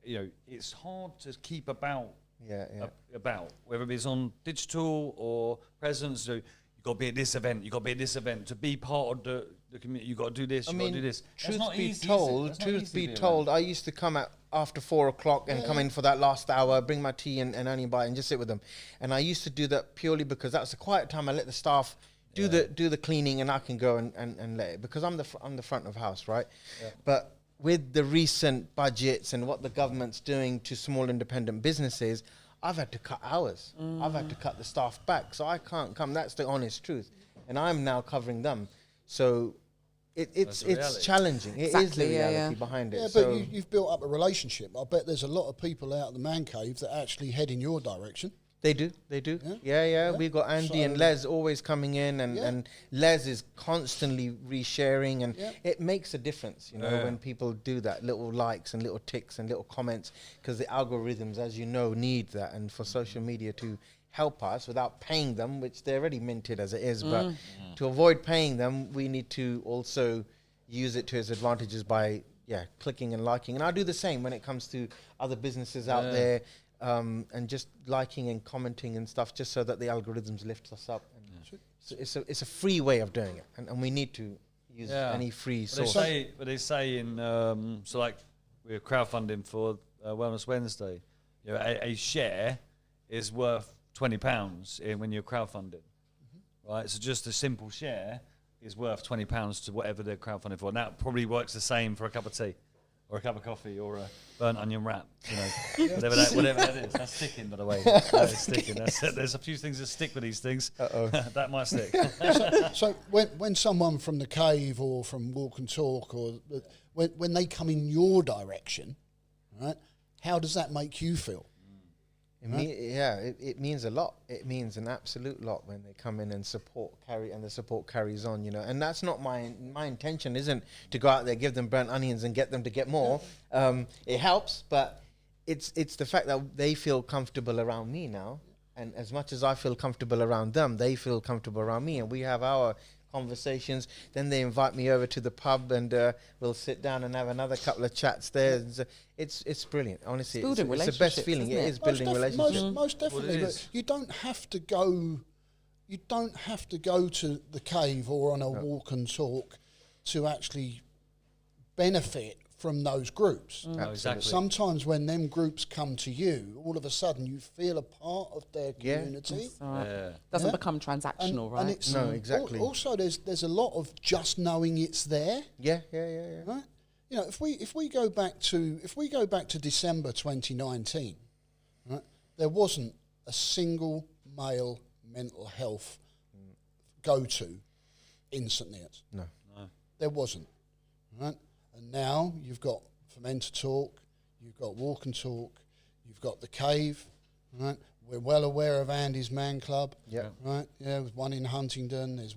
you know, it's hard to keep about whether it's on digital or presence. So you got to be at this event. You got to be at this event to be part of the community. You got to do this. You got to do this. Truth be told, I used to come at after 4 o'clock and come in for that last hour, bring my tea and onion bite and just sit with them. And I used to do that purely because that's a quiet time. I let the staff do the cleaning, and I can go and let it, because I'm the front of house, right? Yeah. But with the recent budgets and what the government's doing to small independent businesses, I've had to cut hours. I've had to cut the staff back, so I can't come. That's the honest truth, and I'm now covering them. So it's challenging. It is the reality behind it. Yeah, so but you've built up a relationship. I bet there's a lot of people out of the man cave that actually head in your direction. They do. Yeah. We've got Andy and Les always coming in, and Les is constantly resharing, and it makes a difference, you know, when people do that, little likes and little ticks and little comments, because the algorithms, as you know, need that, and for social media to help us without paying them, which they're already minted as it is, but to avoid paying them, we need to also use it to its advantages by clicking and liking. And I do the same when it comes to other businesses out there. And just liking and commenting and stuff, just so that the algorithms lift us up. And so it's a free way of doing it, and we need to use any free source. But they say in so like we're crowdfunding for Wellness Wednesday. You know, a share is worth £20 when you're crowdfunding, right? So just a simple share is worth £20 to whatever they're crowdfunding for. And that probably works the same for a cup of tea, or a cup of coffee, or a burnt onion wrap, you know, whatever that is. That's sticking, by the way. That is sticking. There's a few things that stick with these things. That might stick. So when someone from the cave or from Walk and Talk, or when they come in your direction, right, how does that make you feel? It means a lot. It means an absolute lot when they come in and the support carries on, you know. And that's not my intention. Isn't to go out there, give them burnt onions and get them to get more. It helps, but it's the fact that they feel comfortable around me now, and as much as I feel comfortable around them, they feel comfortable around me, and we have our conversations. Then they invite me over to the pub, and we'll sit down and have another couple of chats there. It's brilliant, honestly. It's the best feeling. It is building relationships. Most definitely. But you don't have to go. You don't have to go to the cave or on a Walk and Talk to actually benefit from those groups. Exactly. Sometimes when them groups come to you, all of a sudden you feel a part of their community. Doesn't become transactional, right? And it's no, exactly. Also, there's a lot of just knowing it's there. Yeah. Right? You know, if we go back to December 2019, right, there wasn't a single male mental health go-to in St Neots. No. There wasn't. Right? And now you've got For Men to Talk, you've got Walk and Talk, you've got The Cave, right? We're well aware of Andy's Man Club, right? Yeah, there's one in Huntingdon, there's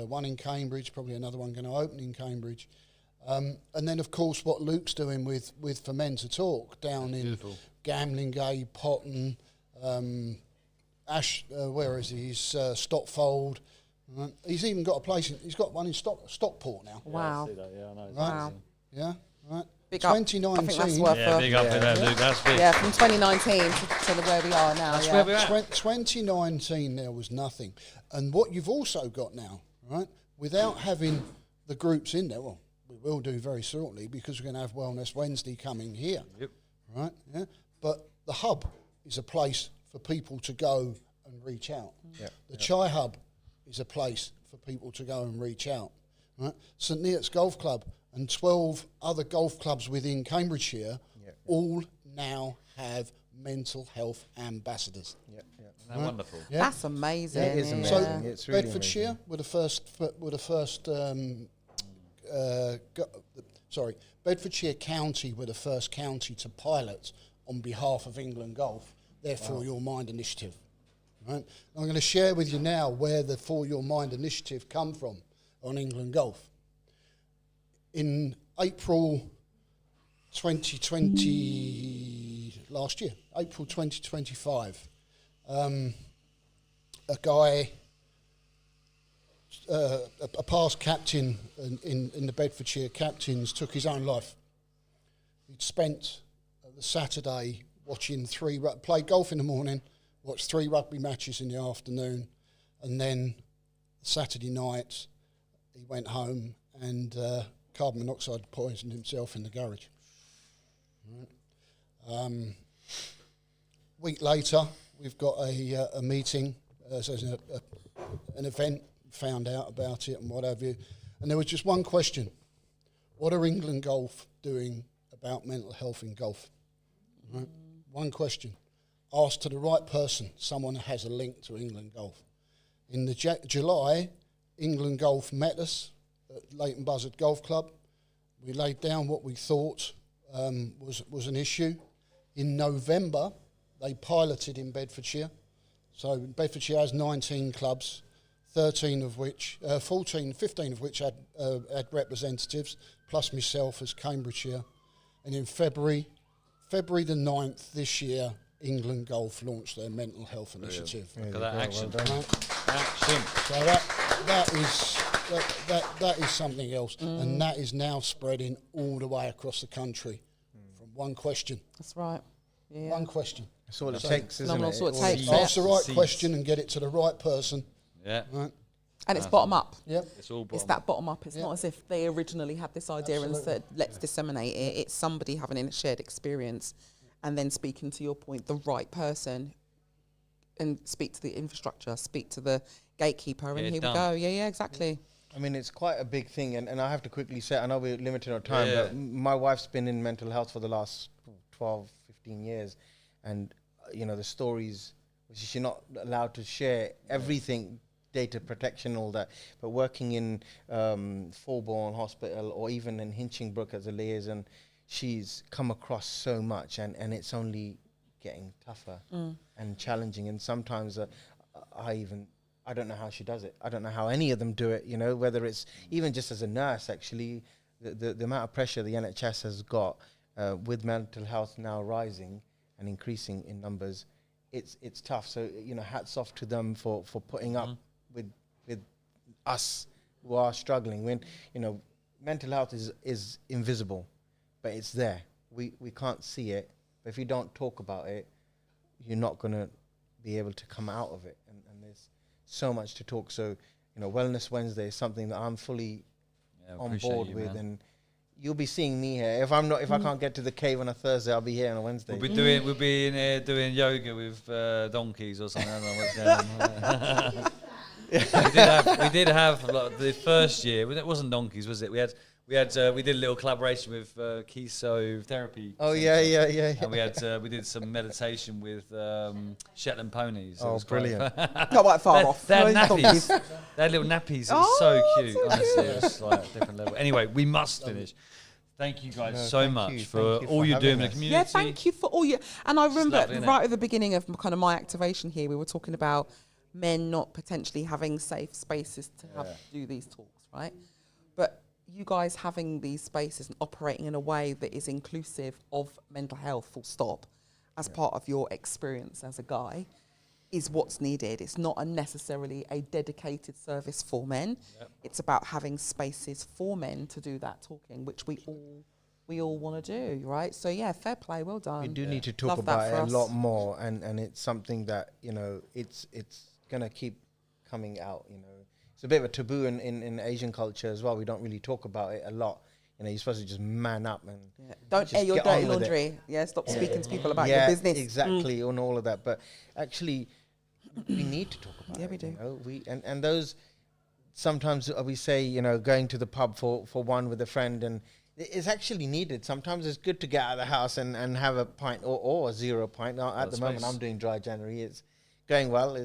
one in Cambridge, probably another one going to open in Cambridge. And then, of course, what Luke's doing with For Men to Talk down in Gamlingay, Potton, where is he? He's Stopfold. Right? He's even got a place. He's got one in Stockport now. Wow. I see that, I know. Right? Wow. Yeah. Right. Big up. 2019. I think that's worth big up to them, Luke. That's big. Yeah, from 2019 to where we are now. That's where we're at. 2019, there was nothing. And what you've also got now, right, without having the groups in there. Well, we will do very shortly because we're going to have Wellness Wednesday coming here. Yep. Right? Yeah. But the hub is a place for people to go and reach out. The Chai Hub is a place for people to go and reach out. Right? St Neots Golf Club and 12 other golf clubs within Cambridgeshire all now have mental health ambassadors. Isn't that wonderful? Yeah. That's amazing. It is amazing. So It's really Bedfordshire were the first. Bedfordshire County were the first county to pilot on behalf of England Golf their For Your Mind initiative. Right? I'm going to share with you now where the For Your Mind initiative come from on England Golf. In April 2020, last year, April 2025, a guy, a past captain in the Bedfordshire Captains, took his own life. He'd spent the Saturday watching played golf in the morning, watched 3 rugby matches in the afternoon, and then Saturday night he went home and carbon monoxide poisoned himself in the garage. Right. Week later, we've got a meeting, so an event, found out about it and what have you, and there was just one question: what are England Golf doing about mental health in golf? Right. One question, asked to the right person, someone who has a link to England Golf. In the July, England Golf met us at Leighton Buzzard Golf Club. We laid down what we thought was an issue. In November, they piloted in Bedfordshire. So Bedfordshire has 19 clubs, 15 of which had representatives, plus myself as Cambridgeshire. And in February the 9th this year, England Golf launched their mental health initiative. Look at that action. Action. So that is something else, and that is now spreading all the way across the country from one question. That's right. Yeah. One question. That's all it takes, isn't it? That's all it takes. Ask the right question and get it to the right person. Yeah. Right. And it's bottom up. Yep. It's all bottom It's that bottom up. It's not as if they originally had this idea and said, let's disseminate it. It's somebody having a shared experience and then speaking, to your point, the right person, and speak to the infrastructure, speak to the gatekeeper, and here we go. Yeah, exactly. I mean, it's quite a big thing, and I have to quickly say, I know we're limited on time, but my wife's been in mental health for the last 12, 15 years, and, the stories, she's not allowed to share everything, data protection, all that, but working in Fulbourn Hospital or even in Hinchingbrook as a liaison, she's come across so much, and it's only getting tougher and challenging, and sometimes I don't know how she does it. I don't know how any of them do it, whether it's even just as a nurse, actually, the amount of pressure the NHS has got with mental health now rising and increasing in numbers, it's tough. So, hats off to them for putting up with us who are struggling. When, mental health is invisible, but it's there. We can't see it, but if you don't talk about it, you're not going to be able to come out of it. And there's so much to talk. So, Wellness Wednesday is something that I'm fully on board with, and you'll be seeing me here. If I can't get to the cave on a Thursday, I'll be here on a Wednesday. We'll be in here doing yoga with donkeys or something. I don't know what's going on. we did have like, the first year. It wasn't donkeys, was it? We did a little collaboration with Keso Therapy. Oh yeah. And we did some meditation with Shetland ponies. Oh, brilliant! Not quite far off. They had nappies. They had little nappies. It was so cute. Honestly, it was like a different level. Anyway, we must finish. Thank you guys so much for all you're doing in the community. Yeah, thank you for all you. And I remember lovely, right at the beginning of kind of my activation here, we were talking about men not potentially having safe spaces to do these talks, right? But you guys having these spaces and operating in a way that is inclusive of mental health, full stop, as part of your experience as a guy, is what's needed. It's not necessarily a dedicated service for men. It's about having spaces for men to do that talking, which we all want to do, right? So yeah, fair play, well done. We do need to talk about it a lot more, and it's something that it's gonna keep coming out, it's a bit of a taboo in Asian culture as well. We don't really talk about it a lot. You know, you're supposed to just man up and Don't just air your get on dirty with it. laundry. Yeah, stop speaking to people about your business. Exactly, and all of that. But actually, we need to talk about it. Yeah, we do. You know? And those, sometimes we say, you know, going to the pub for one with a friend, and it's actually needed. Sometimes it's good to get out of the house and have a pint or a 0 pint. Now, at the moment, I'm doing dry January. It's going well.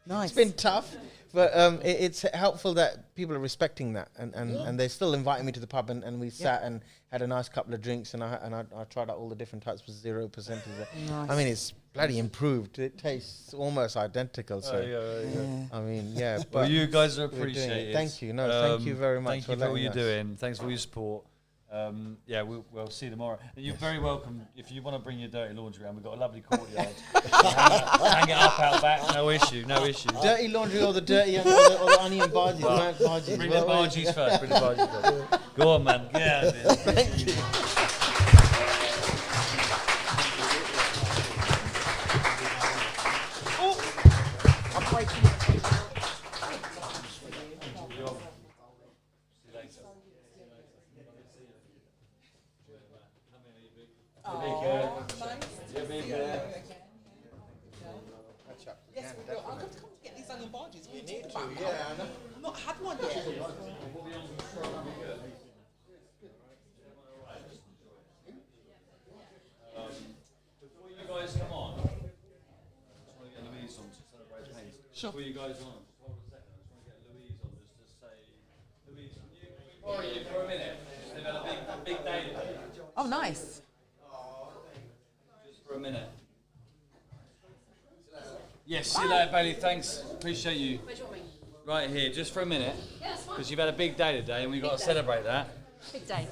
Nice. It's been tough, but it's helpful that people are respecting that, and they're still inviting me to the pub, and we sat and had a nice couple of drinks, and I tried out all the different types of 0%. Nice. I mean, it's bloody improved. It tastes almost identical. So, I mean, yeah. Well, but you guys are we're doing it. appreciated. Thank you. No, thank you very much. Thank you for all you're doing. Thanks for all your support. We'll see you tomorrow. And you're very welcome if you want to bring your dirty laundry around. We've got a lovely courtyard. hang it up out back. No issue. Dirty laundry or the dirty or the onion barges. Barges. Bring the barges first. Go on, man. Yeah. Thank you. I'm breaking. I'll come to get these onion barges. We need to. I've not had one yet. Before you guys come on, I just want to get Louise on to celebrate pains. Sure. Before you guys on, just hold a second. I just want to get Louise on just to say, Louise, can we borrow you for a minute? They've had a big day today. Oh, nice. Just for a minute. Yes, see you later, Bailey. Thanks. Appreciate you. Right here, just for a minute. Because you've had a big day today and we've got to celebrate that. Big day.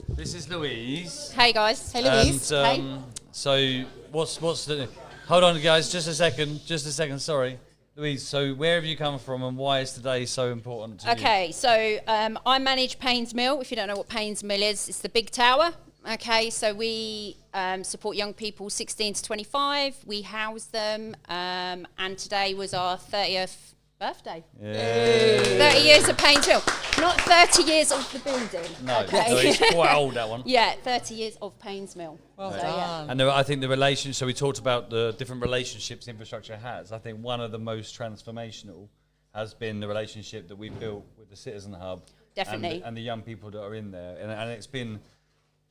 This is Louise. Hey guys. Hey Louise. And, so what's the... Hold on, guys, just a second, sorry. Louise, so where have you come from and why is today so important to you? Okay, so I manage Paynes Mill. If you don't know what Paynes Mill is, it's the big tower. Okay, so we support young people 16 to 25. We house them, and today was our 30th birthday. Yeah. 30 years of Paynes Mill. Not 30 years of the building. No, okay. no, it's quite old, that one. Yeah, 30 years of Paynes Mill. Well so, done. yeah. And I think the relation, so we talked about the different relationships infrastructure has. I think one of the most transformational has been the relationship that we built with the Citizen Hub. Definitely. And the young people that are in there. And it's been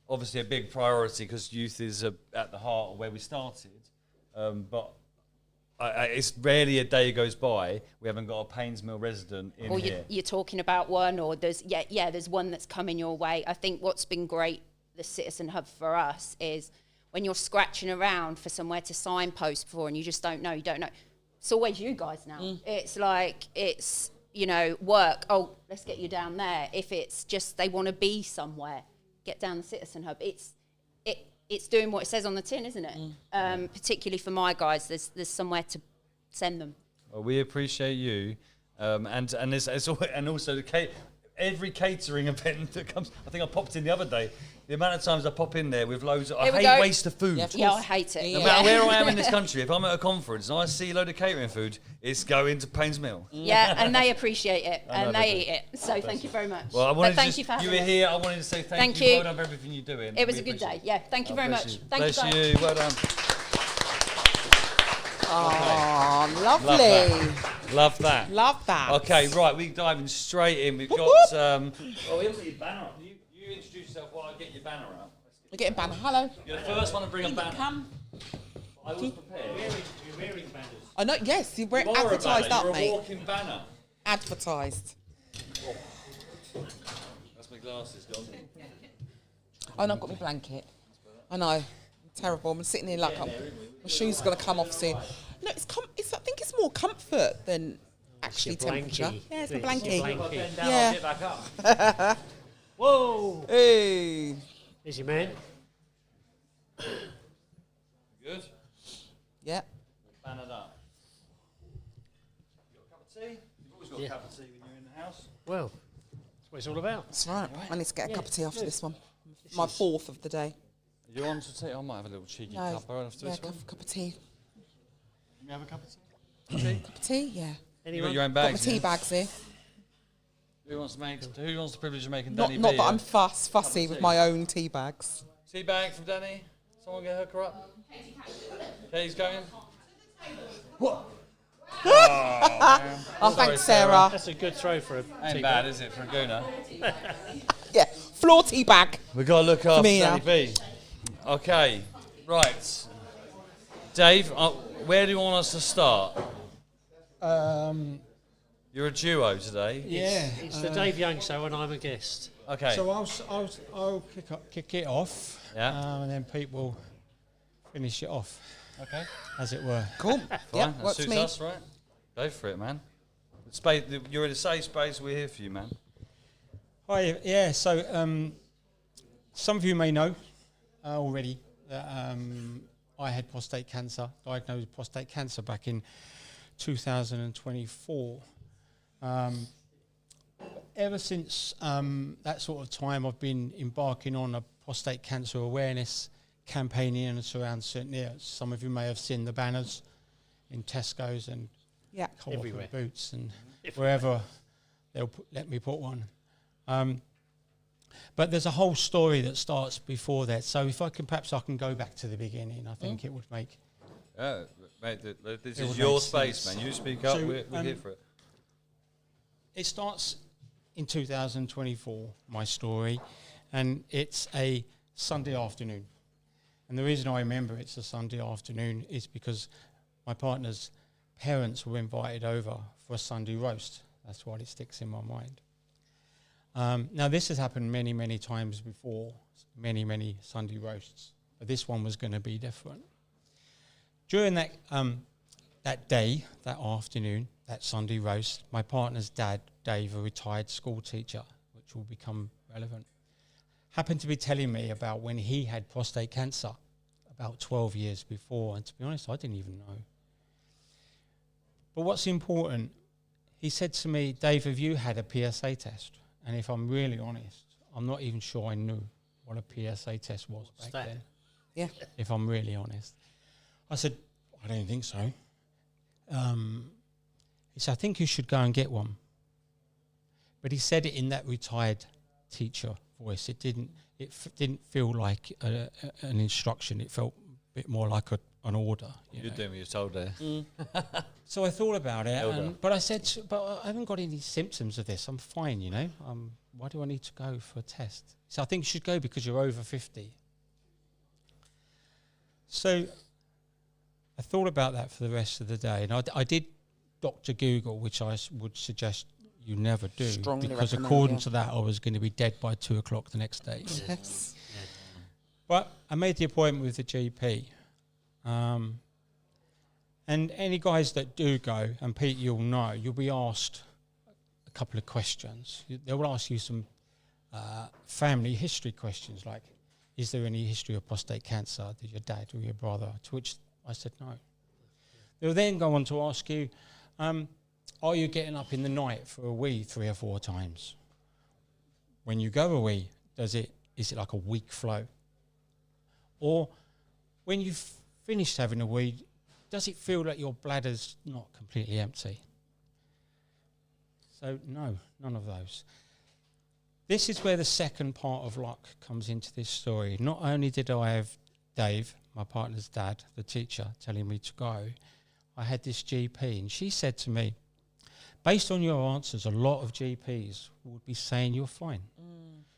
obviously a big priority because youth is at the heart of where we started. But it's rarely a day goes by we haven't got a Paynes Mill resident in or here. you're talking about one, or there's one that's coming your way. I think what's been great, the Citizen Hub for us, is when you're scratching around for somewhere to signpost for and you just don't know, it's always you guys now. It's like, it's, work, oh, let's get you down there. If it's just they want to be somewhere, get down the Citizen Hub. It's doing what it says on the tin, isn't it? Particularly for my guys, there's somewhere to send them. Well, we appreciate you, and also every catering event that comes. I think I popped in the other day. The amount of times I pop in there with loads of... I hate waste of food. Yeah, I hate it. No matter where I am in this country, if I'm at a conference and I see a load of catering food, it's going to Paynes Mill. Yeah, and they appreciate it, and they eat it. So thank you very much. Well, I wanted thank you for having you were us. here. I wanted to say thank you. Well done for everything you're doing. It was a good day. Yeah, thank you very much. Thank Bless you. you. Well done. Oh, lovely. Love that. Love that. Okay, right. We're diving straight in. We've got... we haven't got your banner up. You introduce yourself while I get your banner up. We're getting banner. Hello. You're the first one to bring a banner. Come. I was prepared. You're wearing banners. I know. Yes, you're You are advertised a banner. up, You're mate. a walking banner. Advertised. That's my glasses gone. Oh, no, I've got my blanket. I know. I'm terrible. I'm sitting here like my shoes are going to come off soon. No, I think it's more comfort than actually temperature. Yeah, it's my blanket. Yeah. Get back up. Whoa. Hey. There's your man. Good. Yeah. Bannered up. You got a cup of tea? You've always got a cup of tea when you're in the house. Well, that's what it's all about. That's right. I need to get a cup of tea after this one. My fourth of the day. You want to tea? I might have a little cheeky cup after this one. Cup of tea. Can we have a cup of tea? Cup of tea, yeah. You got your own bags. Got my tea bags here. Who wants the privilege of making Not Danny not B, that yeah? I'm fussy with my own tea bags. Tea bag from Danny. Someone get hook her up. Katie's going. What? Oh, Oh, thanks, Sarah. That's a good throw for a Ain't tea bad, bag. is it, for a gooner? Yeah, floor tea bag. We've got to look after me Danny now. B. Okay, right. Dave, where do you want us to start? You're a duo today. Yeah. It's the Dave Young Show and I'm a guest. Okay. So I'll kick it off. Yeah. And then Pete will finish it off. Okay. As it were. Cool. Fine, Yep, that works suits me. us, right? Go for it, man. Space, you're in a safe space, we're here for you, man. Hi, yeah, so some of you may know already that I had prostate cancer, diagnosed with prostate cancer back in 2024. Ever since that sort of time, I've been embarking on a prostate cancer awareness campaign in and around St Neots. Some of you may have seen the banners in Tesco's and Everywhere. Boots and wherever they'll let me put one. But there's a whole story that starts before that. So if I can go back to the beginning, I think it would make... Yeah, mate, this it is would your make space, sense. man. You speak up, So, we're here for it. It starts in 2024, my story, and it's a Sunday afternoon. And the reason I remember it's a Sunday afternoon is because my partner's parents were invited over for a Sunday roast. That's why it sticks in my mind. Now, this has happened many, many times before, many, many Sunday roasts, but this one was going to be different. During that day, that afternoon, that Sunday roast, my partner's dad, Dave, a retired school teacher, which will become relevant, happened to be telling me about when he had prostate cancer about 12 years before, and to be honest, I didn't even know. But what's important, he said to me, Dave, have you had a PSA test? And if I'm really honest, I'm not even sure I knew what a PSA test was back then. Yeah. If I'm really honest. I said, I don't think so. He said, I think you should go and get one. But he said it in that retired teacher voice. It didn't feel like an instruction. It felt a bit more like an order. You're doing what you're told there. So I thought about it, but I said, but I haven't got any symptoms of this. I'm fine, you know. Why do I need to go for a test? So I think you should go because you're over 50. So I thought about that for the rest of the day, and I did Dr. Google, which I would suggest you never do, Strongly because recommend, according yeah. to that, I was going to be dead by 2 o'clock the next day. Yes. But I made the appointment with the GP. And any guys that do go, and Pete, you'll know, you'll be asked a couple of questions. They will ask you some family history questions, like, is there any history of prostate cancer? Did your dad or your brother? To which I said no. They'll then go on to ask you, are you getting up in the night for a wee 3 or 4 times? When you go a wee, is it like a weak flow? Or when you've finished having a wee, does it feel like your bladder's not completely empty? So no, none of those. This is where the second part of luck comes into this story. Not only did I have Dave, my partner's dad, the teacher, telling me to go, I had this GP, and she said to me, based on your answers, a lot of GPs would be saying you're fine.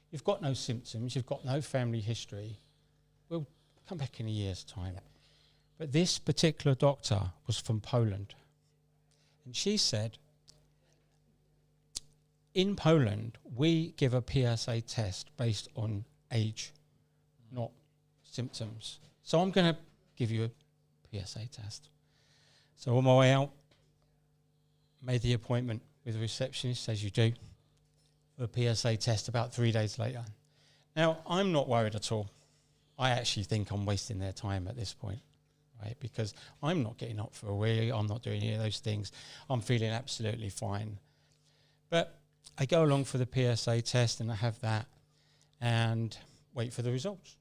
You've got no symptoms, you've got no family history. We'll come back in a year's time. Yep. But this particular doctor was from Poland. And she said, in Poland, we give a PSA test based on age, not symptoms. So I'm going to give you a PSA test. So on my way out, made the appointment with the receptionist, as you do, for a PSA test about 3 days later. Now, I'm not worried at all. I actually think I'm wasting their time at this point, right? Because I'm not getting up for a wee, I'm not doing any of those things. I'm feeling absolutely fine. But I go along for the PSA test and I have that and wait for the results.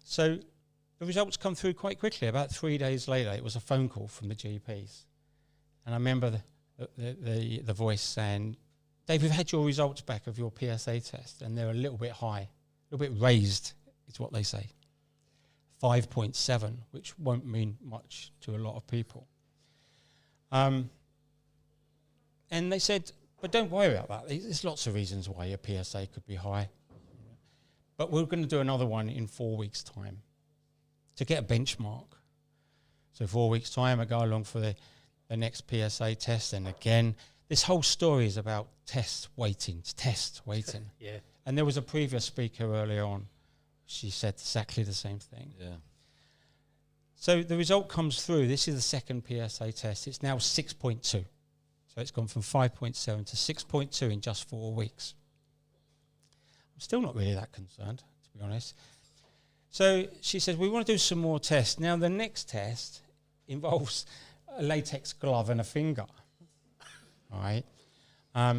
So the results come through quite quickly. About 3 days later, it was a phone call from the GPs. And I remember the voice saying, Dave, we've had your results back of your PSA test, and they're a little bit high, a little bit raised, is what they say. 5.7, which won't mean much to a lot of people. And they said, but don't worry about that. There's lots of reasons why your PSA could be high. But we're going to do another one in 4 weeks' time to get a benchmark. So 4 weeks' time, I go along for the next PSA test, and again, this whole story is about test waiting. Yeah. And there was a previous speaker earlier on. She said exactly the same thing. Yeah. So the result comes through. This is the second PSA test. It's now 6.2. So it's gone from 5.7 to 6.2 in just 4 weeks. I'm still not really that concerned, to be honest. So she says, we want to do some more tests. Now, the next test involves a latex glove and a finger. All right.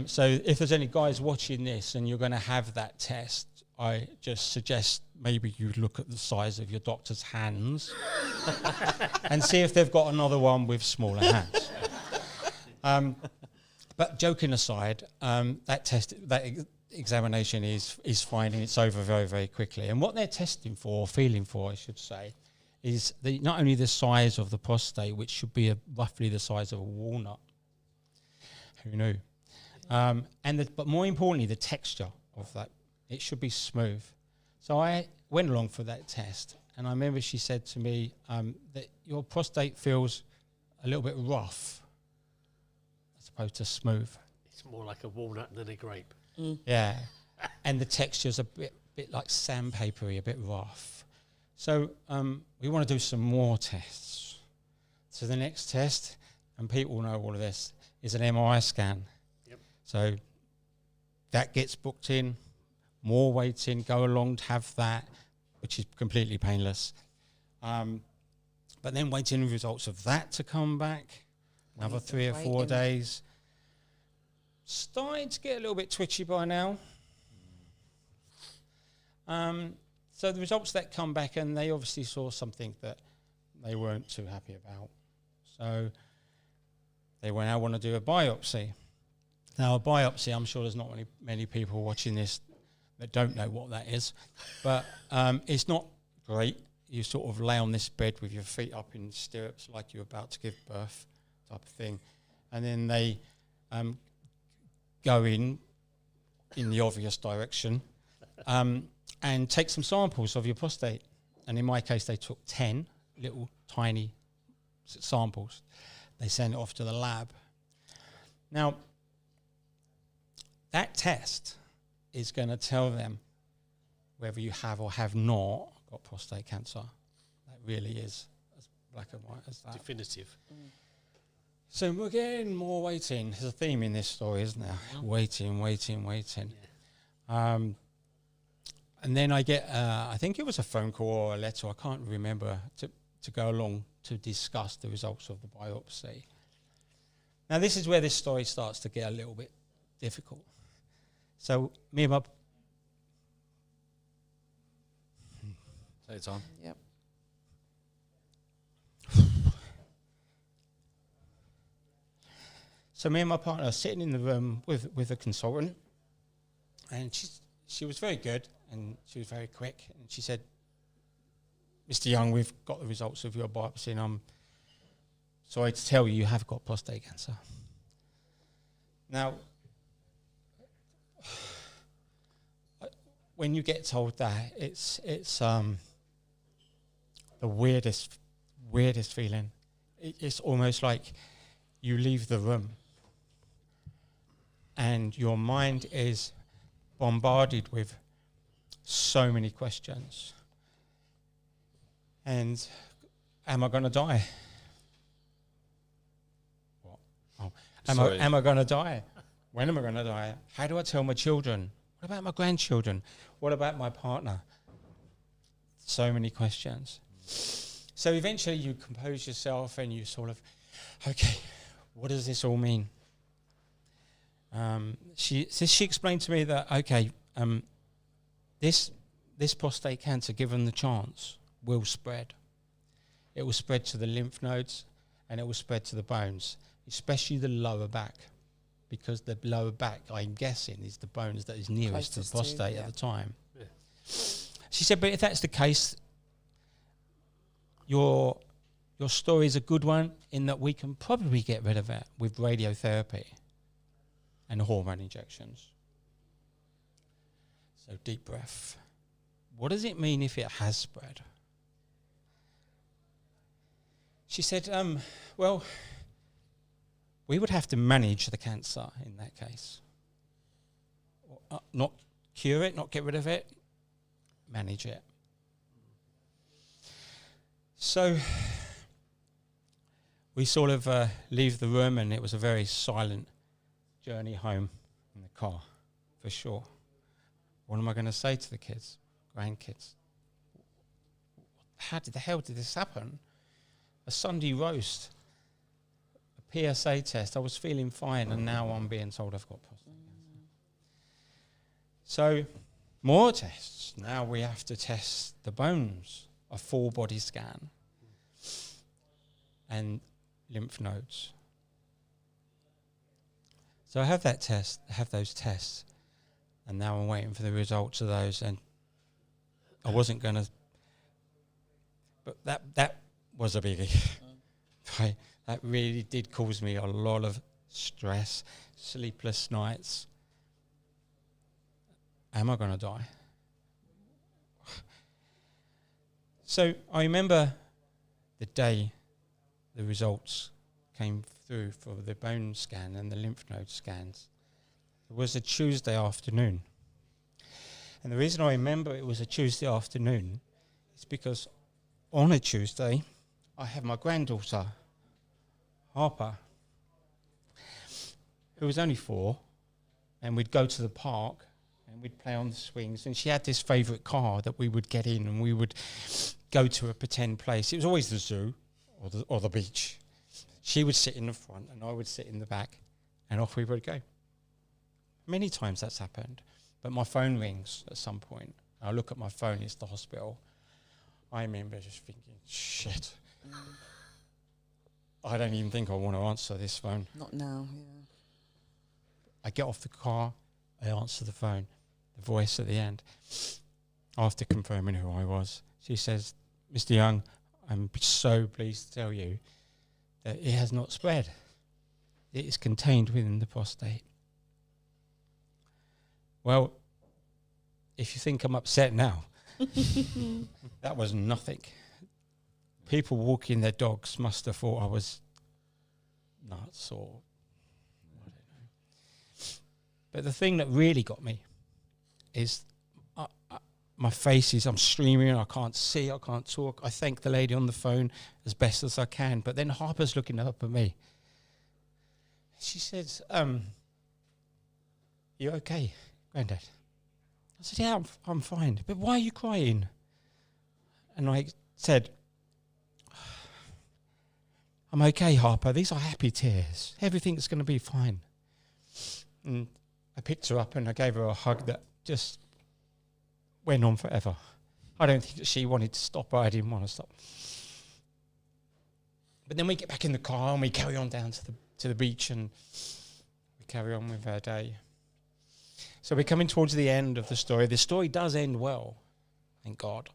So if there's any guys watching this and you're going to have that test, I just suggest maybe you look at the size of your doctor's hands and see if they've got another one with smaller hands. But joking aside, that test, examination is fine, and it's over very, very quickly. And what they're testing for, or feeling for, I should say, is not only the size of the prostate, which should be roughly the size of a walnut. Who knew? But more importantly, the texture of that. It should be smooth. So I went along for that test, and I remember she said to me that your prostate feels a little bit rough as opposed to smooth. It's more like a walnut than a grape. Yeah, and the texture's a bit like sandpapery, a bit rough. So we want to do some more tests. So the next test, and people know all of this, is an MRI scan. Yep. So that gets booked in, more waiting, go along to have that, which is completely painless. But then waiting the results of that to come back, another 3 or 4 days. Starting to get a little bit twitchy by now. So the results that come back, and they obviously saw something that they weren't too happy about. So they went, I want to do a biopsy. Now, a biopsy, I'm sure there's not many people watching this that don't know what that is, but it's not great. You sort of lay on this bed with your feet up in stirrups like you're about to give birth type of thing. And then they go in the obvious direction and take some samples of your prostate. And in my case, they took 10 little tiny samples. They sent it off to the lab. Now, that test is going to tell them whether you have or have not got prostate cancer. That really is as black and white as that. Definitive. So we're getting more waiting. There's a theme in this story, isn't there? Waiting. Yeah. And then I get, I think it was a phone call or a letter, I can't remember, to go along to discuss the results of the biopsy. Now, this is where this story starts to get a little bit difficult. So me and my... Take your time. Yep. So me and my partner are sitting in the room with a consultant, and she was very good, and she was very quick, and she said, Mr. Young, we've got the results of your biopsy, and I'm sorry to tell you, you have got prostate cancer. Now, when you get told that, it's the weirdest feeling. It's almost like you leave the room and your mind is bombarded with so many questions. And am I going to die? What? Oh, am I going to die? When am I going to die? How do I tell my children? What about my grandchildren? What about my partner? So many questions. So eventually you compose yourself and you sort of, okay, what does this all mean? She explained to me that, okay, this prostate cancer, given the chance, will spread. It will spread to the lymph nodes, and it will spread to the bones, especially the lower back, because the lower back, I'm guessing, is the bones that is nearest to the prostate at the time. Yeah. She said, but if that's the case, your story is a good one in that we can probably get rid of it with radiotherapy and hormone injections. So deep breath. What does it mean if it has spread? She said, well, we would have to manage the cancer in that case. Not cure it, not get rid of it, manage it. So we sort of leave the room, and it was a very silent journey home in the car, for sure. What am I going to say to the kids, grandkids? How the hell did this happen? A Sunday roast, a PSA test. I was feeling fine, and now I'm being told I've got prostate cancer. So more tests. Now we have to test the bones, a full body scan, and lymph nodes. So I have that test, I have those tests, and now I'm waiting for the results of those. And I wasn't going to, but that was a biggie. Right? That really did cause me a lot of stress, sleepless nights. Am I going to die? So I remember the day the results came through for the bone scan and the lymph node scans. It was a Tuesday afternoon. And the reason I remember it was a Tuesday afternoon is because on a Tuesday, I have my granddaughter, Harper, who was only 4, and we'd go to the park and we'd play on the swings, and she had this favourite car that we would get in, and we would go to a pretend place. It was always the zoo or the beach. She would sit in the front and I would sit in the back, and off we would go. Many times that's happened, but my phone rings at some point. I look at my phone, it's the hospital. I remember just thinking, shit. I don't even think I want to answer this phone. Not now, yeah. I get off the car, I answer the phone, the voice at the end. After confirming who I was, she says, Mr. Young, I'm so pleased to tell you that it has not spread. It is contained within the prostate. Well, if you think I'm upset now, that was nothing. People walking their dogs must have thought I was nuts or I don't know. But the thing that really got me is my face is, I'm streaming, I can't see, I can't talk. I thank the lady on the phone as best as I can. But then Harper's looking up at me. She says, you okay, Granddad? I said, yeah, I'm fine. But why are you crying? And I said, I'm okay, Harper. These are happy tears. Everything's going to be fine. And I picked her up and I gave her a hug that just went on forever. I don't think that she wanted to stop, but I didn't want to stop. But then we get back in the car and we carry on down to the beach, and we carry on with our day. So we're coming towards the end of the story. The story does end well, thank God.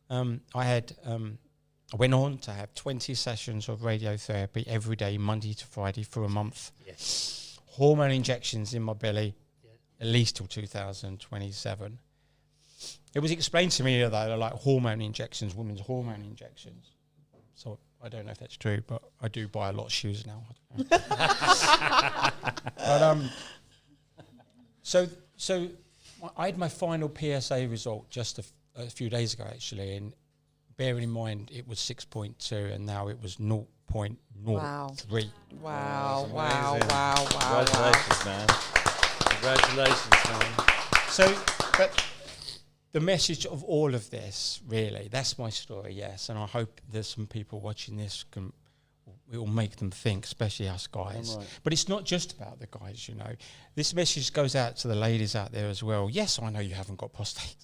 I went on to have 20 sessions of radiotherapy every day, Monday to Friday, for a month. Yes. Hormone injections in my belly, at least till 2027. It was explained to me that I like hormone injections, women's hormone injections. So I don't know if that's true, but I do buy a lot of shoes now. But so I had my final PSA result just a few days ago, actually, and bearing in mind it was 6.2 and now it was 0.03. Wow. Congratulations, man. Congratulations, man. So, but the message of all of this, really, that's my story, yes, and I hope there's some people watching this it will make them think, especially us guys. Right. But it's not just about the guys, you know. This message goes out to the ladies out there as well. Yes, I know you haven't got prostate,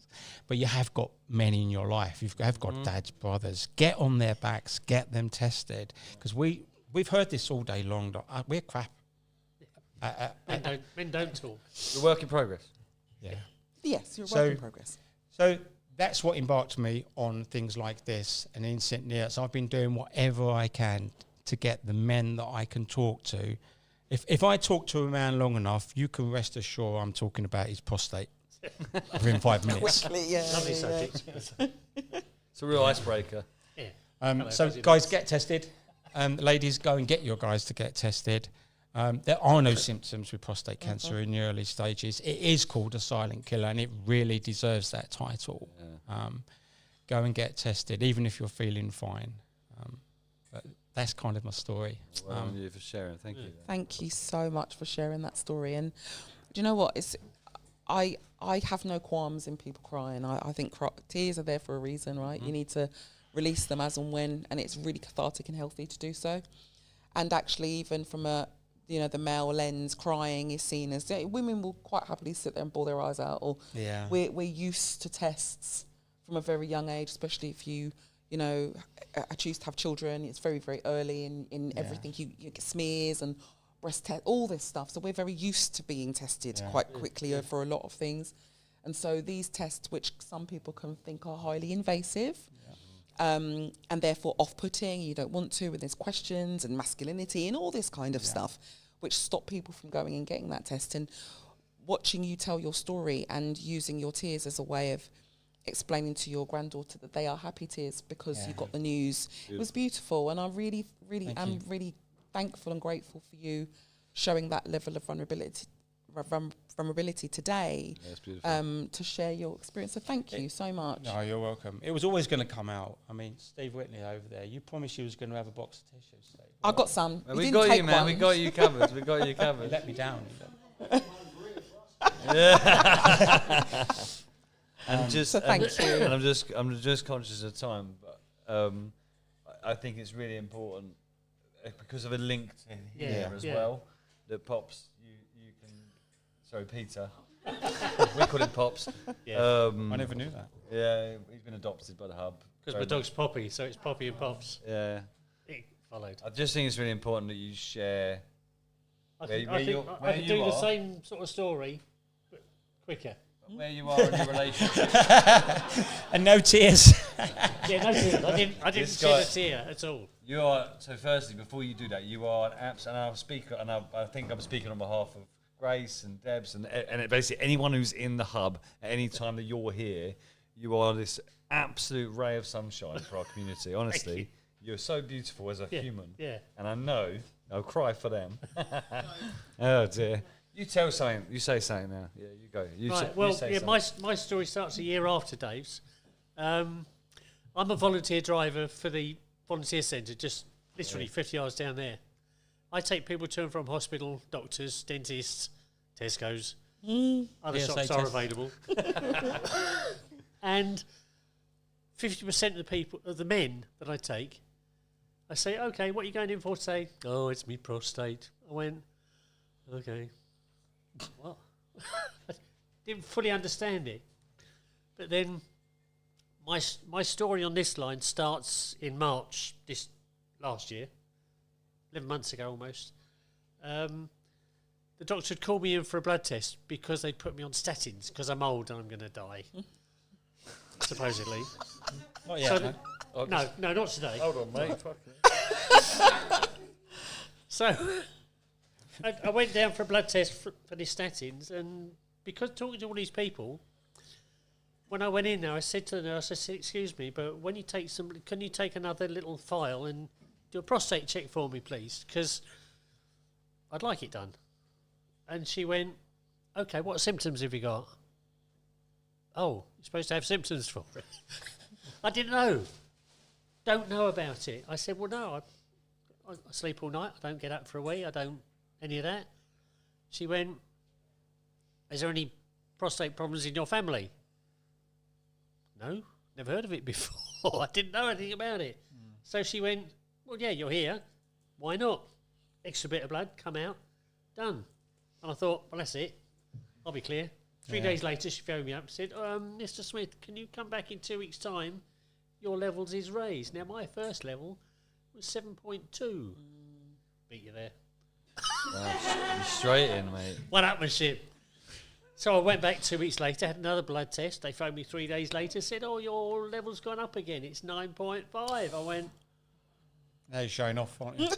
but you have got men in your life. You have got dads, brothers. Get on their backs, get them tested, because we've heard this all day long. We're crap. Men don't talk. You're a work in progress. Yeah. Yes, you're a work in progress. So that's what embarked me on things like this. And in St Neots, I've been doing whatever I can to get the men that I can talk to. If I talk to a man long enough, you can rest assured I'm talking about his prostate within 5 minutes. Quickly, yeah. Lovely subject. It's a real icebreaker. Yeah. So guys, get tested. Ladies, go and get your guys to get tested. There are no symptoms with prostate cancer in the early stages. It is called a silent killer, and it really deserves that title. Yeah. Go and get tested, even if you're feeling fine. But that's kind of my story. Well done you for sharing. Thank you. Thank you so much for sharing that story. And do you know what? I have no qualms in people crying. I think tears are there for a reason, right? You need to release them as and when, and it's really cathartic and healthy to do so. And actually, even from the male lens, crying is seen as women will quite happily sit there and bawl their eyes out. Or we're used to tests from a very young age, especially if you choose to have children. It's very, very early in everything. You get smears and breast test, all this stuff. So we're very used to being tested quite quickly for a lot of things. And so these tests, which some people can think are highly invasive, and therefore off-putting, you don't want to, and there's questions and masculinity and all this kind of stuff, which stop people from going and getting that test. And watching you tell your story and using your tears as a way of explaining to your granddaughter that they are happy tears because you got the news. It was beautiful, and I really, really am really thankful and grateful for you showing that level of vulnerability today to share your experience. So thank you so much. No, you're welcome. It was always going to come out. I mean, Steve Whitley over there, you promised you was going to have a box of tissues, Steve. I got some. Well, we got you, man. We got you covered. We got you covered. You let me down. And so thank you. And I'm just conscious of time, but I think it's really important because of a link to here as well. That Pops, you can. Sorry, Peter. We call him Pops. Yeah. I never knew that. Yeah, he's been adopted by the hub. Because my dog's Poppy, so it's Poppy and Pops. Yeah. It followed. I just think it's really important that you share. I could do the same sort of story, but quicker. Where you are in your relationship. And no tears. Yeah, no tears. I didn't shed a tear at all. You are, so firstly, before you do that, you are an absolute, and I'll speak, and I think I'm speaking on behalf of Grace and Debs and basically anyone who's in the hub at any time that you're here, you are this absolute ray of sunshine for our community. Honestly, you're so beautiful as a human. Yeah. And I know, I'll cry for them. Oh dear. You tell something. You say something now. Yeah, you go. My story starts a year after Dave's. I'm a volunteer driver for the volunteer centre, just literally 50 yards down there. I take people to and from hospital, doctors, dentists, Tesco's. Other shops are available. And 50% of the men that I take, I say, okay, what are you going in for today? Oh, it's me prostate. I went, okay. What? I didn't fully understand it. But then my story on this line starts in March this last year, 11 months ago almost. The doctor had called me in for a blood test because they'd put me on statins because I'm old and I'm going to die, supposedly. Not yet, no, not today. Hold on, mate. So I went down for a blood test for the statins, and because talking to all these people, when I went in there, I said to the nurse, I said, excuse me, but when you take can you take another little file and do a prostate check for me, please? Because I'd like it done. And she went, okay, what symptoms have you got? Oh, you're supposed to have symptoms for it. I didn't know. Don't know about it. I said, well, no, I sleep all night. I don't get up for a wee. I don't any of that. She went, is there any prostate problems in your family? No, never heard of it before. I didn't know anything about it. So she went, well, yeah, you're here. Why not? Extra bit of blood, come out, done. And I thought, well, that's it. I'll be clear. 3 days later, she phoned me up and said, Mr. Smith, can you come back in 2 weeks' time? Your levels is raised. Now, my first level was 7.2. Beat you there. You're straight in, mate. One-upmanship. So I went back 2 weeks later, had another blood test. They phoned me 3 days later, said, "Oh, your level's gone up again. It's 9.5." I went, Now you're showing off, aren't you?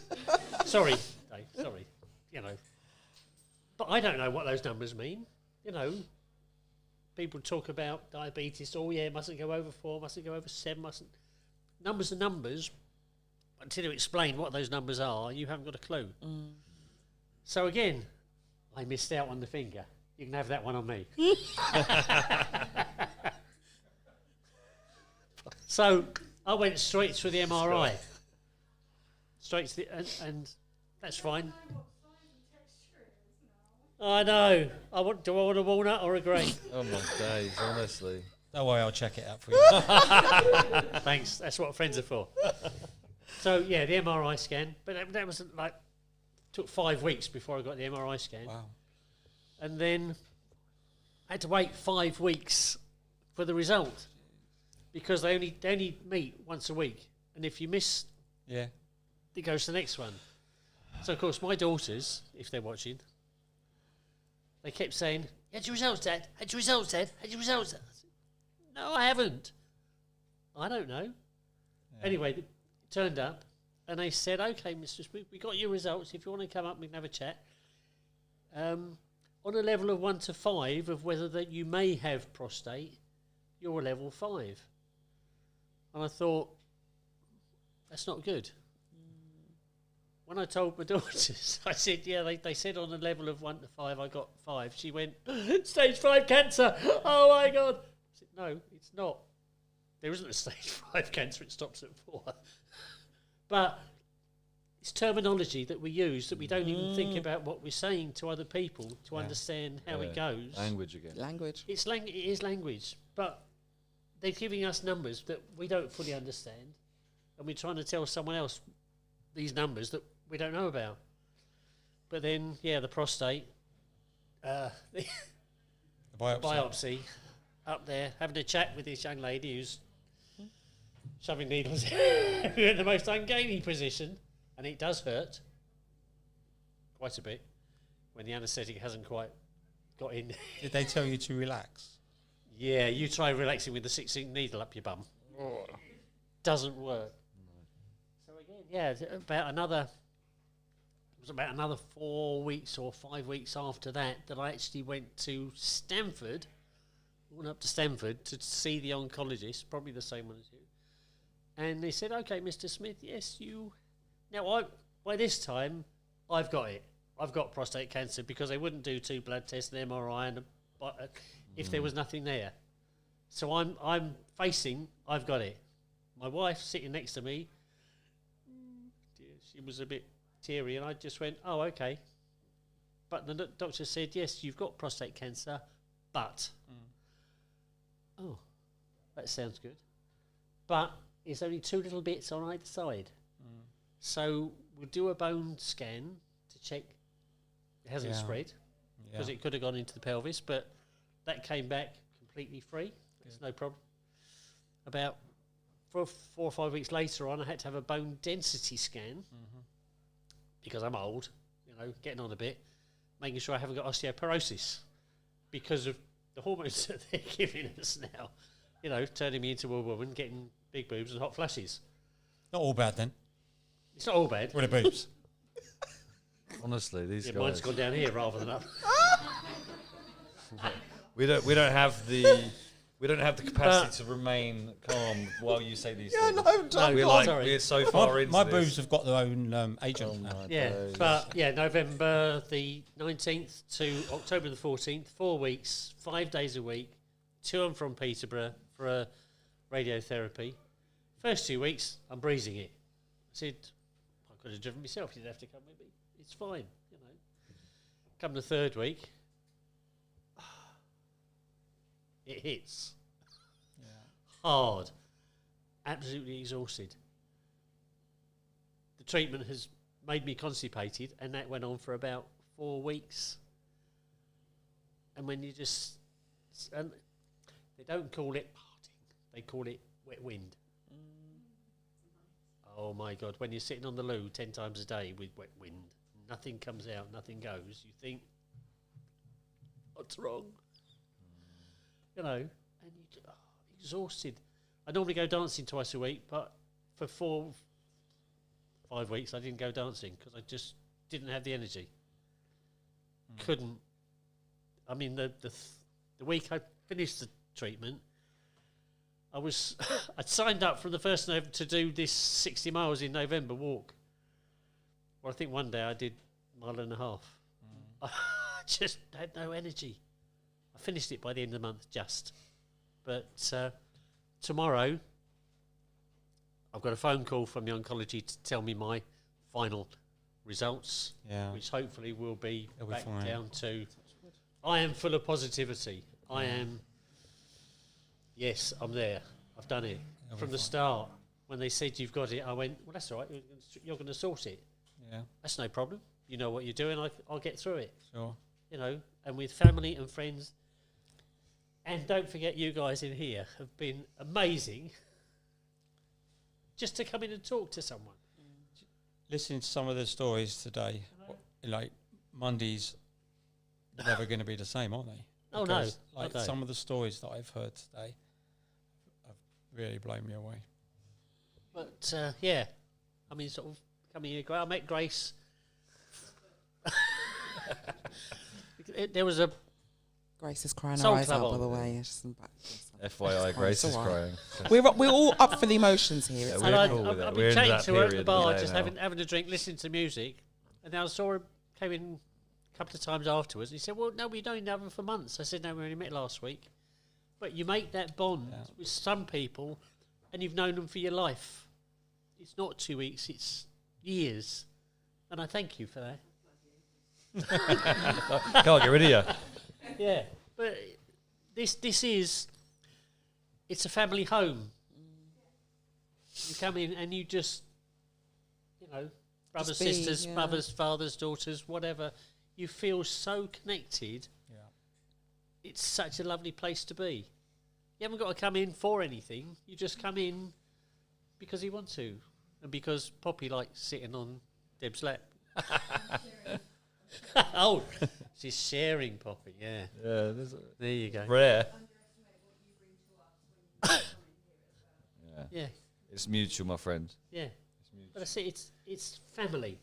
"Sorry, Dave, sorry." You know, but I don't know what those numbers mean. You know, people talk about diabetes. Oh yeah, it mustn't go over 4, mustn't go over 7, mustn't. Numbers are numbers. Until you explain what those numbers are, you haven't got a clue. So again, I missed out on the finger. You can have that one on me. So I went straight to the MRI. Straight to the, and that's fine. I know. Do I want a walnut or a grape? Oh my days, honestly. Don't worry, I'll check it out for you. Thanks. That's what friends are for. So yeah, the MRI scan, but that was like took 5 weeks before I got the MRI scan. Wow. And then I had to wait 5 weeks for the result because they only meet once a week, and if you miss, Yeah. it goes to the next one. So of course, my daughters, if they're watching, they kept saying, "Had your results, Dad? Had your results, Dad? Had your results?" I said, "No, I haven't. I don't know." Anyway, they turned up and they said, "Okay, Mr. Smith, we got your results. If you want to come up, we can have a chat. On a level of 1 to 5 of whether that you may have prostate, you're a level 5." And I thought, that's not good. When I told my daughters, I said, yeah, they said on a level of 1 to 5, I got 5. She went, "Stage 5 cancer. Oh my God." I said, "No, it's not. There isn't a stage 5 cancer. It stops at 4. But it's terminology that we use that we don't even think about what we're saying to other people to understand how it goes. Language again. Language. It is language, but they're giving us numbers that we don't fully understand, and we're trying to tell someone else these numbers that we don't know about. But then, yeah, the prostate, the biopsy, up there, having a chat with this young lady who's shoving needles in the most ungainly position, and it does hurt quite a bit when the anaesthetic hasn't quite got in. Did they tell you to relax? Yeah, you try relaxing with the 6-inch needle up your bum. Doesn't work. So again, yeah, it was about another 4 weeks or 5 weeks after that I actually went to Stanford. Went up to Stanford to see the oncologist, probably the same one as you. And they said, "Okay, Mr. Smith, yes, you." Now, by this time, I've got it. I've got prostate cancer because they wouldn't do 2 blood tests, an MRI, and if there was nothing there. So I'm facing, I've got it. My wife sitting next to me, she was a bit teary, and I just went, "Oh, okay." But the doctor said, "Yes, you've got prostate cancer, but..." Oh, that sounds good. But it's only 2 little bits on either side. So we'll do a bone scan to check it hasn't spread, because it could have gone into the pelvis, but that came back completely free. There's no problem. About 4 or 5 weeks later on, I had to have a bone density scan because I'm old, getting on a bit, making sure I haven't got osteoporosis because of the hormones that they're giving us now. Turning me into a woman, getting big boobs and hot flashes. Not all bad then. It's not all bad. With the boobs. Honestly, these guys. Mine's gone down here rather than up. We don't have the capacity to remain calm while you say these things. We're so far into my this. boobs have got their own agent. November the 19th to October the 14th, 4 weeks, 5 days a week, to and from Peterborough for a radiotherapy. First 2 weeks, I'm breezing it. I said, I could have driven myself. You didn't have to come with me. It's fine, Come the 3rd week, it hits. Hard. Absolutely exhausted. The treatment has made me constipated, and that went on for about 4 weeks. And when you and they don't call it parting, they call it wet wind. Oh my God, when you're sitting on the loo 10 times a day with wet wind, nothing comes out, nothing goes, you think, what's wrong? You know, and you exhausted. I normally go dancing twice a week, but for 5 weeks I didn't go dancing because I just didn't have the energy. Couldn't. I mean, the week I finished the treatment, I'd signed up from the 1st of November to do this 60 miles in November walk. Well, I think one day I did a 1.5 miles. I just had no energy. I finished it by the end of the month, just. But tomorrow, I've got a phone call from the oncology to tell me my final results, which hopefully will be back down to, I am full of positivity. I am, yes, I'm there. I've done it. From the start, when they said you've got it, I went, well, that's all right. You're going to sort it. Yeah. That's no problem. You know what you're doing. I'll get through it. Sure. You know, and with family and friends. And don't forget, you guys in here have been amazing just to come in and talk to someone. Listening to some of the stories today, like Monday's never going to be the same, aren't they? Oh, Because, no. Like some of the stories that I've heard today have really blown me away. But, yeah, I mean, sort of coming here, I met Grace. There was a Grace is crying her Soul eyes Club out, by on. the way. FYI, Grace is crying. We're all up for the emotions here. Yeah, It's we're And cool with I've it. been We're into chatting that to her at the period bar, now. just having a drink, listening to music. And then I saw him, came in a couple of times afterwards. And he said, well, no, we've known each other for months. I said, no, we only met last week. But you make that bond with some people and you've known them for your life. It's not 2 weeks, it's years. And I thank you for that. Can't get rid of you. Yeah, but this is, it's a family home. You come in and you just, you know, brothers, Just be, sisters, yeah. mothers, fathers, daughters, whatever. You feel so connected. Yeah. It's such a lovely place to be. You haven't got to come in for anything. You just come in because you want to. And because Poppy likes sitting on Deb's lap. Oh, she's sharing Poppy, yeah. Yeah, there you go. Rare. Yeah. It's mutual, my friend. Yeah. But I see it's family.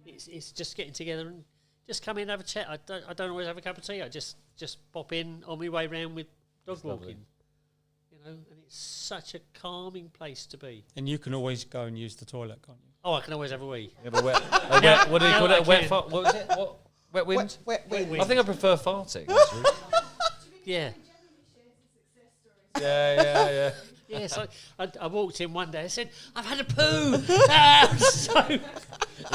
It's just getting together and just come in and have a chat. I don't always have a cup of tea. I just pop in on my way round with dog That's lovely. walking. You know, and it's such a calming place to be. And you can always go and use the toilet, can't you? Oh, I can always have a wee. You have a what do you call it? What was it? Wet wind? Wet wind. I think I prefer farting, actually. Yeah. Yeah. Yeah, so I walked in one day. I said, "I've had a poo." Well,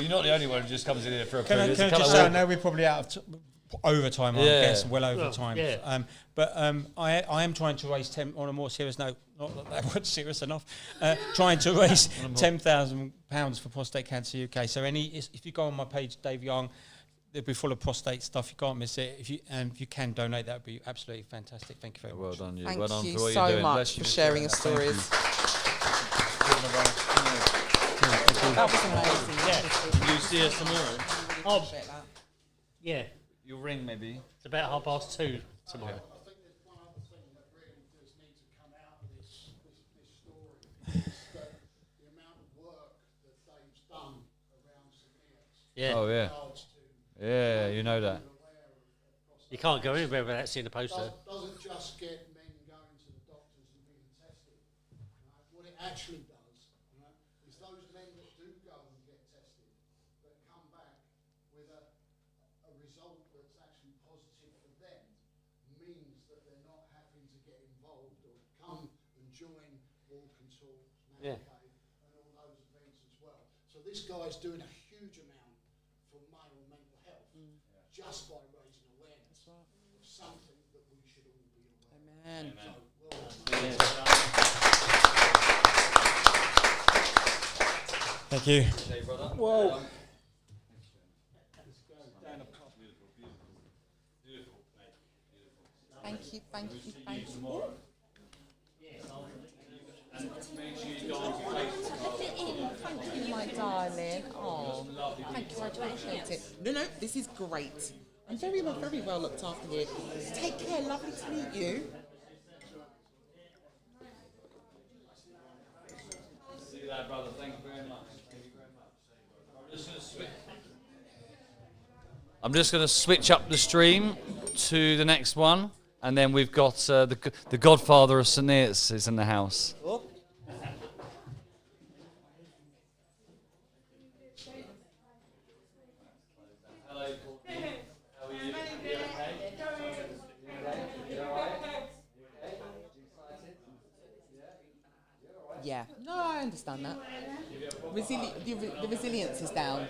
you're not the only one who just comes in here for a poo. Can I There's a just couple say, I of know we're probably out of overtime, I Yeah. guess, well over Well, time. yeah. But I am trying to raise on a more serious note. Not that was serious enough. Trying to raise £10,000 for Prostate Cancer UK. So if you go on my page, Dave Young, it'll be full of prostate stuff. You can't miss it. If you can donate, that would be absolutely fantastic. Thank you very much. Well done, you. Thank well done you for what so you're doing. much Bless you for sharing your Thank you. stories. That was amazing. Will you see us tomorrow? Oh, Appreciate that. yeah. You'll ring maybe. It's about 2:30 tomorrow. I think there's one other thing that really does need to come out of this story is that the amount of work that Dave's done around St Neots. Yeah. Oh yeah. Yeah, you know that. You can't go anywhere without seeing a poster. Doesn't just get men going to the doctors and being tested. Right? What it actually does, right, is those men that do go and get tested, that come back with a result that's actually positive for them, means that they're not having to get involved or come and join Walk and Talk, Yeah. and all those events as well. So this guy's doing a huge amount for male mental health just by raising awareness of something that we should all be aware of. Amen. Thank you. Whoa. Thank you. Make sure you go on Facebook. thank you, my darling. Oh, thank you, I appreciate it. No, this is great. I'm very well looked after here. Take care, lovely to meet you. See you there, brother. Thank you very much. I'm just going to switch up the stream to the next one, and then we've got the godfather of St Neots is in the house. Oh. Yeah, no, I understand that. The resilience is down.